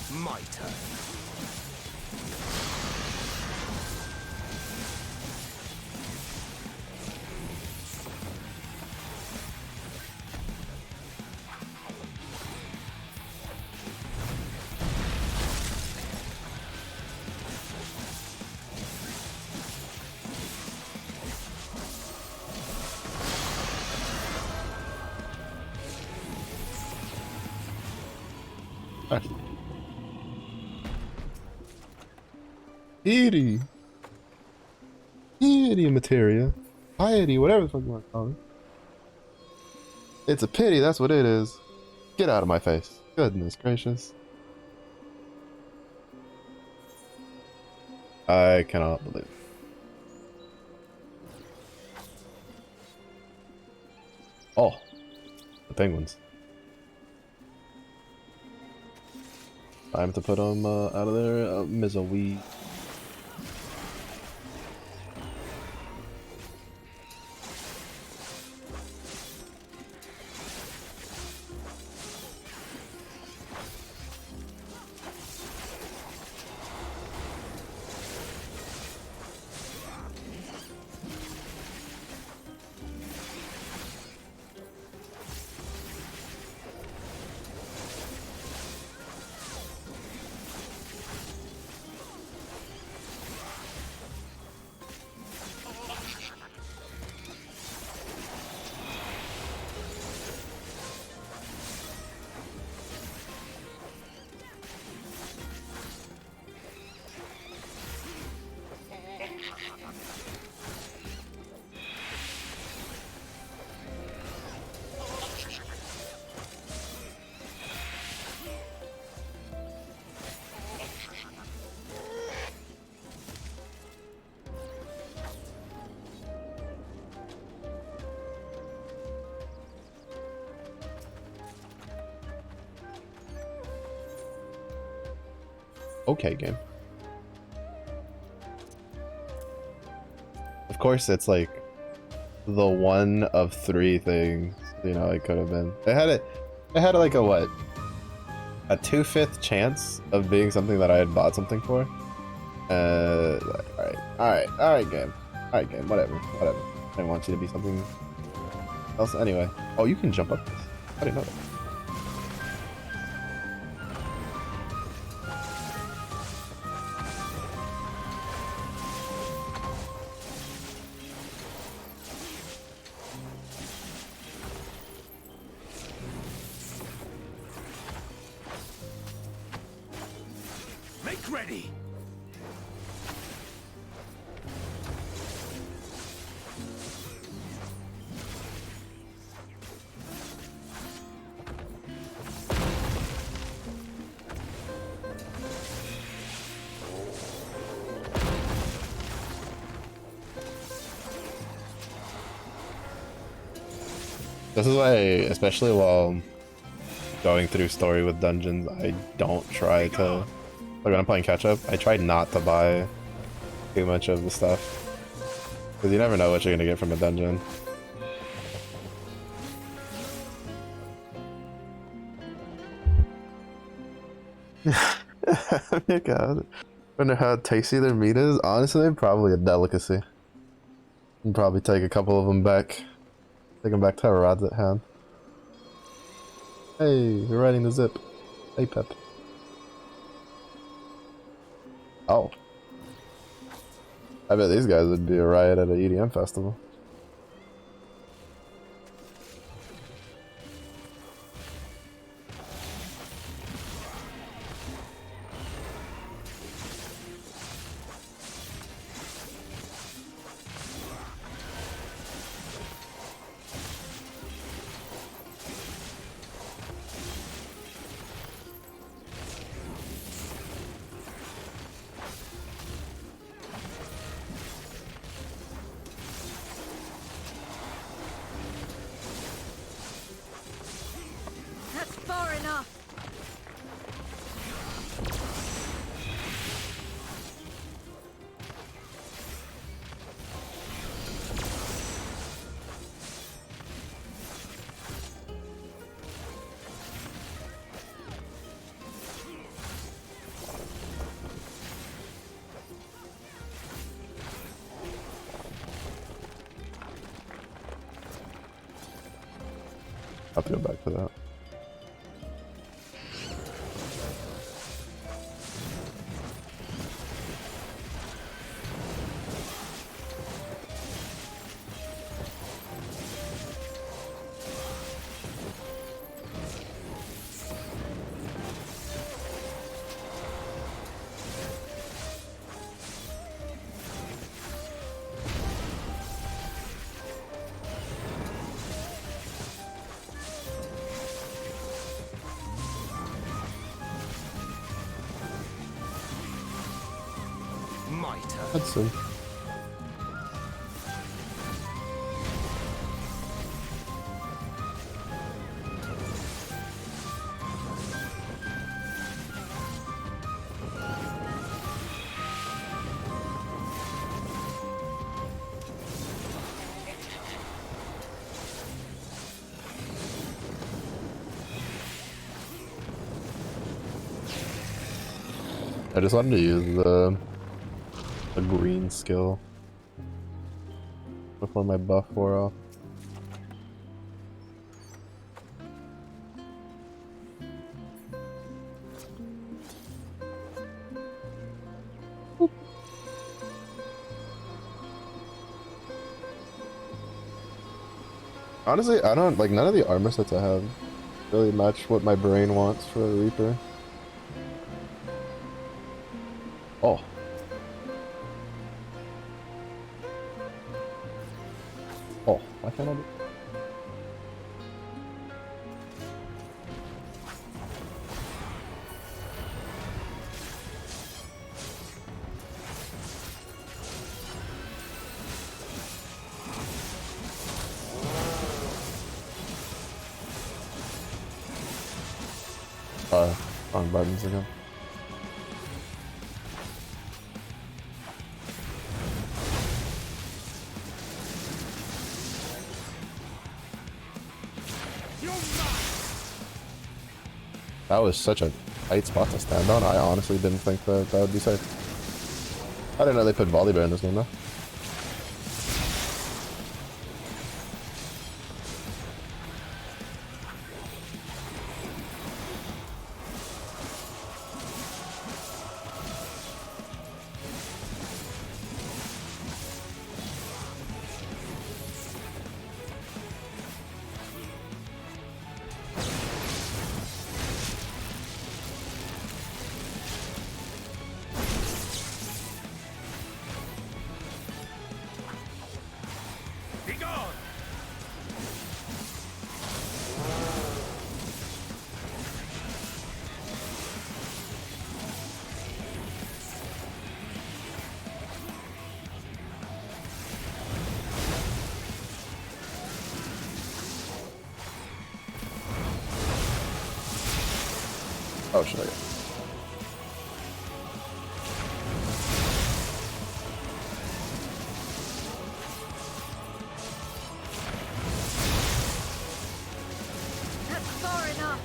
My turn. Itty. Itty materia. Piety, whatever the fuck you want to call it. It's a pity, that's what it is. Get out of my face. Goodness gracious. I cannot believe it. Oh, the penguins. Time to put them out of their misery. Okay, game. Of course, it's like the one of 3 things, you know, it could have been. It had like a what? A 2/5 chance of being something that I had bought something for. Alright, game. Alright, game, whatever. I didn't want you to be something else anyway. Oh, you can jump up this. I didn't know that. Make ready! This is why, especially while going through story with dungeons, I don't try to, like when I'm playing catch up, I try not to buy too much of the stuff. Because you never know what you're going to get from a dungeon. Oh god. Wonder how tasty their meat is. Honestly, probably a delicacy. And probably take a couple of them back. Take them back to our rods at hand. Hey, you're riding the zip. Hey, Pep. Oh. I bet these guys would be a riot at an EDM festival. That's far enough. I'll have to go back to that. My turn. Hudson. I just wanted to use the green skill before my buff wore off. Boop. Honestly, I don't like none of the armor sets I have really match what my brain wants for a Reaper. Oh. Oh, why can't I do? Wrong buttons again. That was such a tight spot to stand on. I honestly didn't think that that would be safe. I didn't know they put volley bear in this game though. Oh, should I go? That's far enough.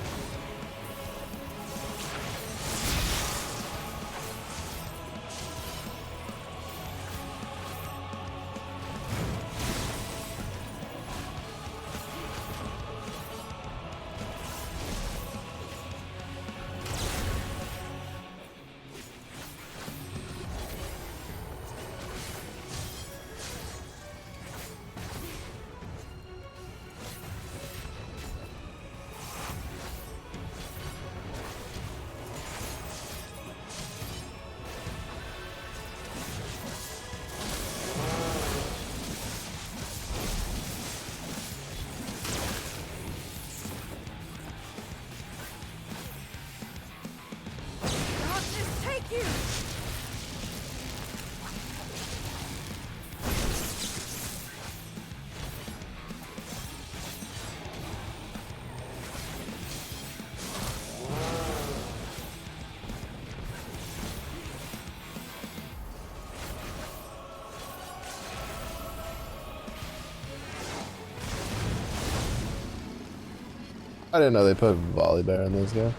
I didn't know they put volley bear in this game.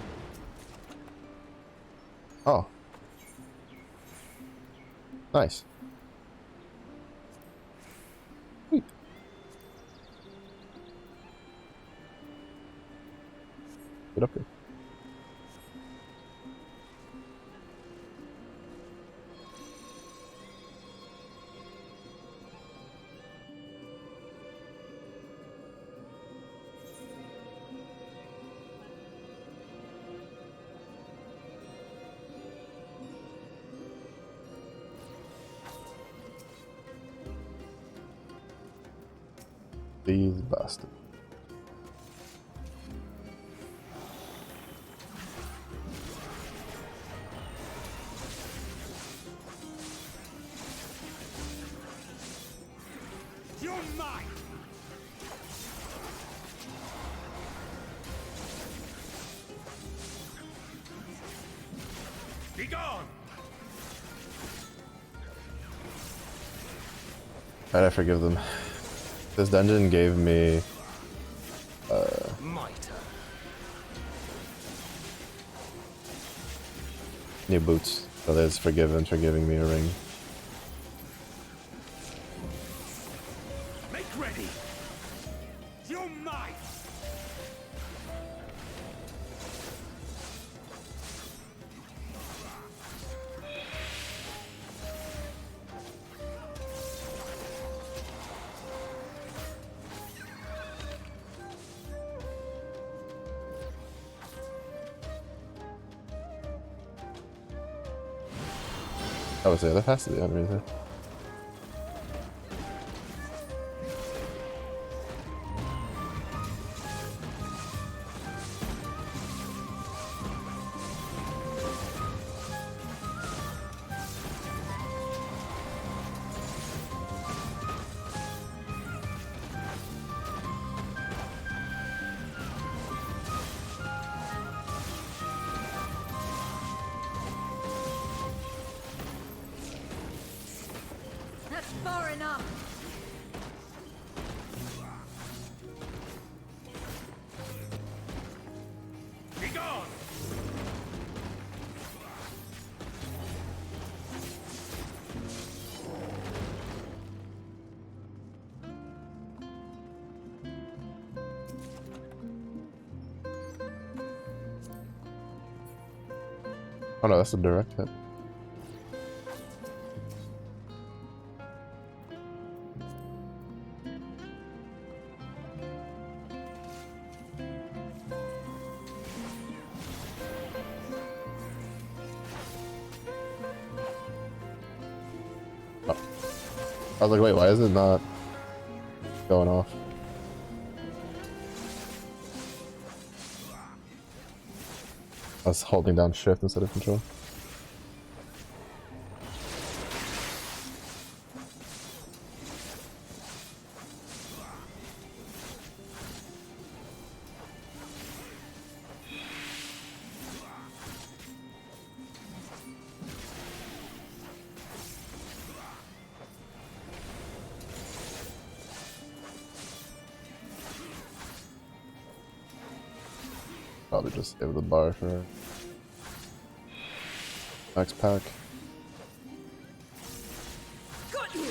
Oh. Nice. Sweet. Get up here. These bastards. You're mine! Be gone! Alright, I forgive them. This dungeon gave me new boots, so there's forgiving me a ring. Make ready! You're mine! I would say that has to be underneath it. That's far enough. Be gone! Oh no, that's a direct hit. Oh. I was like, wait, why is it not going off? I was holding down shift instead of control. Probably just give the bar for next pack. Got you.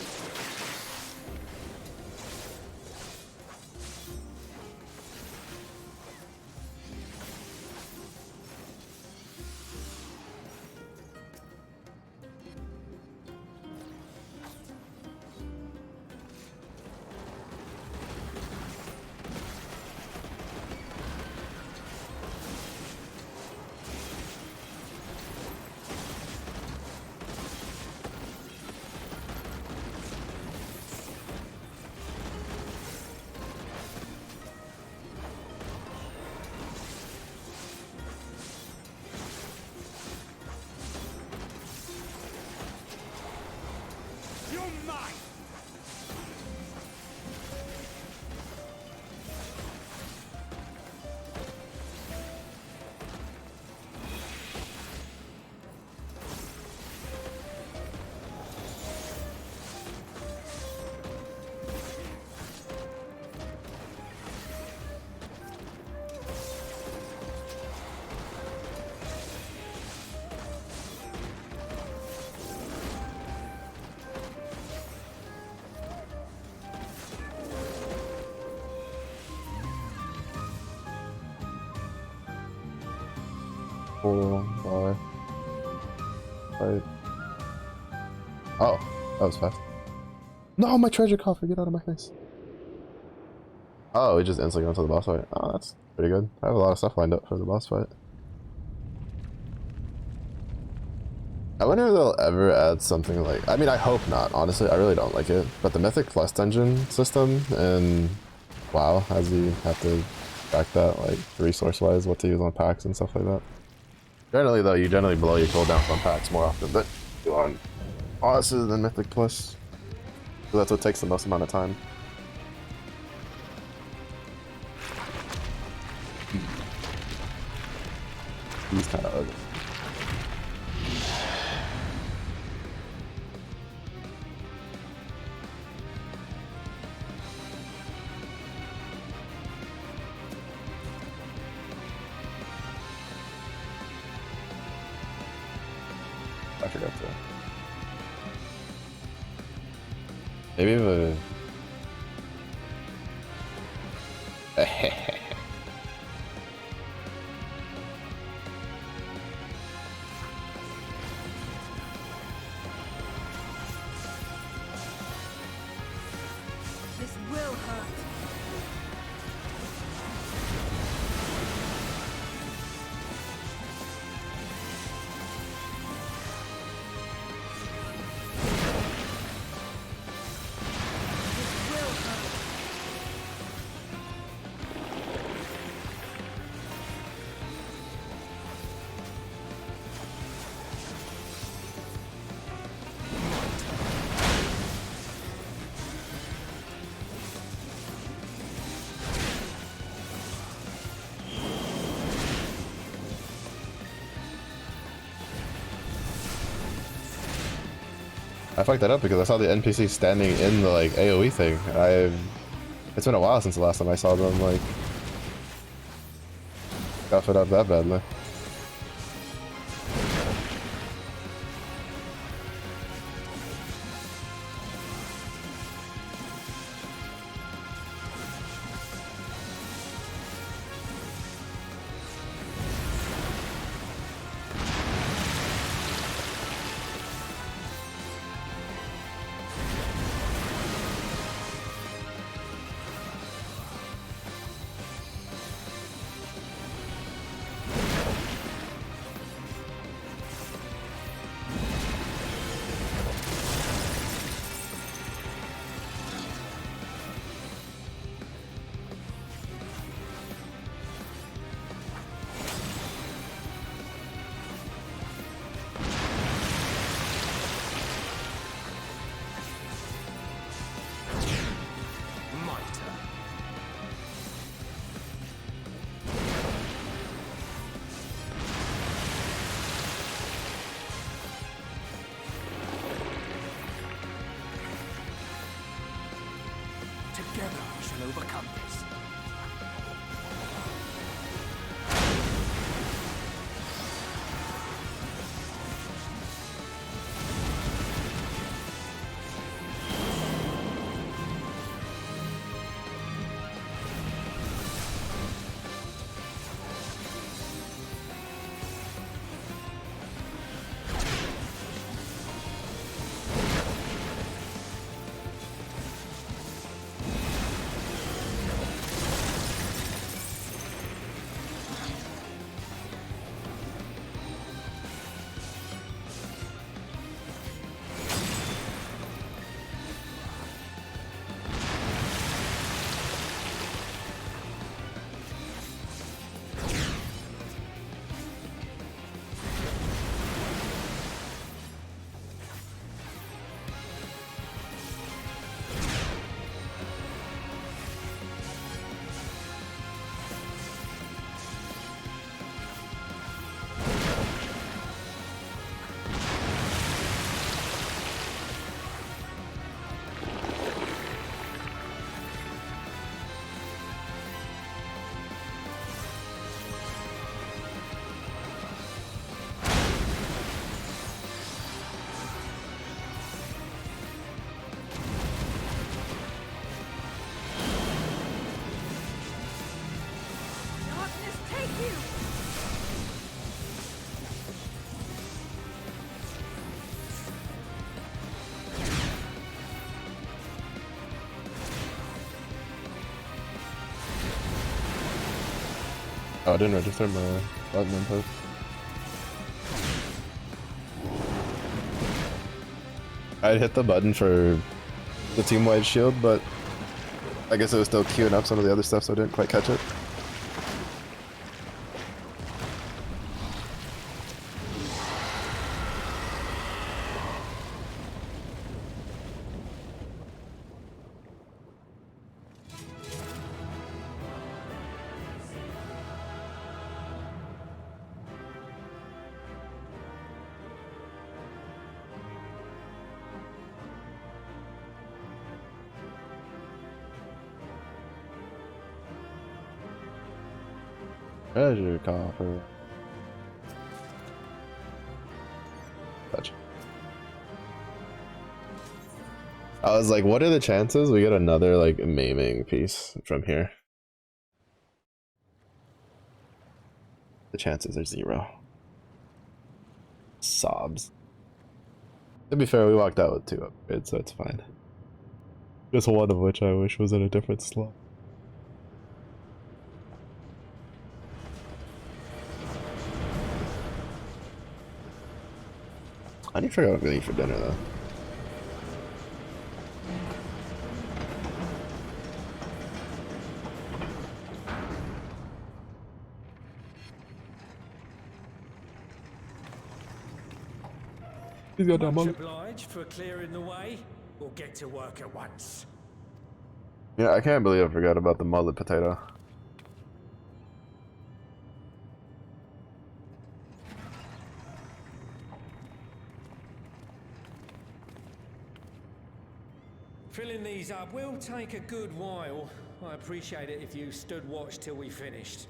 Bar. Right. Oh, that was fast. No, my treasure coffer, get out of my face. Oh, we just instantly went to the boss fight. Oh, that's pretty good. I have a lot of stuff lined up for the boss fight. I wonder if they'll ever add something like... I mean, I hope not, honestly. I really don't like it. But the Mythic Quest engine system and WoW has you have to track that, like, resource-wise, what to use on packs and stuff like that. Generally, though, you generally blow your cooldowns on packs more often than you do on bosses than Mythic Plus. So that's what takes the most amount of time. He's kind of ugly. I forgot to. Maybe the. This will hurt. I fucked that up because I saw the NPC standing in the like AoE thing. It's been a while since the last time I saw them like stuff it up that badly. shall overcome this. Oh, I didn't register my button input. I hit the button for the team-wide shield, but I guess it was still queuing up some of the other stuff, so I didn't quite catch it. Treasure coffer. Gotcha. I was like, what are the chances we get another like maiming piece from here? The chances are 0. Sobs. To be fair, we walked out with 2 upgrades, so it's fine. Just one of which I wish was in a different slot. I need to figure out what I'm gonna eat for dinner though. He's got that Much monk. obliged for clearing the way. We'll get to work at once. Yeah, I can't believe I forgot about the mullet potato. Filling these up will take a good while. I appreciate it if you stood watch till we finished.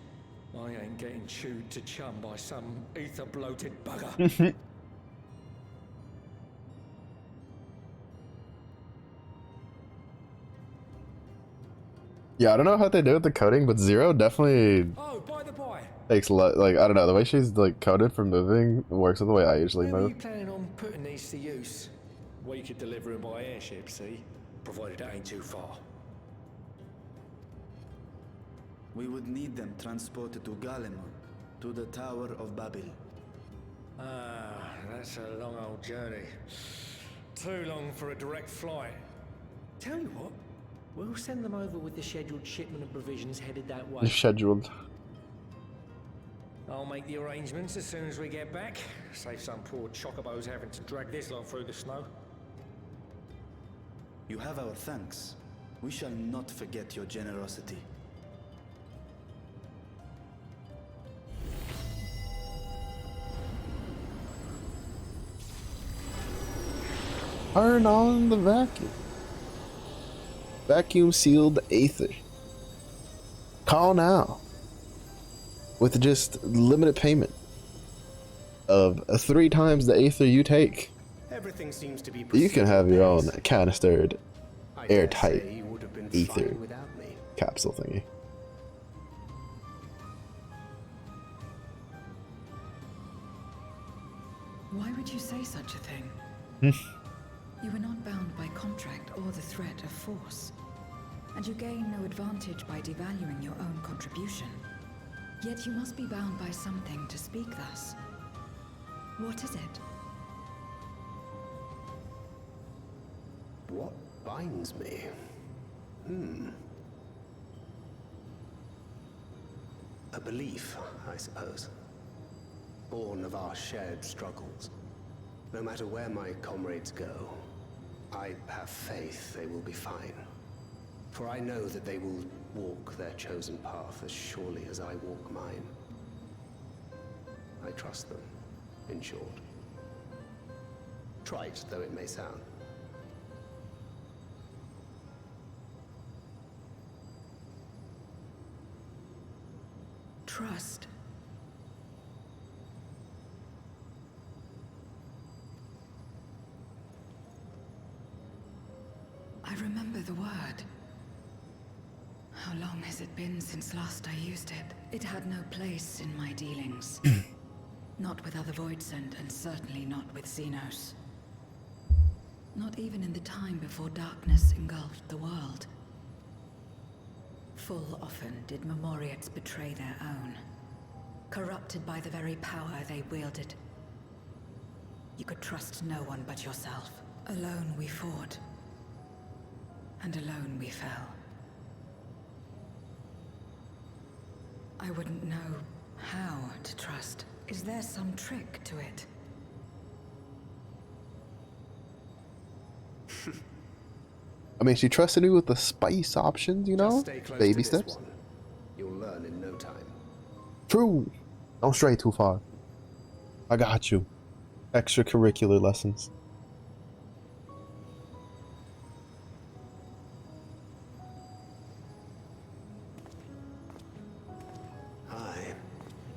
I ain't getting chewed to chum by some ether-bloated bugger. Yeah, I don't know how they do with the coding, but Zero definitely takes like I don't know, the way she's like coded for moving works with the way I usually Where were move. you planning on putting these to use? We could deliver them by airship, see? Provided it ain't too far. We would need them transported to Galemon, to the Tower of Babel. Ah, that's a long old journey. Too long for a direct flight. Tell you what, we'll send them over with the scheduled shipment of provisions headed that way. Scheduled. I'll make the arrangements as soon as we get back. Save some poor chocobos having to drag this lot through the snow. You have our thanks. We shall not forget your generosity. Turn on the vacuum. Vacuum sealed aether. Call now. With just limited payment of 3 times the aether you take. Everything seems to be You can have your own canistered, I dare airtight say you would have been ether fine without me. capsule thingy. Why would you say such a thing? You were not bound by contract or the threat of force, and you gain no advantage by devaluing your own contribution. Yet you must be bound by something to speak thus. What is it? What binds me? A belief, I suppose. Born of our shared struggles. No matter where my comrades go, I have faith they will be fine. For I know that they will walk their chosen path as surely as I walk mine. I trust them, in short. Trite though it may sound. Trust. I remember the word. How long has it been since last I used it? It had no place in my dealings. Not with other Voidsent, and certainly not with Xenos. Not even in the time before darkness engulfed the world. Full often did Memoriates betray their own, corrupted by the very power they wielded. You could trust no one but yourself. Alone we fought, and alone we fell. I wouldn't know how to trust. Is there some trick to it? I mean, she trusted you with the spice options, you know? Baby steps. You'll learn in no time. True. Don't stray too far. I got you. Extracurricular lessons.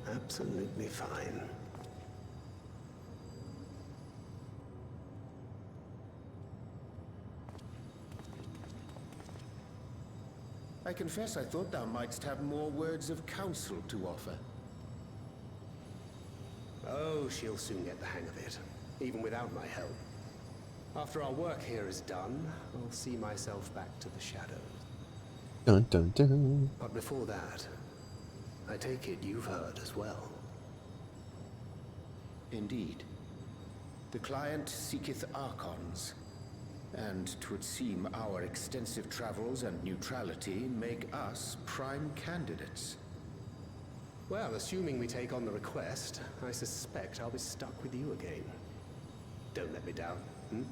Absolutely fine. I confess I thought thou mightst have more words of counsel to offer. Oh, she'll soon get the hang of it, even without my help. After our work here is done, I'll see myself back to the shadows. Dun dun dun. But before that, I take it you've heard as well. Indeed. The client seeketh Archons, and 'twould seem our extensive travels and neutrality make us prime candidates. Well, assuming we take on the request, I suspect I'll be stuck with you again. Don't let me down, hmm?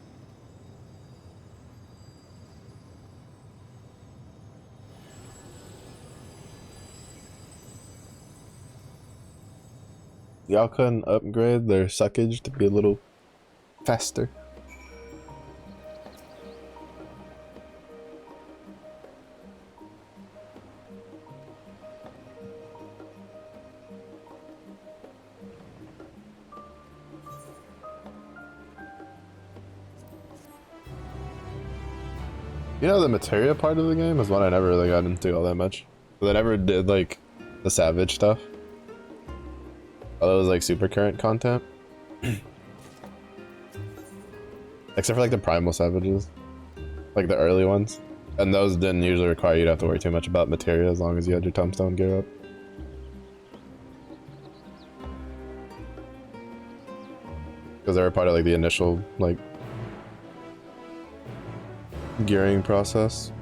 Y'all couldn't upgrade their suckage to be a little faster. You know, the materia part of the game is one I never really got into all that much. But I never did like the savage stuff. Although it was like super current content. Except for like the primal savages. Like the early ones. And those didn't usually require you to have to worry too much about materia as long as you had your tombstone gear up. Because they were part of like the initial like gearing process.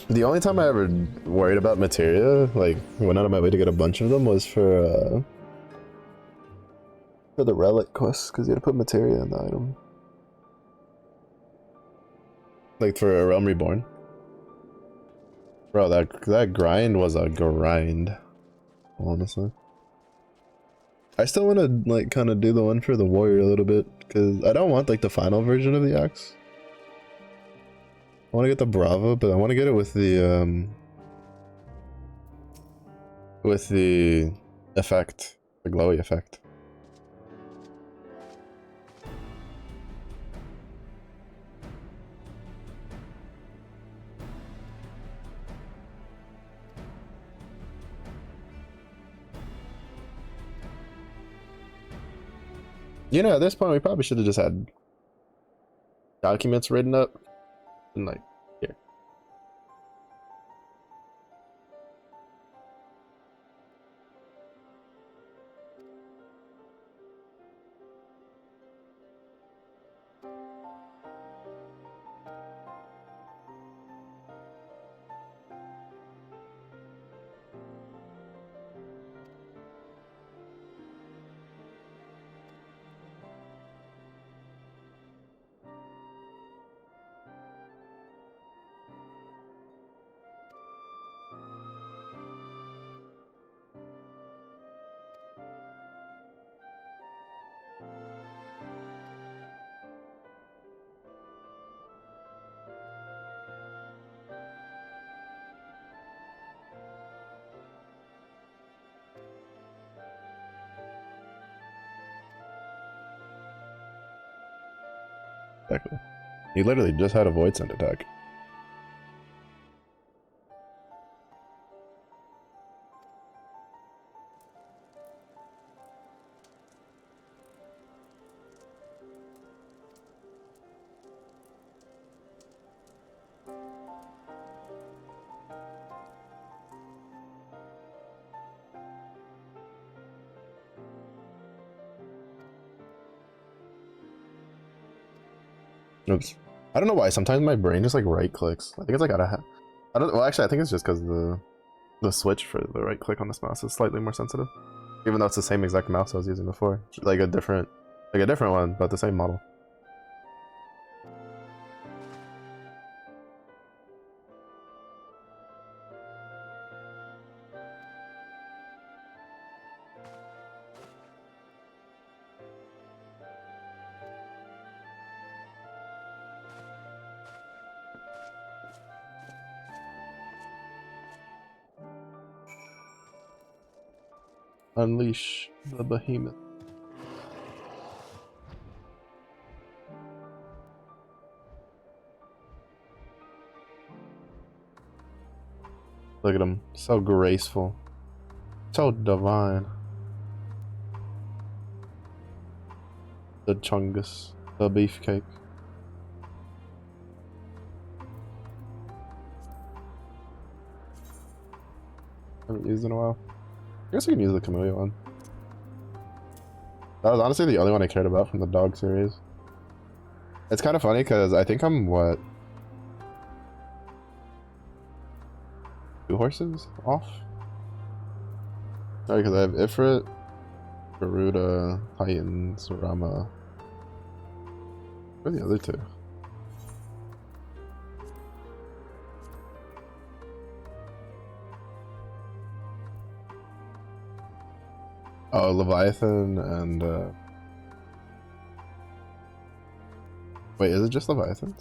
The only time I ever worried about materia, like went out of my way to get a bunch of them, was for the relic quest, because you had to put materia in the item. Like for a Realm Reborn. Bro, that grind was a grind, honestly. I still want to like kind of do the one for the warrior a little bit because I don't want like the final version of the axe. I want to get the Brava, but I want to get it with the effect, the glowy effect. You know, at this point, we probably should have just had documents written up and like, here. Exactly. He literally just had a void send attack. Oops. I don't know why. Sometimes my brain just like right clicks. I think it's like I don't. Well, actually, I think it's just because the switch for the right click on this mouse is slightly more sensitive, even though it's the same exact mouse I was using before. Like a different one, but the same model. Unleash the behemoth. Look at him, so graceful, so divine. The chungus, the beefcake. Haven't used in a while. I guess we can use the Camellia one. That was honestly the only one I cared about from the dog series. It's kind of funny because I think I'm, what, 2 horses off? Sorry, because I have Ifrit, Garuda, Titan, Surama. Where are the other 2? Oh, Leviathan and wait, is it just Leviathan?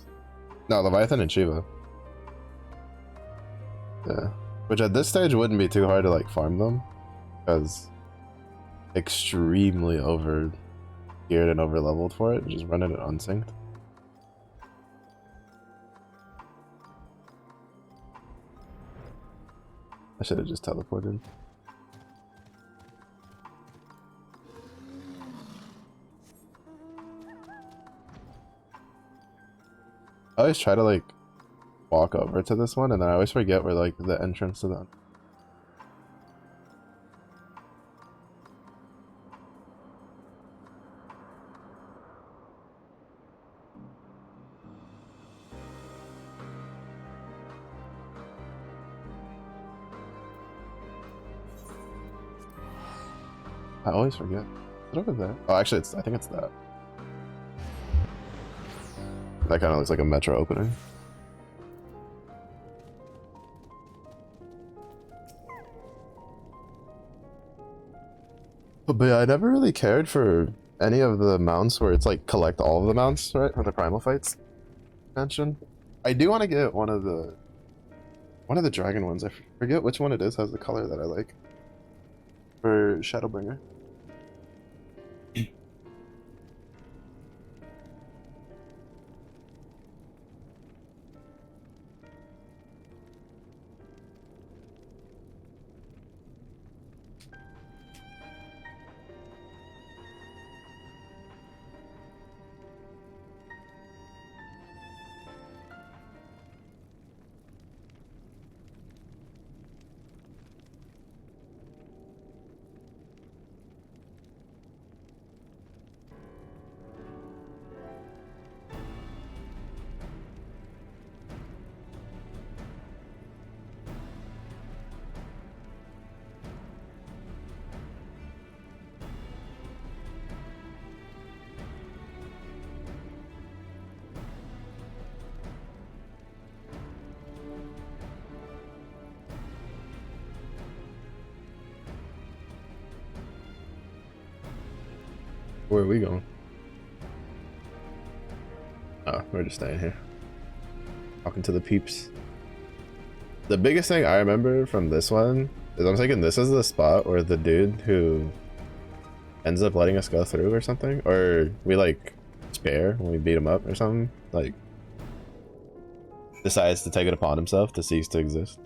No, Leviathan and Shiva. Yeah. Which at this stage wouldn't be too hard to like farm them, because extremely over geared and over leveled for it, just running it unsynced. I should have just teleported. I always try to like walk over to this one, and then I always forget where like the entrance to the. I always forget. Is it over there? Oh, actually, I think it's that. That kind of looks like a metro opening. But yeah, I never really cared for any of the mounts where it's like collect all of the mounts, right? From the primal fights mentioned. I do want to get one of the dragon ones. I forget which one it is, has the color that I like. For Shadowbringer. Where are we going? Oh, we're just staying here. Talking to the peeps. The biggest thing I remember from this one is I'm thinking this is the spot where the dude who ends up letting us go through or something, or we like spare when we beat him up or something, like decides to take it upon himself to cease to exist.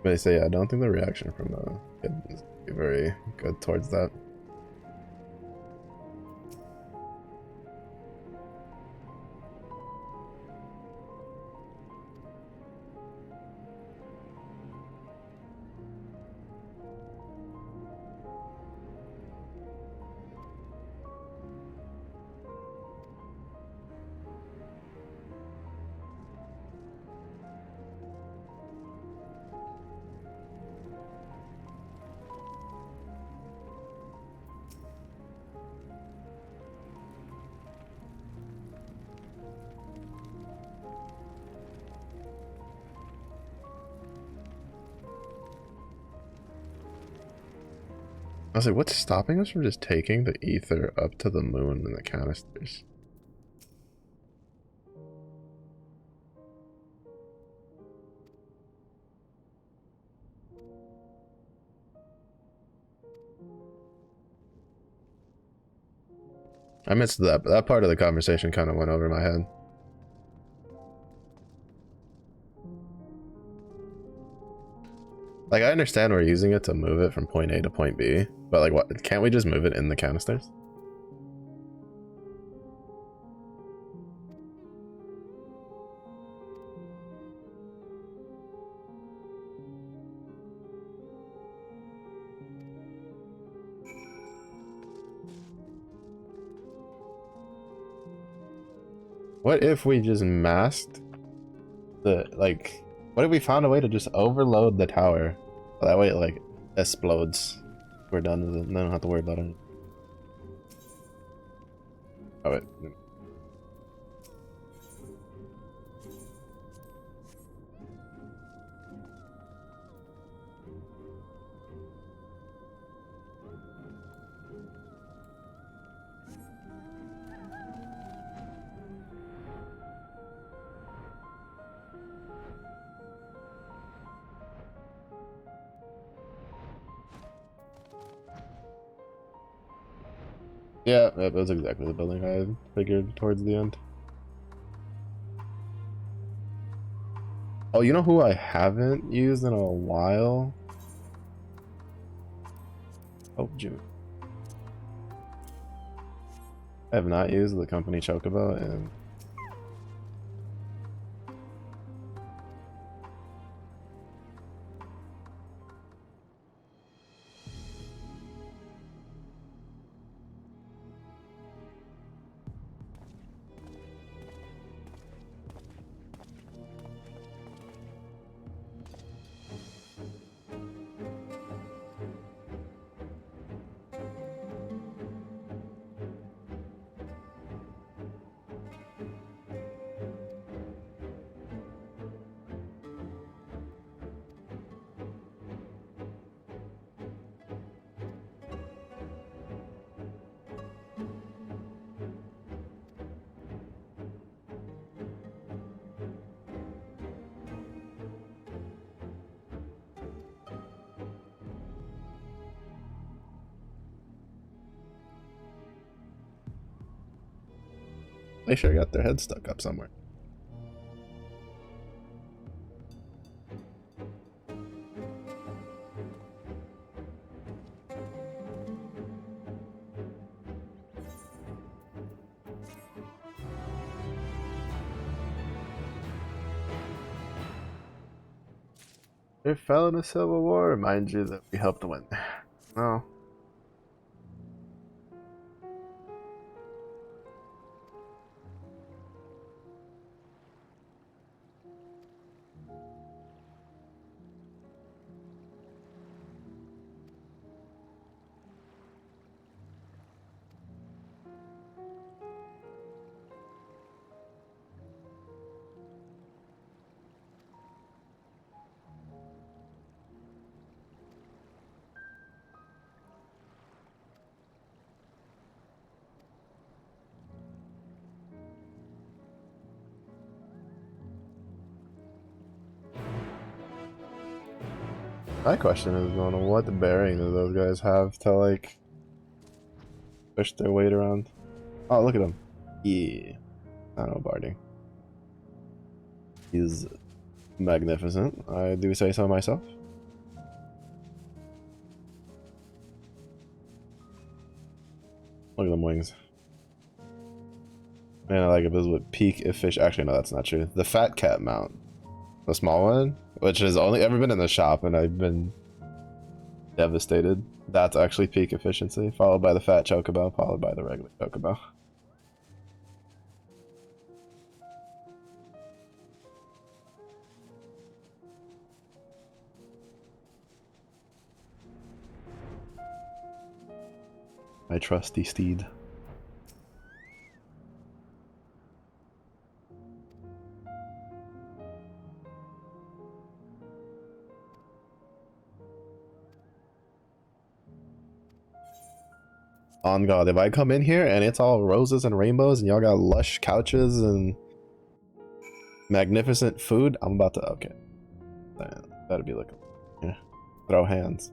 But they say, yeah, I don't think the reaction from the kid is very good towards that. I was like, what's stopping us from just taking the ether up to the moon in the canisters? I missed that, but that part of the conversation kind of went over my head. Like, I understand we're using it to move it from point A to point B, but like, what? Can't we just move it in the canisters? What if we just masked the, like, what if we found a way to just overload the tower? That way it, like, explodes. We're done with it, and then I don't have to worry about it. Oh, wait. Yeah, that was exactly the building I figured towards the end. Oh, you know who I haven't used in a while? Oh, June. I have not used the company Chocobo and They sure got their head stuck up somewhere. They fell in a civil war. Remind you that we helped win. No. My question is on what bearing do those guys have to like push their weight around? Oh, look at him. Yeah. I know barding. He's magnificent. I do say so myself. Look at them wings. Man, I like if it was with peak efficient. Actually, no, that's not true. The fat cat mount. The small one, which has only ever been in the shop, and I've been devastated. That's actually peak efficiency, followed by the fat chocobo, followed by the regular chocobo. My trusty steed. On God, if I come in here and it's all roses and rainbows and y'all got lush couches and magnificent food, I'm about to, okay. Better be looking. Yeah. Throw hands.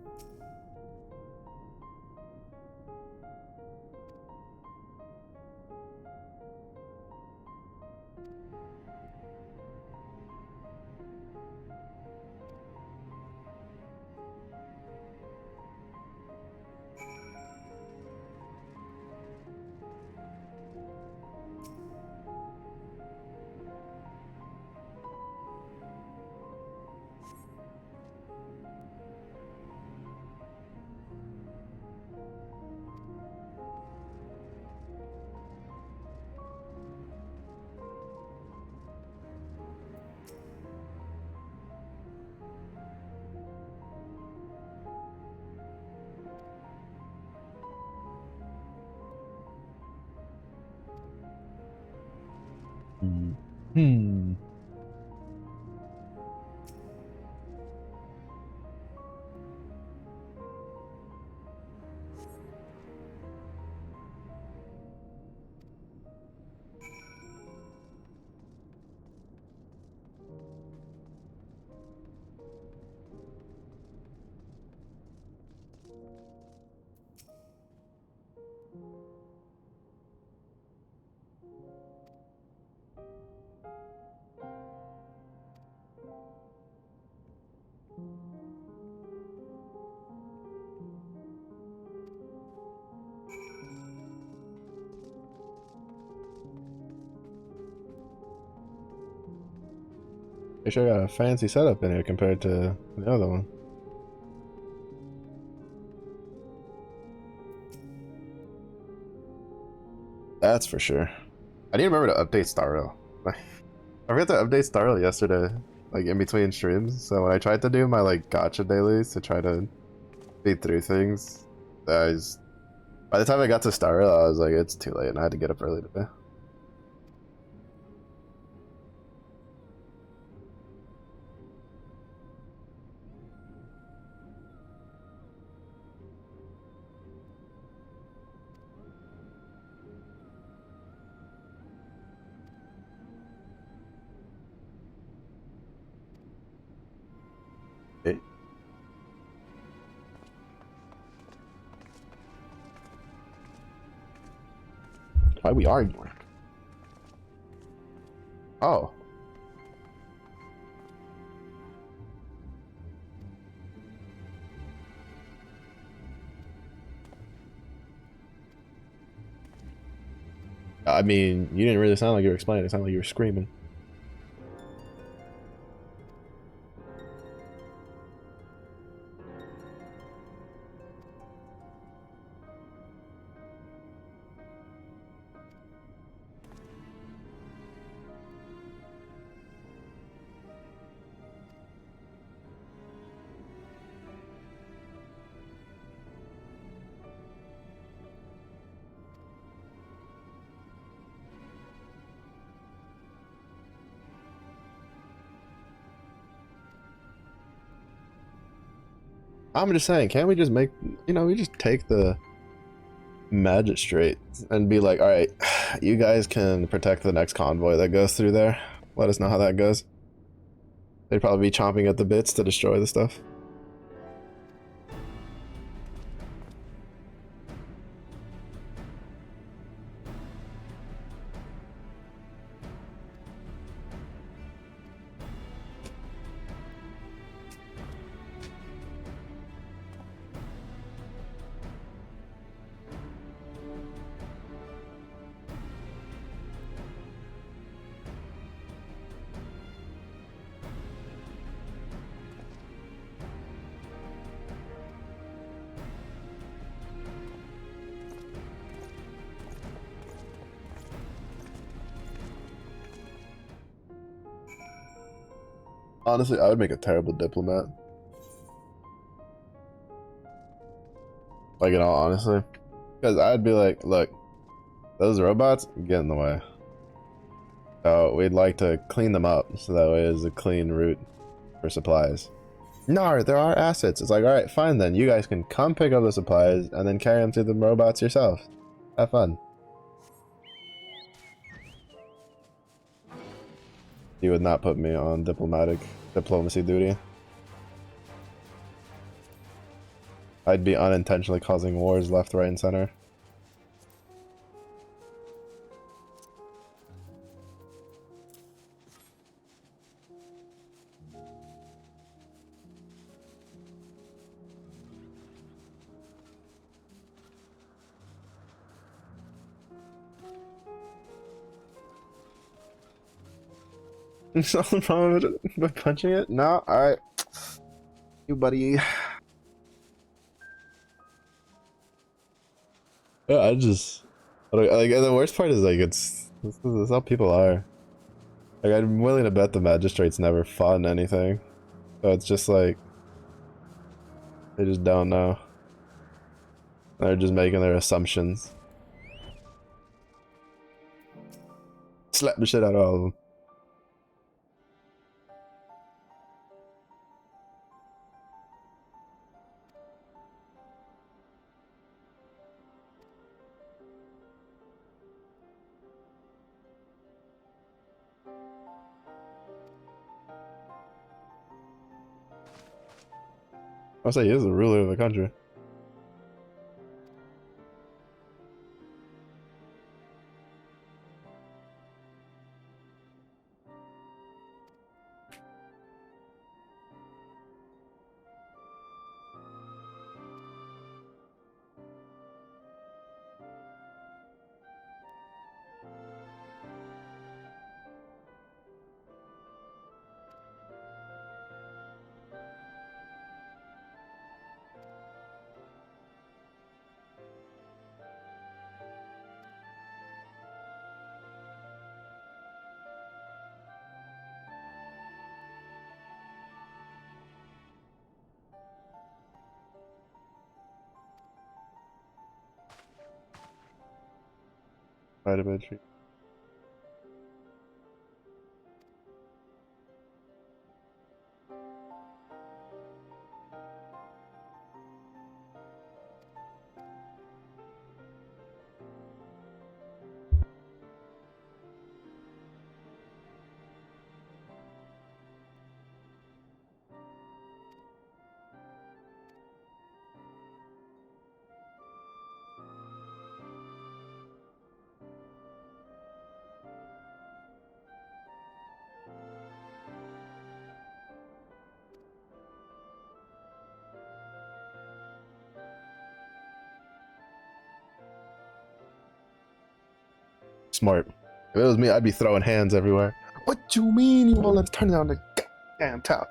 Hmm. They sure got a fancy setup in here compared to the other one. That's for sure. I need to remember to update Starro. I forgot to update Starro yesterday, like in between streams. So when I tried to do my like gotcha dailies to try to speed through things, by the time I got to Starro, I was like, it's too late, and I had to get up early today. Hey. Why we arguing? Oh. I mean, you didn't really sound like you were explaining. It sounded like you were screaming. I'm just saying, can't we just make, you know, we just take the magistrate and be like, alright, you guys can protect the next convoy that goes through there. Let us know how that goes. They'd probably be chomping at the bits to destroy the stuff. Honestly, I would make a terrible diplomat. Like, in all honesty. Because I'd be like, look, those robots get in the way. So we'd like to clean them up so that way it's a clean route for supplies. No, there are assets. It's like, alright, fine then. You guys can come pick up the supplies and then carry them to the robots yourself. Have fun. You would not put me on diplomacy duty. I'd be unintentionally causing wars left, right, and center. Something wrong with it by punching it? No? Alright. You buddy. Yeah, I just... Like, the worst part is, like, this is how people are. Like, I'm willing to bet the magistrates never fought in anything. So it's just like... They just don't know. They're just making their assumptions. Slap the shit out of all of them. I'll say he is the ruler of the country. Vitamin tree. Smart. If it was me, I'd be throwing hands everywhere. What you mean you won't let's turn down the goddamn top?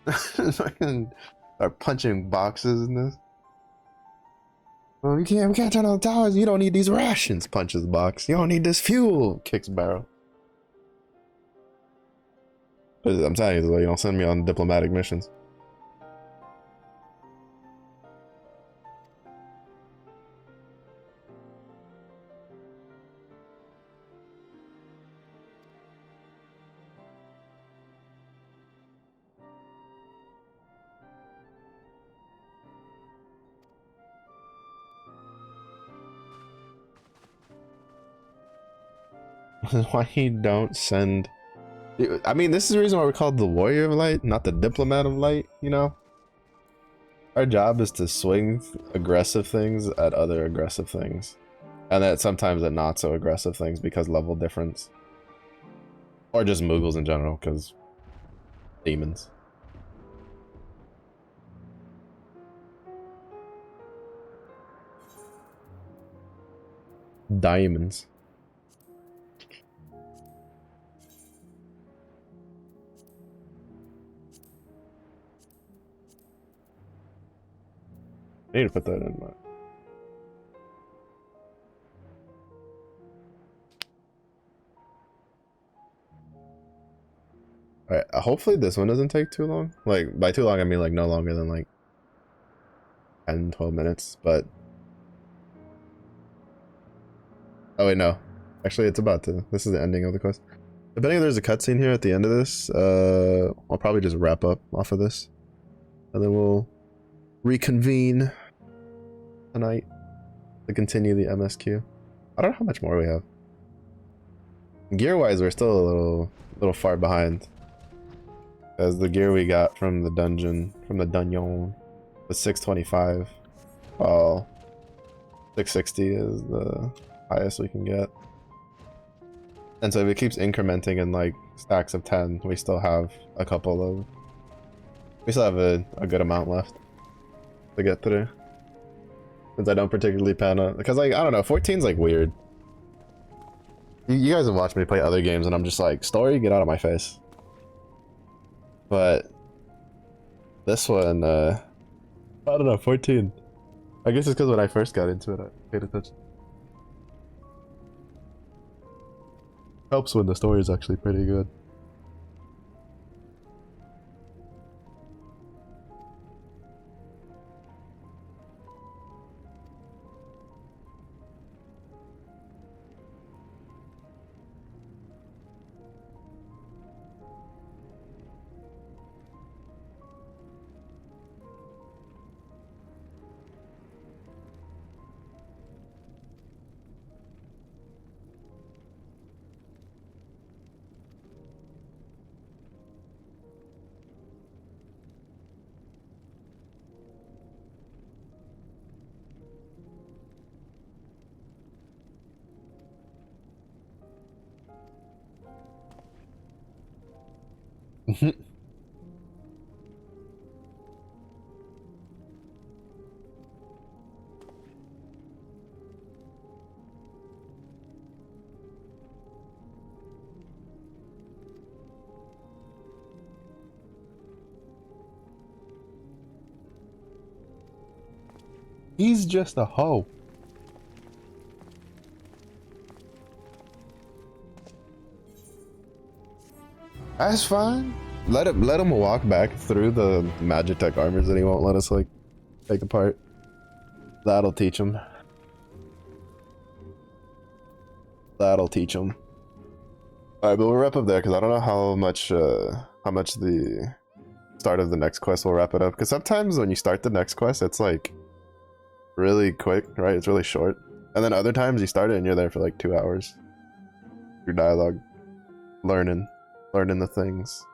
Fucking start punching boxes in this. Well, we can't turn on the towers. You don't need these rations. Punches the box. You don't need this fuel. Kicks barrel. But I'm telling you, you don't send me on diplomatic missions. Why you don't send... I mean, this is the reason why we're called the Warrior of Light, not the Diplomat of Light, you know? Our job is to swing aggressive things at other aggressive things. And that sometimes at not so aggressive things because level difference. Or just Moogles in general, because demons. Diamonds. I need to put that in my... Alright, hopefully this one doesn't take too long. Like, by too long I mean like no longer than like 10-12 minutes, but... Oh wait, no. Actually, it's about to. This is the ending of the quest. Depending if there's a cutscene here at the end of this, I'll probably just wrap up off of this. And then we'll reconvene tonight to continue the MSQ. I don't know how much more we have. Gear-wise, we're still a little far behind. As the gear we got from the dungeon, was 625. While 660 is the highest we can get. And so if it keeps incrementing in like stacks of 10, we still have a couple of... We still have a good amount left to get through. Since I don't particularly pan on... Because like, I don't know, 14's like weird. You guys have watched me play other games and I'm just like, story, get out of my face. But... This one, I don't know, 14. I guess it's because when I first got into it, I paid attention. Helps when the story is actually pretty good. He's just a hoe. That's fine. Let him walk back through the Magitech armors that he won't let us like take apart. That'll teach him. That'll teach him. Alright, but we'll wrap up there because I don't know how much the start of the next quest will wrap it up. Because sometimes when you start the next quest, it's like really quick, right? It's really short. And then other times you start it and you're there for like 2 hours. Your dialogue. Learning the things.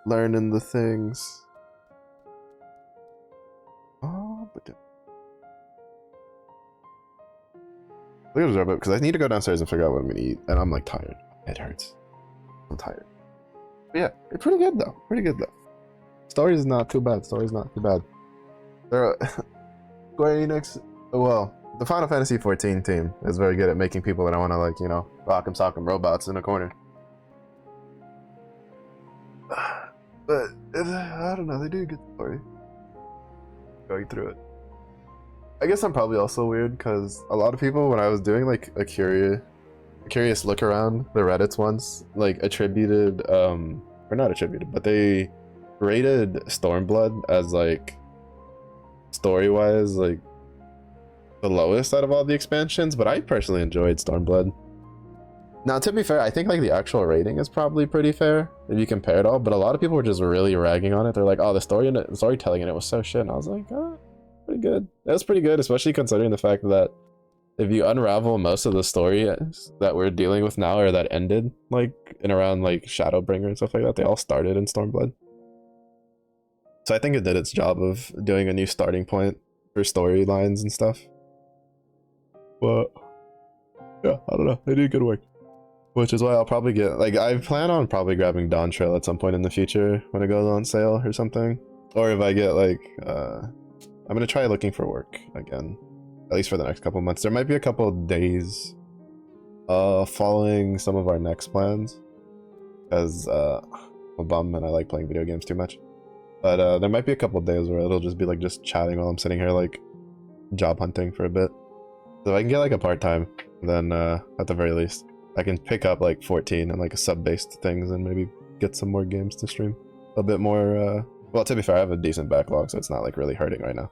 Learning the things. Oh, but... Look at this wrap up because I need to go downstairs and figure out what I'm gonna eat. And I'm like tired. It hurts. I'm tired. But yeah, it's pretty good though. Pretty good though. Story's not too bad. Story's not too bad. There are Square Enix, well, the Final Fantasy 14 team is very good at making people that I want to, like, you know, rock'em sock'em robots in a corner. But I don't know, they do a good story. Going through it. I guess I'm probably also weird because a lot of people, when I was doing like a curious look around the Reddits once, like attributed, or not attributed, but they rated Stormblood as like story-wise like the lowest out of all the expansions, but I personally enjoyed Stormblood. Now, to be fair, I think like the actual rating is probably pretty fair if you compare it all, but a lot of people were just really ragging on it. They're like, oh, the storytelling in it was so shit, and I was like, oh, pretty good. It was pretty good, especially considering the fact that if you unravel most of the story that we're dealing with now, or that ended like in around like Shadowbringer and stuff like that, they all started in Stormblood. So I think it did its job of doing a new starting point for storylines and stuff. But yeah, I don't know, they did good work. Which is why I'll probably get, like, I plan on probably grabbing Dawn Trail at some point in the future when it goes on sale or something. Or if I get, like, I'm gonna try looking for work again, at least for the next couple months. There might be a couple of days following some of our next plans, because I'm a bum and I like playing video games too much. But there might be a couple of days where it'll just be, like, just chatting while I'm sitting here, like, job hunting for a bit. So if I can get, like, a part-time, then at the very least, I can pick up like 14 and like a sub-based things and maybe get some more games to stream. A bit more, well, to be fair, I have a decent backlog, so it's not like really hurting right now.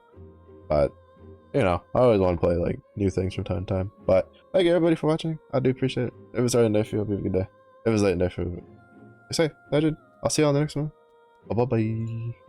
But, you know, I always want to play like new things from time to time. But thank you everybody for watching. I do appreciate it. If it was early in the day for you, hope you have a good day. If it was late in the day for you, say, legend. I'll see you on the next one. Bye-bye.